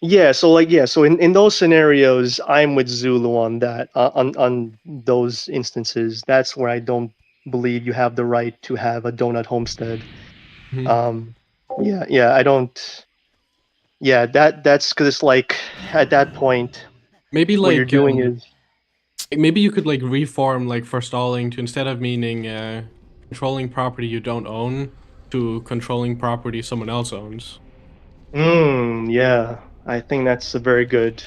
Yeah, so in those scenarios, I'm with Zulu on that. On those instances, that's where I don't believe you have the right to have a donut homestead. Yeah, I don't. Yeah, that's because it's like at that point, maybe like what you're doing is maybe you could like reform like forestalling to, instead of meaning controlling property you don't own, to controlling property someone else owns. Yeah, I think that's a very good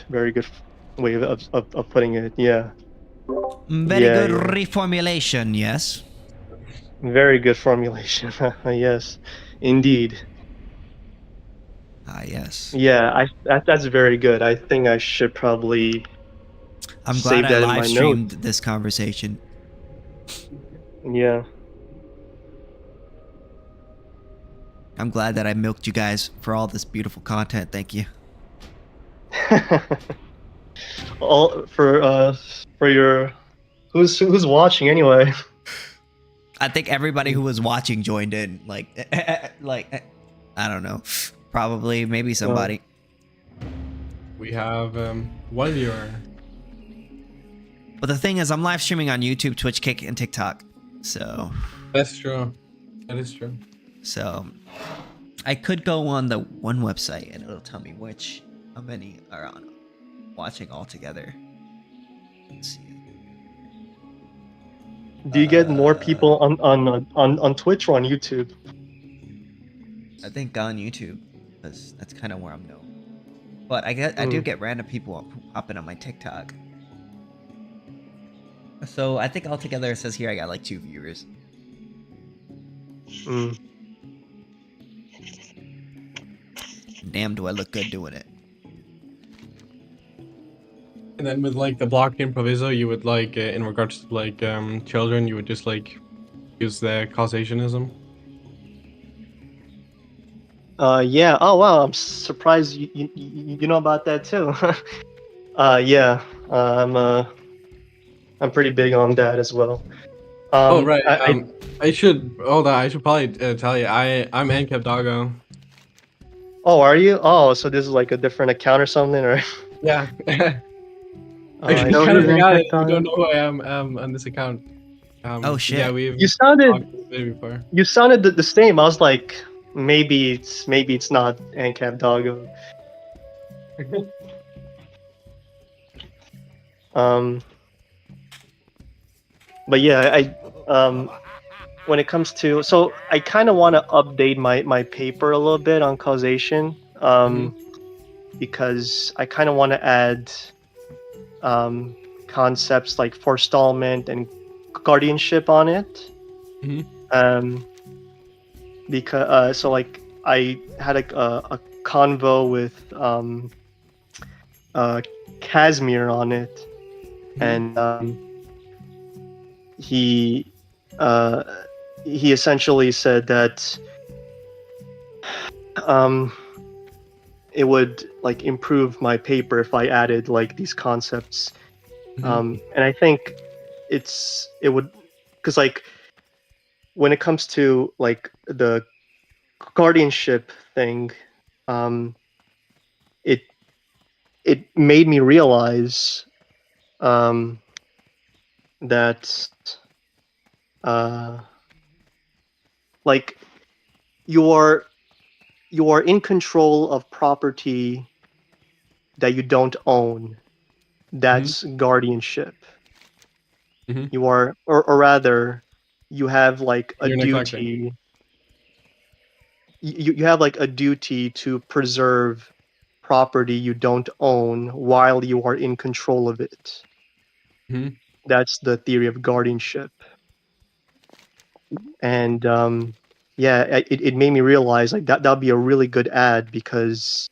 way of putting it. Yeah. Very good reformulation, yes. Very good formulation. Yes, indeed. Yes. Yeah, that's very good. I think I should probably I'm save glad I that in my live streamed notes. this conversation. Yeah. I'm glad that I milked you guys for all this beautiful content. Thank you. All for your who's watching anyway. I think everybody who was watching joined in. Like, I don't know. Probably, maybe somebody. We have one viewer. But the thing is, I'm live streaming on YouTube, Twitch, Kick, and TikTok. So That's true. That is true. So I could go on the one website and it'll tell me how many are on watching all together. Let's see. Do you get more people on Twitch or on YouTube? I think on YouTube, because that's kind of where I'm known. But I do get random people who pop in on my TikTok. So I think altogether it says here I got like 2 viewers. Damn, do I look good doing it? And then with like the blockchain proviso, you would like in regards to like children, you would just like use the causationism. Yeah. Oh wow, I'm surprised you know about that too. Yeah. I'm pretty big on that as well. Oh right. I should probably tell you I'm AnCap Doggo. Oh, are you? Oh, so this is like a different account or something, or? Yeah. I kind of forgot it. You don't know who I am on this account. Oh shit! Yeah, we've You sounded before. You sounded the same. I was like, maybe it's not AnCap Doggo. But yeah, when it comes to, so I kind of want to update my paper a little bit on causation, because I kind of want to add concepts like forestallment and guardianship on it. Because so like I had a convo with Casimir on it, and he essentially said that it would like improve my paper if I added like these concepts, and I think it would, because like when it comes to like the guardianship thing, it made me realize that like you are in control of property that you don't own. That's guardianship. You are, or rather, you have like a duty. You have like a duty to preserve property you don't own while you are in control of it. That's the theory of guardianship. And yeah, it made me realize like that'd be a really good ad, because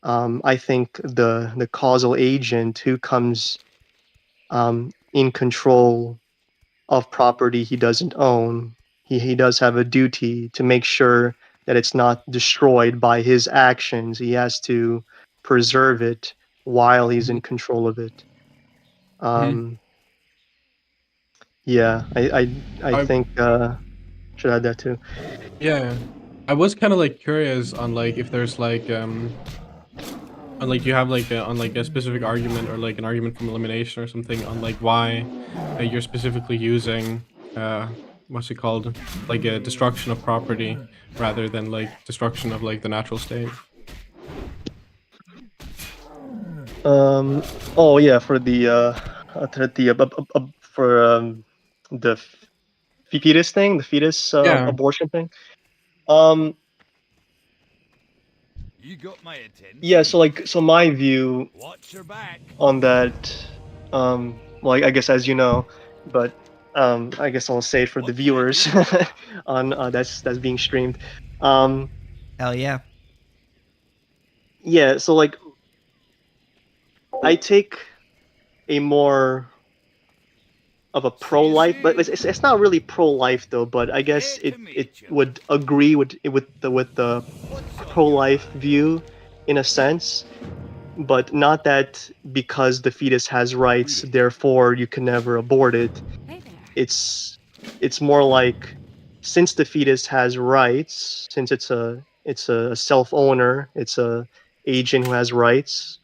I think the causal agent who comes in control of property he doesn't own, he does have a duty to make sure that it's not destroyed by his actions. He has to preserve it while he's in control of it. Yeah, I think should add that too. Yeah, I was kind of like curious on like if there's like on like you have like on like a specific argument or like an argument from elimination or something on like why you're specifically using what's it called, like a destruction of property rather than like destruction of like the natural state. Oh yeah, for the for the fetus thing, the fetus abortion thing. You got my attention. Yeah, so my view on that, well, I guess as you know, but I guess I'll say it for the viewers on that's being streamed. Hell yeah. Yeah, so like I take a more of a pro-life, but it's not really pro-life though, but I guess it would agree with the pro-life view in a sense, but not that because the fetus has rights, therefore you can never abort it. It's more like, since the fetus has rights, since it's a self-owner, it's a agent who has rights,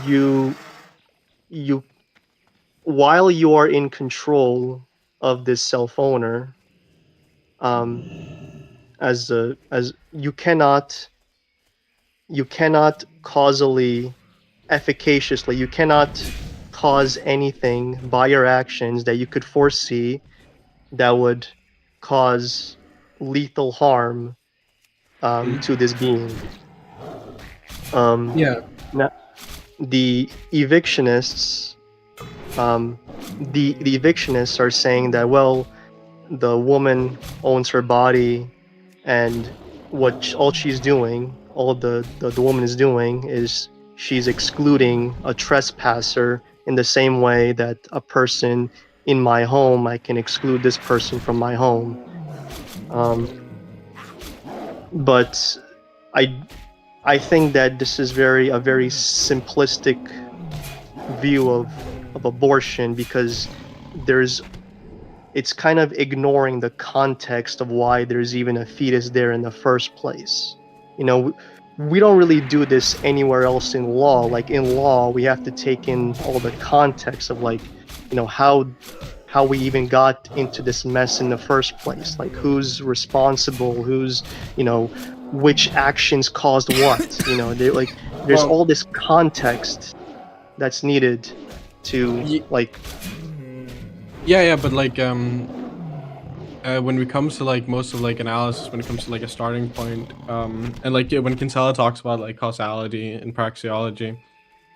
you while you are in control of this self-owner, as you cannot causally, efficaciously, you cannot cause anything by your actions that you could foresee that would cause lethal harm to this being. Yeah. Now, the evictionists, the evictionists are saying that, well, the woman owns her body, and all she's doing, all the woman is doing, is she's excluding a trespasser in the same way that a person in my home, I can exclude this person from my home. But I think that this is a very simplistic view of abortion, because it's kind of ignoring the context of why there's even a fetus there in the first place. You know, we don't really do this anywhere else in law. Like in law, we have to take in all the context of, like, how we even got into this mess in the first place. Like, who's responsible, which actions caused what. There's Well, all this context that's needed to, like. Yeah, but like when it comes to like most of like analysis, when it comes to like a starting point, and like when Kinsella talks about like causality and praxeology,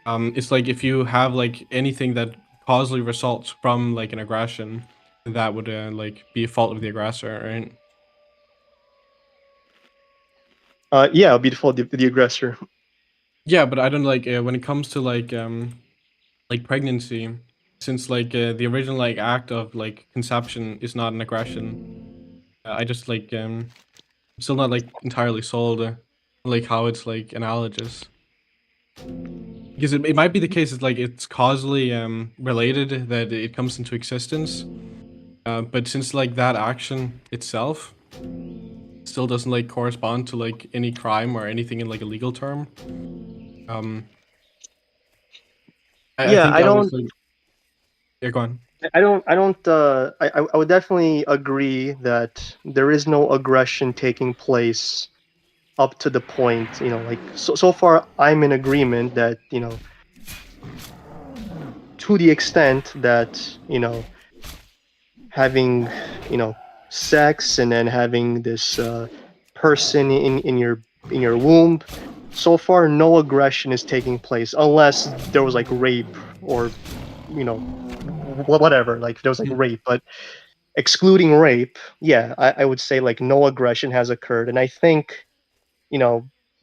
it's like if you have like anything that causally results from like an aggression, that would like be a fault of the aggressor, right? Yeah, it'll be the aggressor. Yeah, but I don't like when it comes to like pregnancy, since like the original like act of like conception is not an aggression. I just like still not like entirely sold like how it's like analogous, because it might be the case that like it's causally related that it comes into existence, but since like that action itself still doesn't like correspond to like any crime or anything in like a legal term, I Yeah, think I that was don't. like, yeah, go on. I don't. I don't. I would definitely agree that there is no aggression taking place up to the point. Like, so far, I'm in agreement that, to the extent that, having, sex, and then having this person in your womb. So far, no aggression is taking place, unless there was like rape, or, whatever. Like, there was like rape, but excluding rape, yeah, I would say like no aggression has occurred. And I think,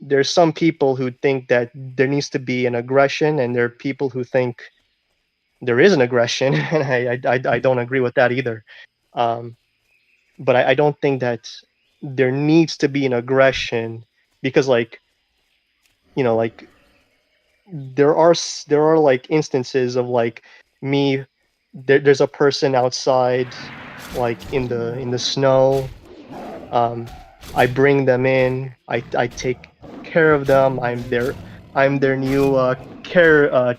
there's some people who think that there needs to be an aggression, and there are people who think there is an aggression, and I don't agree with that either. Um, but I don't think that there needs to be an aggression, because, like, like, there are like instances of, like, me there's a person outside, like, in the snow. I bring them in. I take care of them. I'm their new care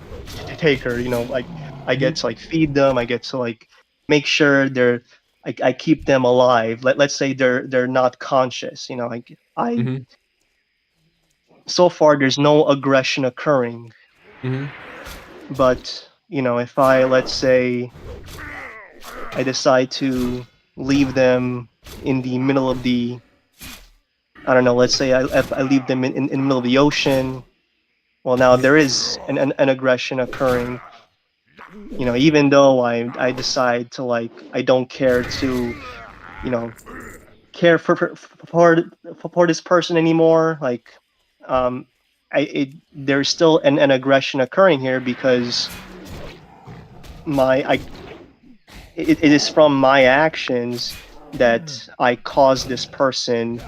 taker. Like, I get to, like, feed them. I get to, like, make sure I keep them alive. Let's say they're not conscious. Like, Mm-hmm. so far there's no aggression occurring. Mm-hmm. But, if let's say I decide to leave them in the middle of I don't know, let's say I leave them in the middle of the ocean. Well, now there is an aggression occurring. Even though I decide to, like, I don't care to, care for this person anymore. Like, there's still an aggression occurring here, because it is from my actions that I caused this person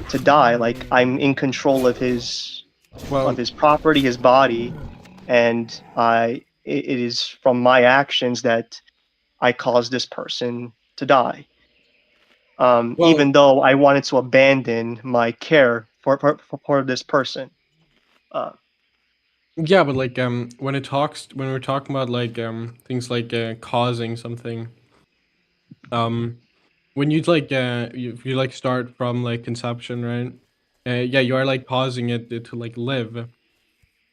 to die. Like, I'm in control of his property, his body, and it is from my actions that I caused this person to die. Well, Even though I wanted to abandon my care for this person. Yeah, but like when we're talking about like things like causing something, when you like you like start from like conception, right? Yeah, you are like causing it to like live.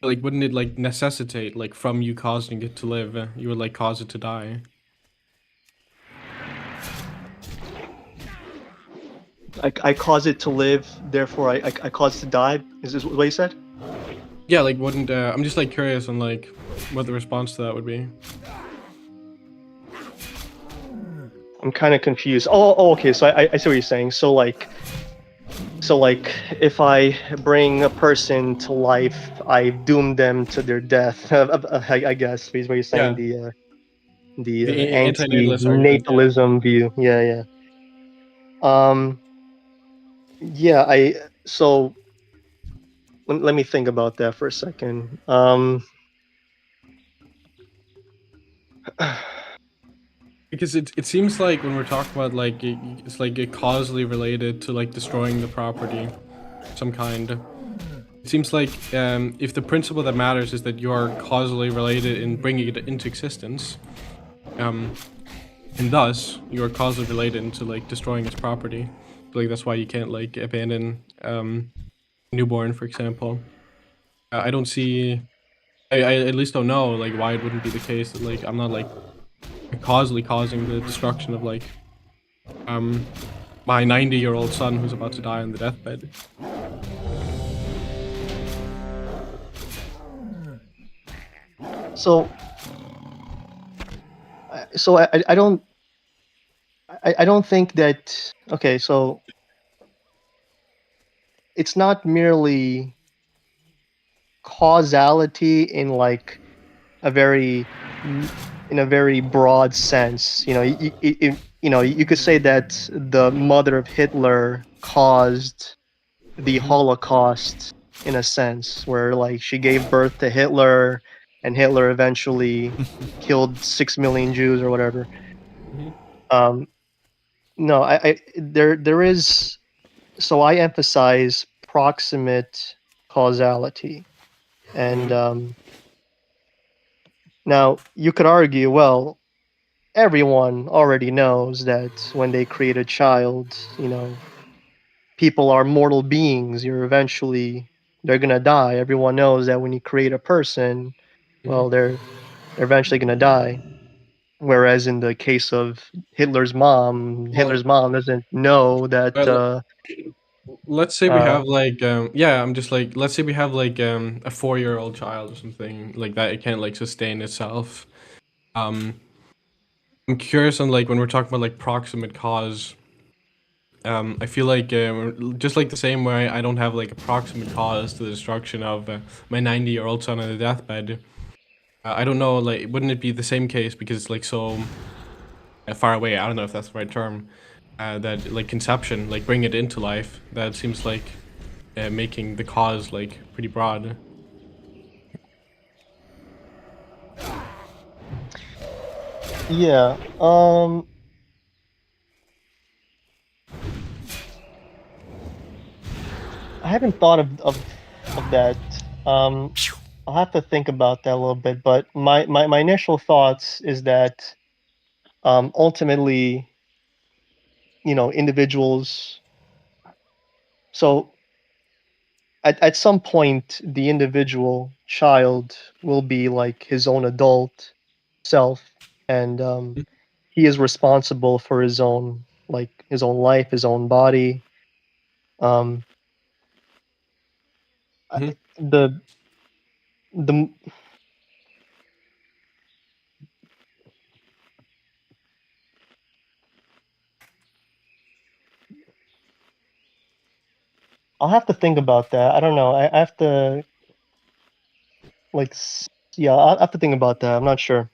But, like, wouldn't it like necessitate like from you causing it to live, you would like cause it to die? I cause it to live, therefore I cause it to die. Is this what you said? Yeah, like wouldn't I'm just like curious on like what the response to that would be. I'm kind of confused. Oh, okay. So I see what you're saying. So like, if I bring a person to life, I doom them to their death. I guess is what you're saying. Yeah. The The anti-natalist argument, yeah. anti-natalism view. Yeah, yeah. Yeah. So let me think about that for a second. Because it seems like when we're talking about like it's like causally related to like destroying the property, some kind. It seems like if the principle that matters is that you are causally related in bringing it into existence, and thus you are causally related into like destroying its property. Like that's why you can't like abandon newborn, for example. I don't see. I at least don't know like why it wouldn't be the case that like I'm not like causally causing the destruction of like my 90-year-old son who's about to die on the deathbed. So I don't I don't think that. Okay, so it's not merely causality in like a very in a very broad sense. You know, you could say that the mother of Hitler caused the Holocaust in a sense, where like she gave birth to Hitler, and Hitler eventually killed 6 million Jews or whatever. No, there is. So I emphasize proximate causality, and now you could argue, well, everyone already knows that when they create a child, people are mortal beings. They're gonna die. Everyone knows that when you create a person, well, they're eventually gonna die. Whereas in the case of Hitler's mom, Hitler's mom doesn't know that. Let's say we have like yeah, I'm just like, let's say we have like a 4-year-old child or something like that. It can't like sustain itself. I'm curious on like when we're talking about like proximate cause. I feel like just like the same way I don't have like a proximate cause to the destruction of my 90-year-old son on the deathbed. I don't know, like wouldn't it be the same case because it's like so far away? I don't know if that's the right term. That like conception, like bring it into life. That seems like making the cause like pretty broad. Yeah. I haven't thought of that. I'll have to think about that a little bit. But my initial thoughts is that ultimately, individuals. So at some point, the individual child will be like his own adult self, and he is responsible for his own life, his own body. Um, the the I'll have to think about that. I don't know. I have to yeah, I'll have to think about that. I'm not sure.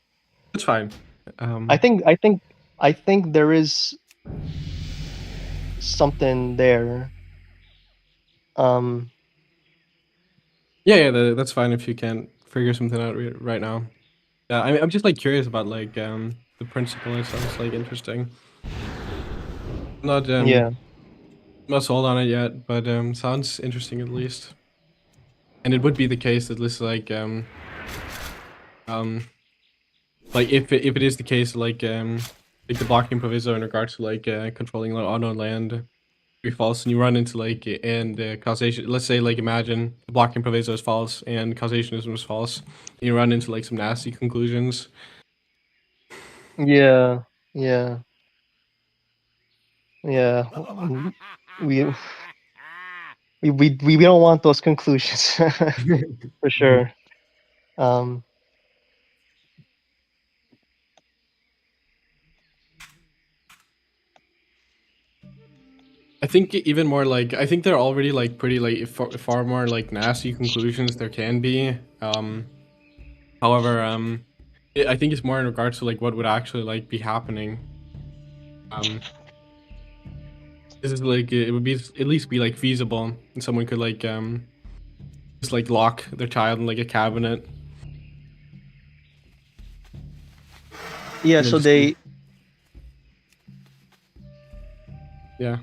That's fine. I think there is something there. Yeah, that's fine if you can't figure something out right now. Yeah, I'm just like curious about like the principle. It sounds like interesting. Not Yeah. not sold on it yet, but sounds interesting at least. and it would be the case that this like if it is the case like the blocking proviso in regards to like controlling like unknown land be false and you run into like and causation, let's say like imagine the blocking proviso is false and causationism is false, and you run into like some nasty conclusions. Yeah, yeah, yeah. We we don't want those conclusions for sure. I think even more like I think they're already like pretty like far more like nasty conclusions there can be. However, I think it's more in regards to like what would actually like be happening. This is like it would be at least be like feasible, and someone could like just like lock their child in like a cabinet. Yeah, And then so just they yeah.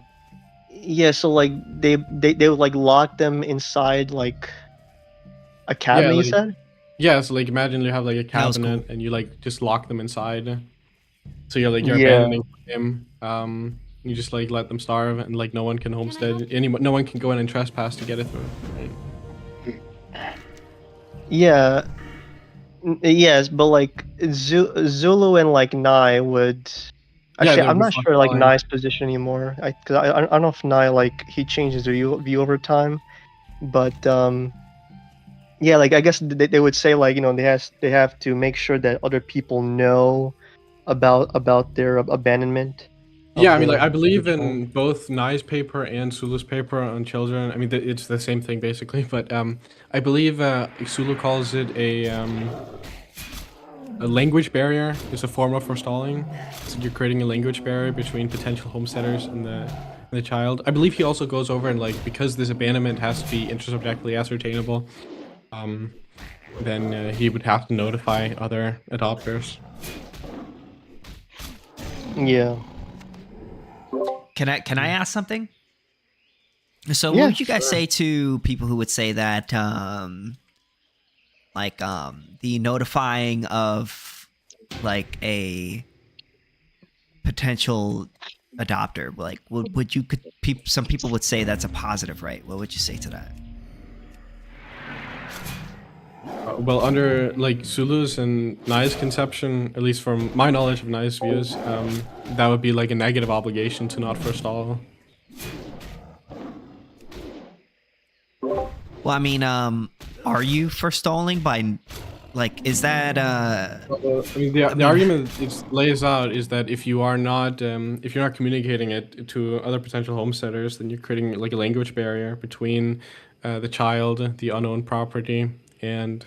yeah, so like they would like lock them inside like a cabinet, Yeah, you like said? yeah, so like imagine you have like a That was cabinet cool. and you like just lock them inside. So you're like you're Yeah. abandoning him. You just like let them starve and like no one can homestead. No one can go in and trespass to get it through. Right? Yeah. Yes, but like Zulu and like Nai would. Yeah, Actually, they're I'm not sure like fine. Nai's position anymore. I don't know if Nai like he changed his view over time, but yeah, like I guess they would say like they have to make sure that other people know about their abandonment. Yeah, Of I mean, like I the believe child. in both Nai's paper and Sulu's paper on children. I mean, it's the same thing basically, but I believe Sulu calls it a language barrier. It's a form of forestalling. So you're creating a language barrier between potential homesteaders and the child. I believe he also goes over and like because this abandonment has to be intersubjectively ascertainable, then he would have to notify other adopters. Yeah. Can I ask something? So Yeah, what would you guys sure. say to people who would say that the notifying of like a potential adopter, like would you could some people would say that's a positive, right? What would you say to that? Well, under like Sulu's and Nai's conception, at least from my knowledge of Nai's views, that would be like a negative obligation to not forestall. Well, I mean, are you forestalling by, like, is that I mean, the argument it lays out is that if you're not communicating it to other potential homesteaders, then you're creating like a language barrier between the child, the unknown property, and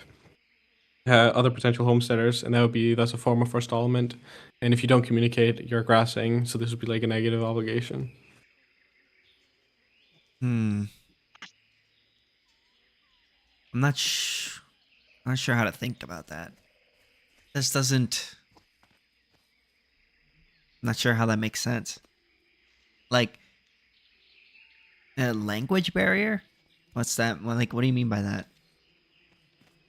other potential homesteaders, and that would be thus a form of forestallment. And if you don't communicate, you're grassing, so this would be like a negative obligation. I'm not sure how to think about that. This doesn't. I'm not sure how that makes sense. Like a language barrier? What's that? Well, like, what do you mean by that?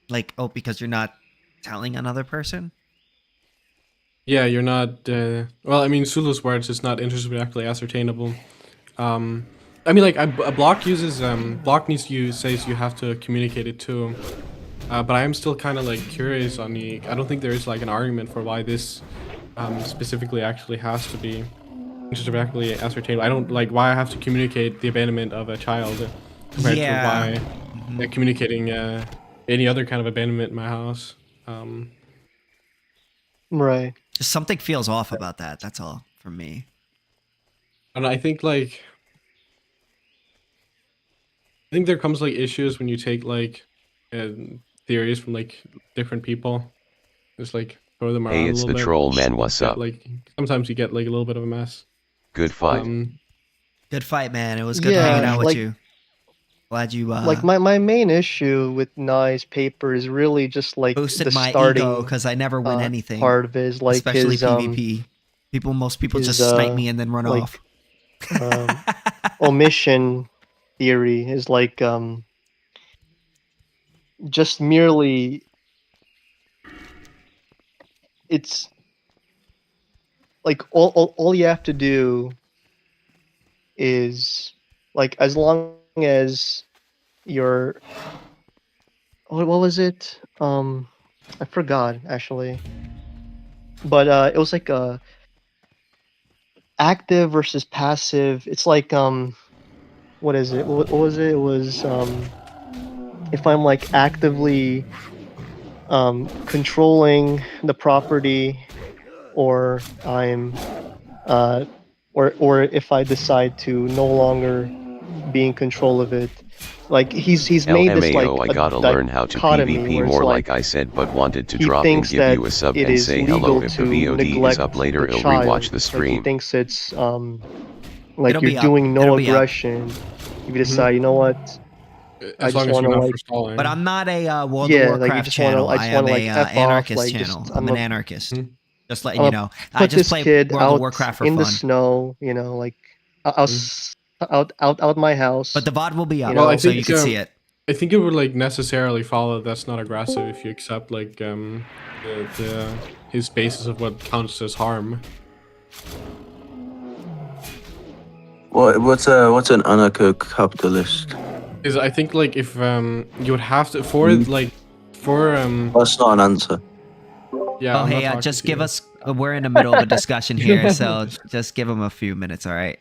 Like, oh, because you're not telling another person? Yeah, you're not. Well, I mean, Sulu's words, it's not intersubjectively ascertainable. I mean, like a block uses block needs to says you have to communicate it too. But I am still kind of like curious on the. I don't think there is like an argument for why this specifically actually has to be intersubjectively ascertainable. I don't like why I have to communicate the abandonment of a child compared to why communicating any other kind of abandonment in my house. Right. Just something feels off about that. That's all for me. And I think like there comes like issues when you take like theories from like different people, just like throw them around Hey, a it's little the bit. troll man, what's up? Like sometimes you get like a little bit of a mess. Good fight. Good fight, man. It was good Yeah, hanging out with like- you. Glad you Like my main issue with Nai's paper is really just like boosted the my starting ego because I never win anything. part of it is like especially his PvP. Most people his, just snipe me and then run like, off. Omission theory is like just merely it's like all you have to do is like as long as you're what was it? I forgot actually. But it was like active versus passive. It's like what is it? What was it? It was if I'm like actively controlling the property, or I'm or if I decide to no longer be in control of it. Like he's made this like LMAO, I a gotta learn how to dichotomy PvP where it's more like like I said, but wanted to he drop in, thinks give that you a sub it and is say hello legal if the to VOD is neglect up later, the I'll child. rewatch the Like he stream. thinks it's like It'll you're be up. doing no It'll be up. aggression. If you decide, you know what, I As just long as want to you're not like forestalling. But I'm not a World yeah, of like you Warcraft just want to channel. I I just am want to a like f anarchist off, like channel. just I'm an anarchist. Just letting I'm you gonna know. I put just this play kid World of out Warcraft for in the fun. snow, you know, like out my house. But the VOD will be up, Well, I so think you can see it. I think it would like necessarily follow that's not aggressive if you accept like his basis of what counts as harm. What's an anarcho-capitalist? Is I think like if you would have to for like for That's not an answer. yeah. Oh, I'm not hey, talking just to give you. us. We're in the middle of a discussion here, so just give them a few minutes, all right?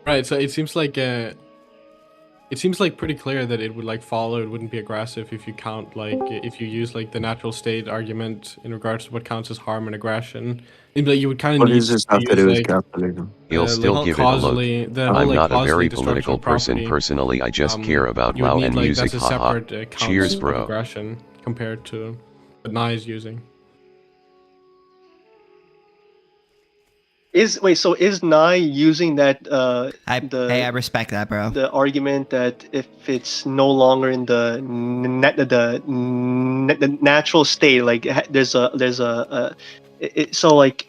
Right. So it seems like pretty clear that it would like follow. It wouldn't be aggressive if you count like if you use like the natural state argument in regards to what counts as harm and aggression. Like you would kind of What need does this to have to use do with like capitalism? He'll still like give it a look. causally the whole I'm like not a causally very political destructional person property. personally, I just care about You would WoW need and like music, that's a haha. separate counts Cheers, of bro. aggression compared to what Nye is using. So is Nye using that I respect that, bro. the argument that if it's no longer in the the natural state, like there's a so like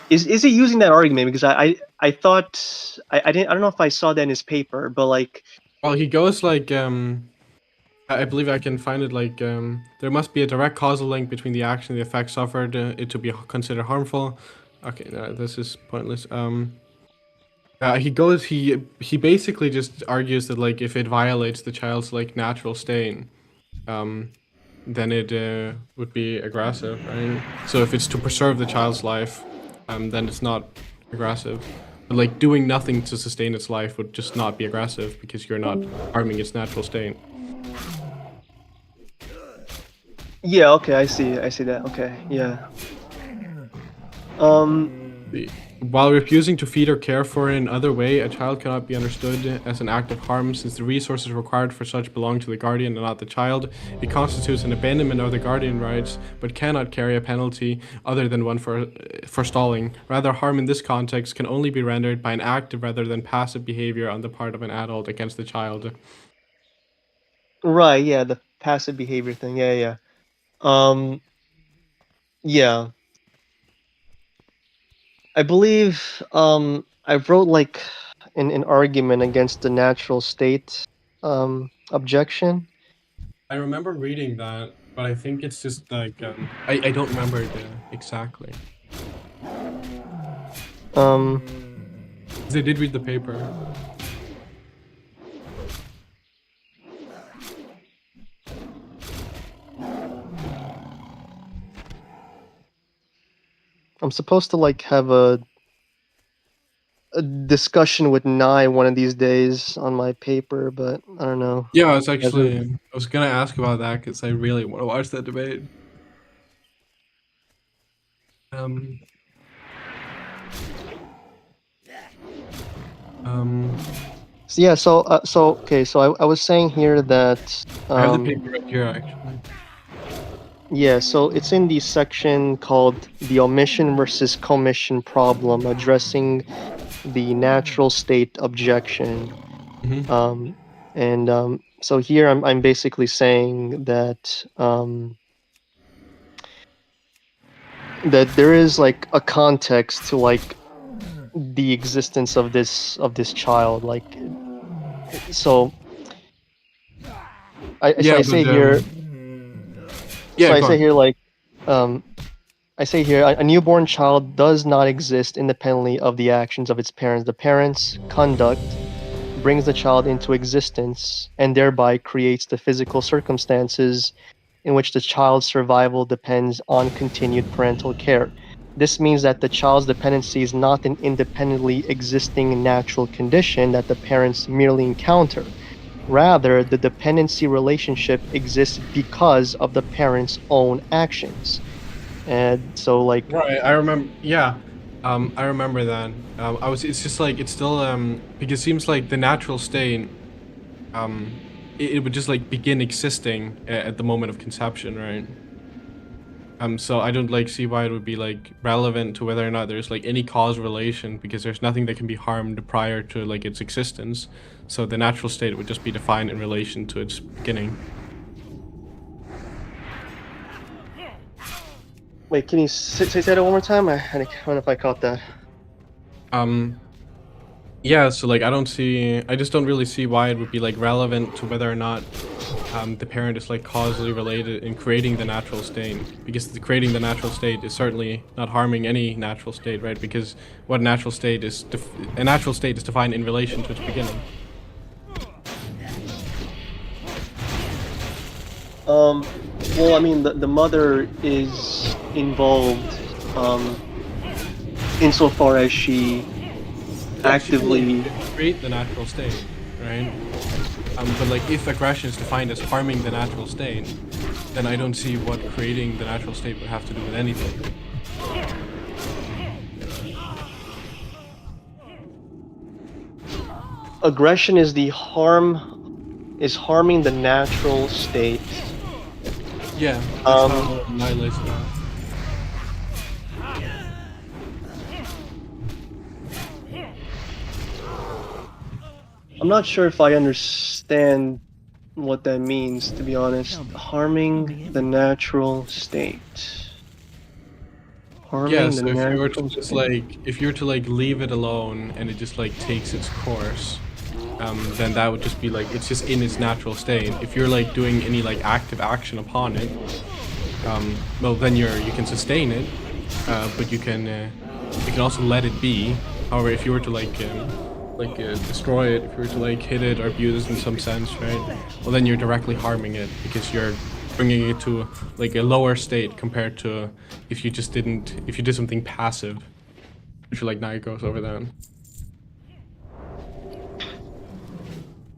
is he using that argument? Because I thought I don't know if I saw that in his paper, but like Well, he goes like I believe I can find it like there must be a direct causal link between the action and the effect suffered it to be considered harmful. Okay, no, this is pointless. He basically just argues that like if it violates the child's like natural state, then it would be aggressive, right? So if it's to preserve the child's life, then it's not aggressive. But like doing nothing to sustain its life would just not be aggressive because you're not harming its natural state. yeah, okay, I see that. Okay, yeah. While refusing to feed or care for in other way, a child cannot be understood as an act of harm since the resources required for such belong to the guardian and not the child. It constitutes an abandonment of the guardian rights, but cannot carry a penalty other than one for stalling. Rather, harm in this context can only be rendered by an active rather than passive behavior on the part of an adult against the child. Right, yeah, the passive behavior thing. Yeah. Yeah. I believe I wrote like an argument against the natural state objection. I remember reading that, but I think it's just like I don't remember it exactly. They did read the paper. I'm supposed to like have a discussion with Nye one of these days on my paper, but I don't know. Yeah, I was gonna ask about that because I really want to watch that debate. So yeah, so okay, so I was saying here that I have the paper right here actually. yeah, so it's in the section called the omission versus commission problem, addressing the natural state objection. So here I'm basically saying that that there is like a context to like the existence of this child, like So I Yeah, say but, here. yeah, So I go say on. here like, I say here a newborn child does not exist independently of the actions of its parents. The parents' conduct brings the child into existence and thereby creates the physical circumstances in which the child's survival depends on continued parental care. This means that the child's dependency is not an independently existing natural condition that the parents merely encounter. Rather, the dependency relationship exists because of the parents' own actions. And so, like, Right, I remember. Yeah, I remember that. I was. It's just like it's still because it seems like the natural state, it would just like begin existing at the moment of conception, right? So I don't like see why it would be like relevant to whether or not there's like any cause relation because there's nothing that can be harmed prior to like its existence. So the natural state would just be defined in relation to its beginning. wait, can you say that one more time? I don't know if I caught that. Yeah, so like I just don't really see why it would be like relevant to whether or not the parent is like causally related in creating the natural state, because creating the natural state is certainly not harming any natural state, right? Because what a natural state is defined in relation to its beginning. Well, I mean, the mother is involved insofar as she actively create the natural state, right? But like if aggression is defined as harming the natural state, then I don't see what creating the natural state would have to do with anything. aggression is harming the natural state. Yeah, that's how nihilism is. I'm not sure if I understand what that means, to be honest. Harming the natural state. Yeah, so if you were to just like leave it alone and it just like takes its course, then that would just be like it's just in its natural state. If you're like doing any like active action upon it, well then you can sustain it, but you can also let it be. However, if you were to destroy it, if you were to like hit it or abuse it in some sense, right? Well, then you're directly harming it because you're bringing it to like a lower state compared to if you did something passive, which like now it goes over that.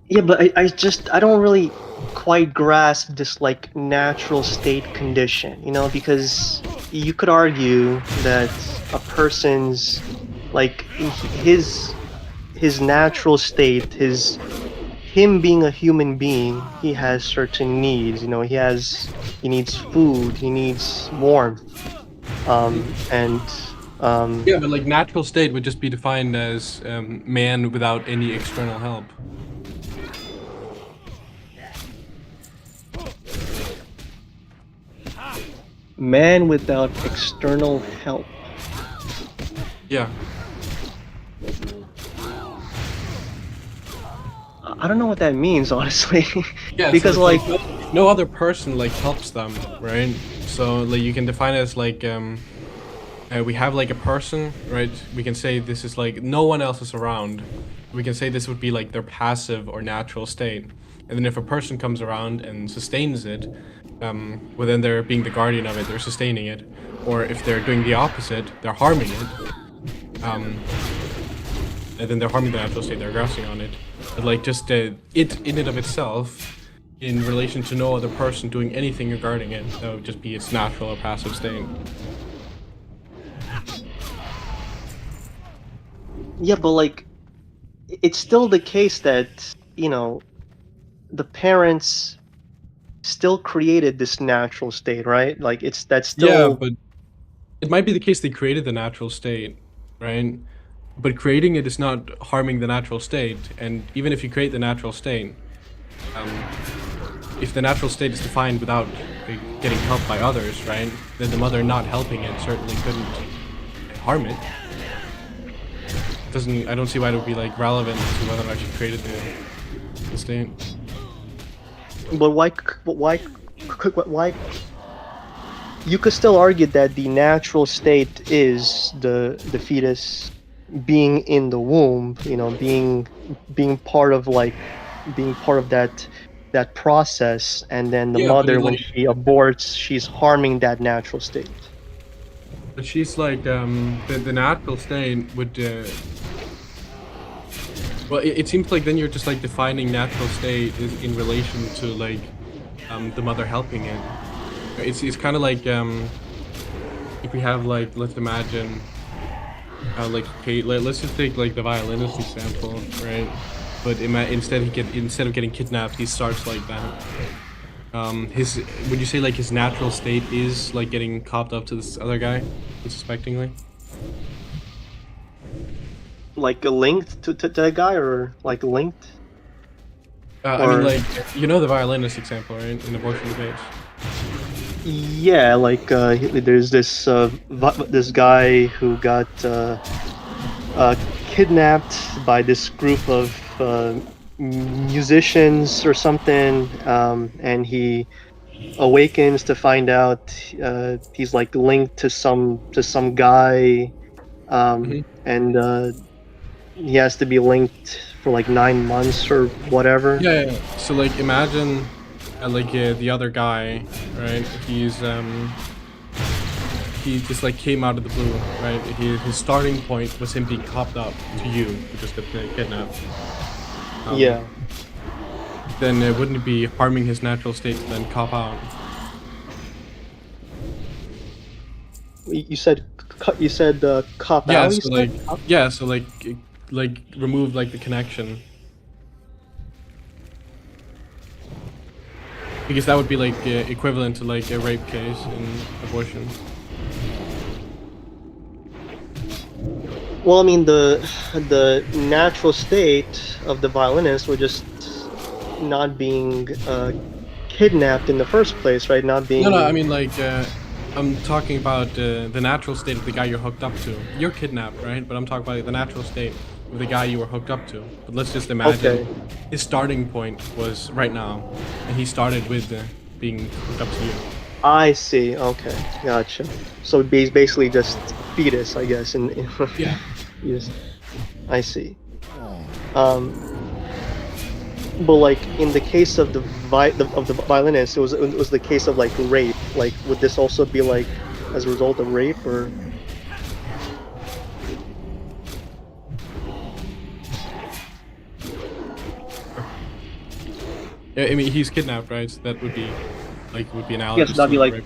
Yeah, but I don't really quite grasp this like natural state condition, you know, because you could argue that a person's like his natural state, him being a human being, he has certain needs, you know, he needs food, he needs warmth, yeah, but like natural state would just be defined as man without any external help. Man without external help. Yeah. I don't know what that means, honestly. Yeah, because so like no other person like helps them, right? So like you can define it as like we have like a person, right? We can say this is like no one else is around. We can say this would be like their passive or natural state. And then if a person comes around and sustains it, well then they're being the guardian of it, they're sustaining it. Or if they're doing the opposite, they're harming it. And then they're harming the natural state, they're aggressing on it. But like just it in and of itself, in relation to no other person doing anything regarding it, that would just be its natural or passive state. Yeah, but like it's still the case that, you know, the parents still created this natural state, right? Like that's still. Yeah, but it might be the case they created the natural state, right? But creating it is not harming the natural state, and even if you create the natural state, if the natural state is defined without getting help by others, right, then the mother not helping it certainly couldn't harm it. I don't see why it would be like relevant to whether or not she created state. But why? You could still argue that the natural state is the fetus being in the womb. You know, being part of that process, and then the Yeah, but mother, it, when like, she aborts, she's harming that natural state. but she's like the natural state would. Well, it seems like then you're just like defining natural state is in relation to like the mother helping it. It's kind of like if we have like, let's imagine like let's just take like the violinist example, right? But instead of getting kidnapped, he starts like that. Would you say like his natural state is like getting copped up to this other guy, unsuspectingly? Like linked to that guy, or like linked? I mean, like, you know the violinist example, right? In abortion debates. Yeah, like there's this guy who got kidnapped by this group of musicians or something, and he awakens to find out he's like linked to some guy, and he has to be linked for like 9 months or whatever. Yeah. So like, imagine like the other guy, right? He just like came out of the blue, right? His starting point was him being copped up to you, who just got kidnapped. Yeah. Then wouldn't it be harming his natural state to then cop out? You said cop Yeah. out. So like, yeah. So like remove like the connection. Because that would be like equivalent to like a rape case in abortion. Well, I mean, the natural state of the violinist was just not being kidnapped in the first place, right? Not being. No, I mean like I'm talking about the natural state of the guy you're hooked up to. You're kidnapped, right? But I'm talking about the natural state of the guy you were hooked up to. But let's just imagine his starting point was right now, and he started with being hooked up to you. I see. Okay, gotcha. So he's basically just fetus, I guess. Yeah. Yes, I see. But like in the case of the violinist, it was the case of like rape. Like, would this also be like as a result of rape, or? Yeah, I mean he's kidnapped, right? So that would be analogous. Yes, that'd be like. Rape.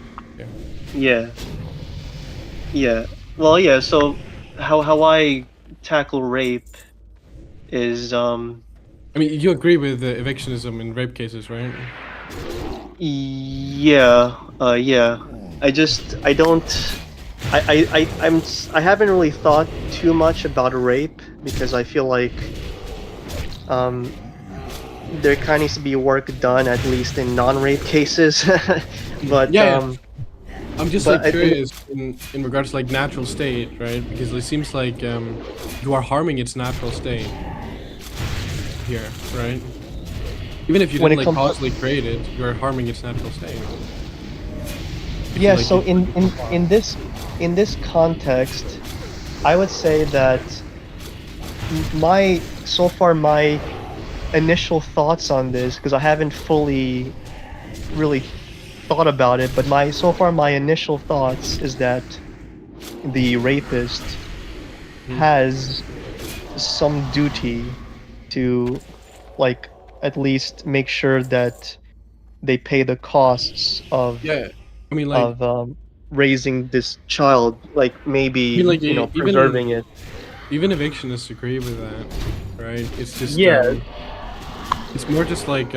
Yeah. Well, yeah. So how I tackle rape is I mean, you agree with evictionism in rape cases, right? Yeah. I haven't really thought too much about rape, because I feel like there kind of needs to be work done, at least in non-rape cases. But I'm just like curious in regards to like natural state, right? Because it seems like you are harming its natural state here, right? Even if you didn't like causally create it, you are harming its natural state. Yeah. So in this context, I would say that my initial thoughts on this, because I haven't fully really thought about it, but my initial thoughts is that the rapist has some duty to like at least make sure that they pay the costs of raising this child, like maybe preserving it. Even evictionists agree with that, right? It's just it's more just like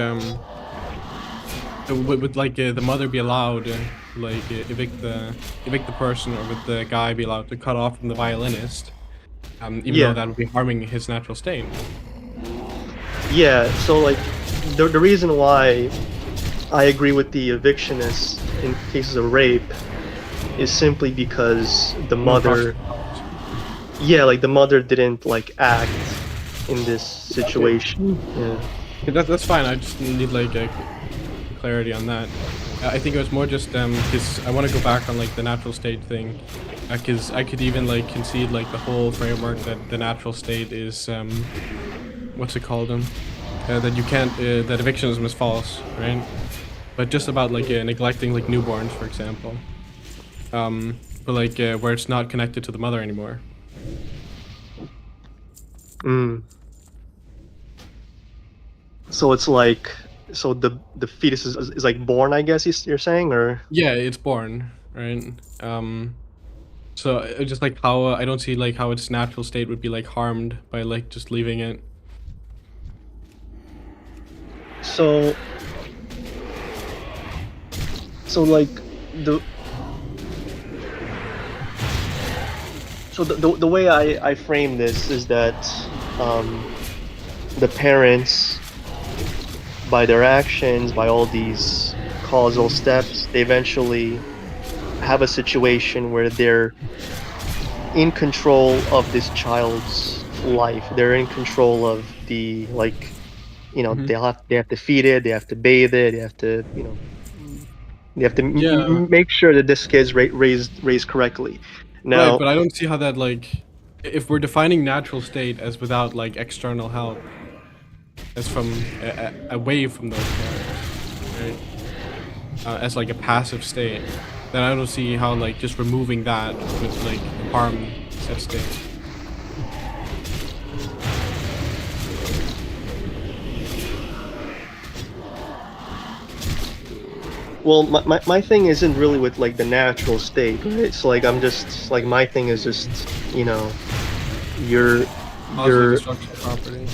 would like the mother be allowed like evict the person, or would the guy be allowed to cut off from the violinist, even though that would be harming his natural state? Yeah, so like the reason why I agree with the evictionists in cases of rape is simply because the mother the mother didn't like act in this situation. That's fine. I just need like a clarity on that. I think it was more just because I want to go back on like the natural state thing, because I could even like concede like the whole framework that the natural state is what's it called that you can't that evictionism is false, right? But just about like neglecting like newborns, for example, but like where it's not connected to the mother anymore. So it's like, so the fetus is like born, I guess you're saying, or? Yeah, it's born, right? So just like how I don't see like how its natural state would be like harmed by like just leaving it. So like the the way I frame this is that the parents, by their actions, by all these causal steps, they eventually have a situation where they're in control of this child's life. They're in control of the, like, you know, they have to feed it, they have to bathe it, they have to, you know, they have to make sure that this kid's raised correctly. Now, Right, but I don't see how that like, if we're defining natural state as without like external help, as from away from those parents, right? As like a passive state, then I don't see how like just removing that would like harm said state. well, my thing isn't really with like the natural state, right? It's like I'm just like, my thing is just, you know, your destruction of property.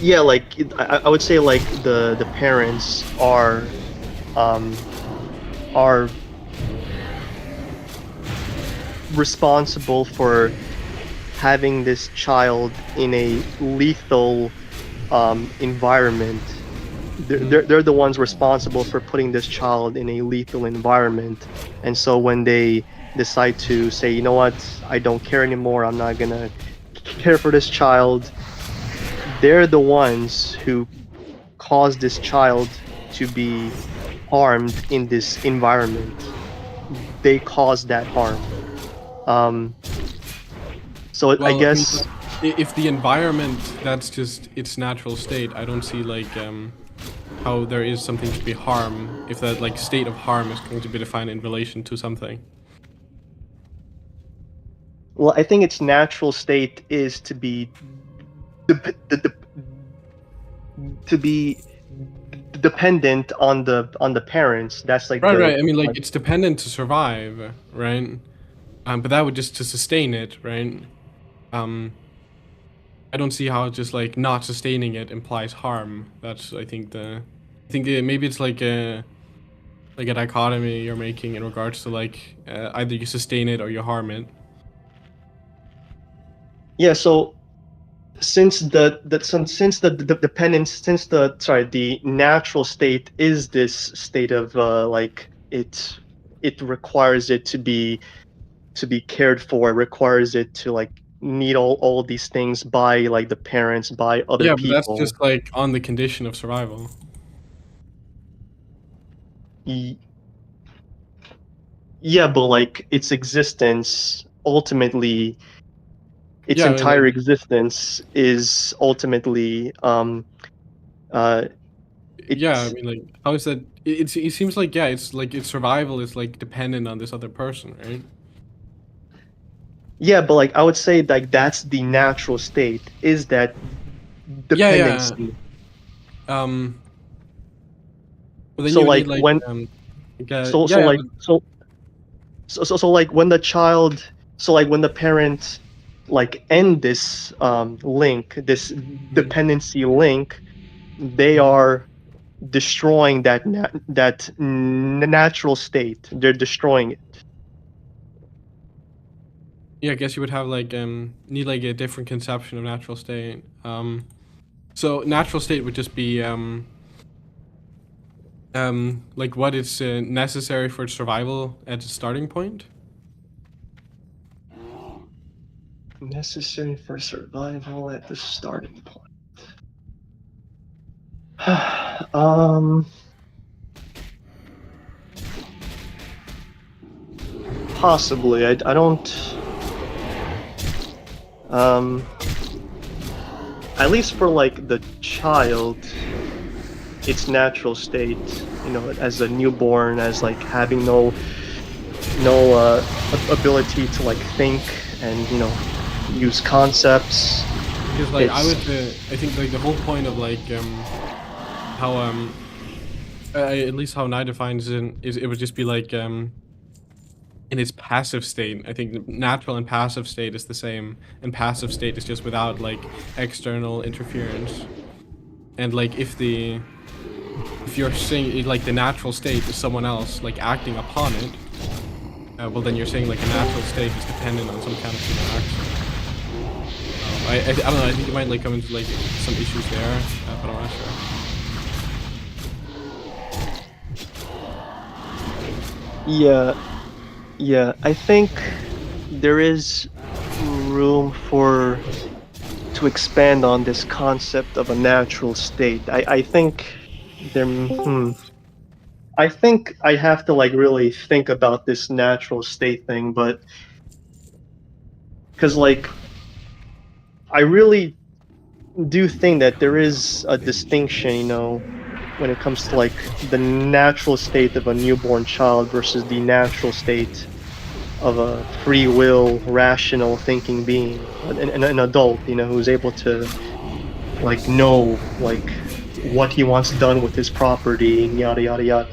Yeah, like I would say like the parents are responsible for having this child in a lethal environment. They're the ones responsible for putting this child in a lethal environment, and so when they decide to say, you know what, I don't care anymore, I'm not gonna care for this child, they're the ones who caused this child to be harmed in this environment. They caused that harm. So Well, I guess if the environment that's just its natural state, I don't see like how there is something to be harm if that like state of harm is going to be defined in relation to something. well, I think its natural state is to be dependent on the parents. That's like Right. I mean, like it's dependent to survive, right? But that would just to sustain it, right? I don't see how just like not sustaining it implies harm. That's I think maybe it's like a dichotomy you're making in regards to like either you sustain it or you harm it. Yeah, so since the dependence, since the natural state is this state of like it requires it to be cared for, it requires it to like need all these things by like the parents, by other Yeah, but that's people. just like on the condition of survival. Yeah, but like its existence ultimately, its Yeah, I mean, entire like, existence is ultimately yeah, I it's mean, like, how is that? It seems like yeah, it's like its survival is like dependent on this other person, right? yeah, but like I would say like that's the natural state, is that dependency. But then So you would like need like when so yeah, so yeah, like so like when the child, so like when the parent like end this link, this dependency link, they are destroying that natural state. They're destroying it. yeah, I guess you would have like need like a different conception of natural state. So natural state would just be like what is necessary for its survival at its starting point. Necessary for survival at the starting point. Possibly. I don't. At least for like the child, its natural state, you know, as a newborn, as like having no ability to like think and, you know, use concepts. Because like I It's- would, I think like the whole point of like how at least how Nye defines it is it would just be like in its passive state. I think natural and passive state is the same, and passive state is just without like external interference. And like if you're saying like the natural state is someone else like acting upon it, well then you're saying like a natural state is dependent on some kind of human action. I don't know. I think it might like come into like some issues there, but I'm not sure. Yeah, I think there is room to expand on this concept of a natural state. I think there. I think I have to like really think about this natural state thing, but because like I really do think that there is a distinction, you know, when it comes to like the natural state of a newborn child versus the natural state of a free will, rational thinking being, an adult, you know, who's able to like know like what he wants done with his property and yada yada yada.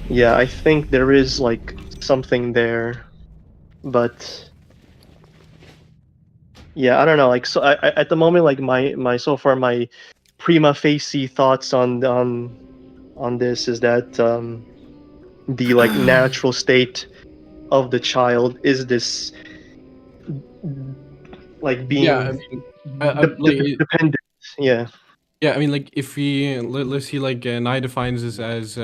Yeah, I think there is like something there, but yeah, I don't know. Like, so at the moment, like my so far my prima facie thoughts on this is that the like natural state of the child is this like being Yeah, I mean, like dependent. Yeah. yeah, I mean, like if we let's see, like Nye defines this as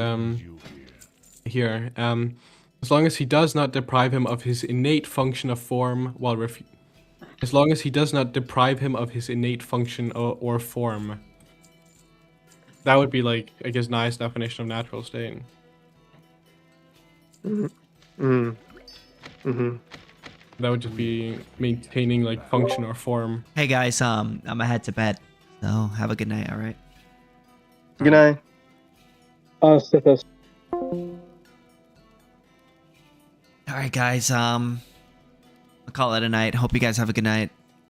here, as long as he does not deprive him of his innate function of form while as long as he does not deprive him of his innate function or form. That would be like, I guess, Nye's definition of natural state. That would just be maintaining like function or form. Hey guys, I'm gonna head to bed. So have a good night, alright? Good night. Sithis. Alright guys, I'll call it a night. Hope you guys have a good night.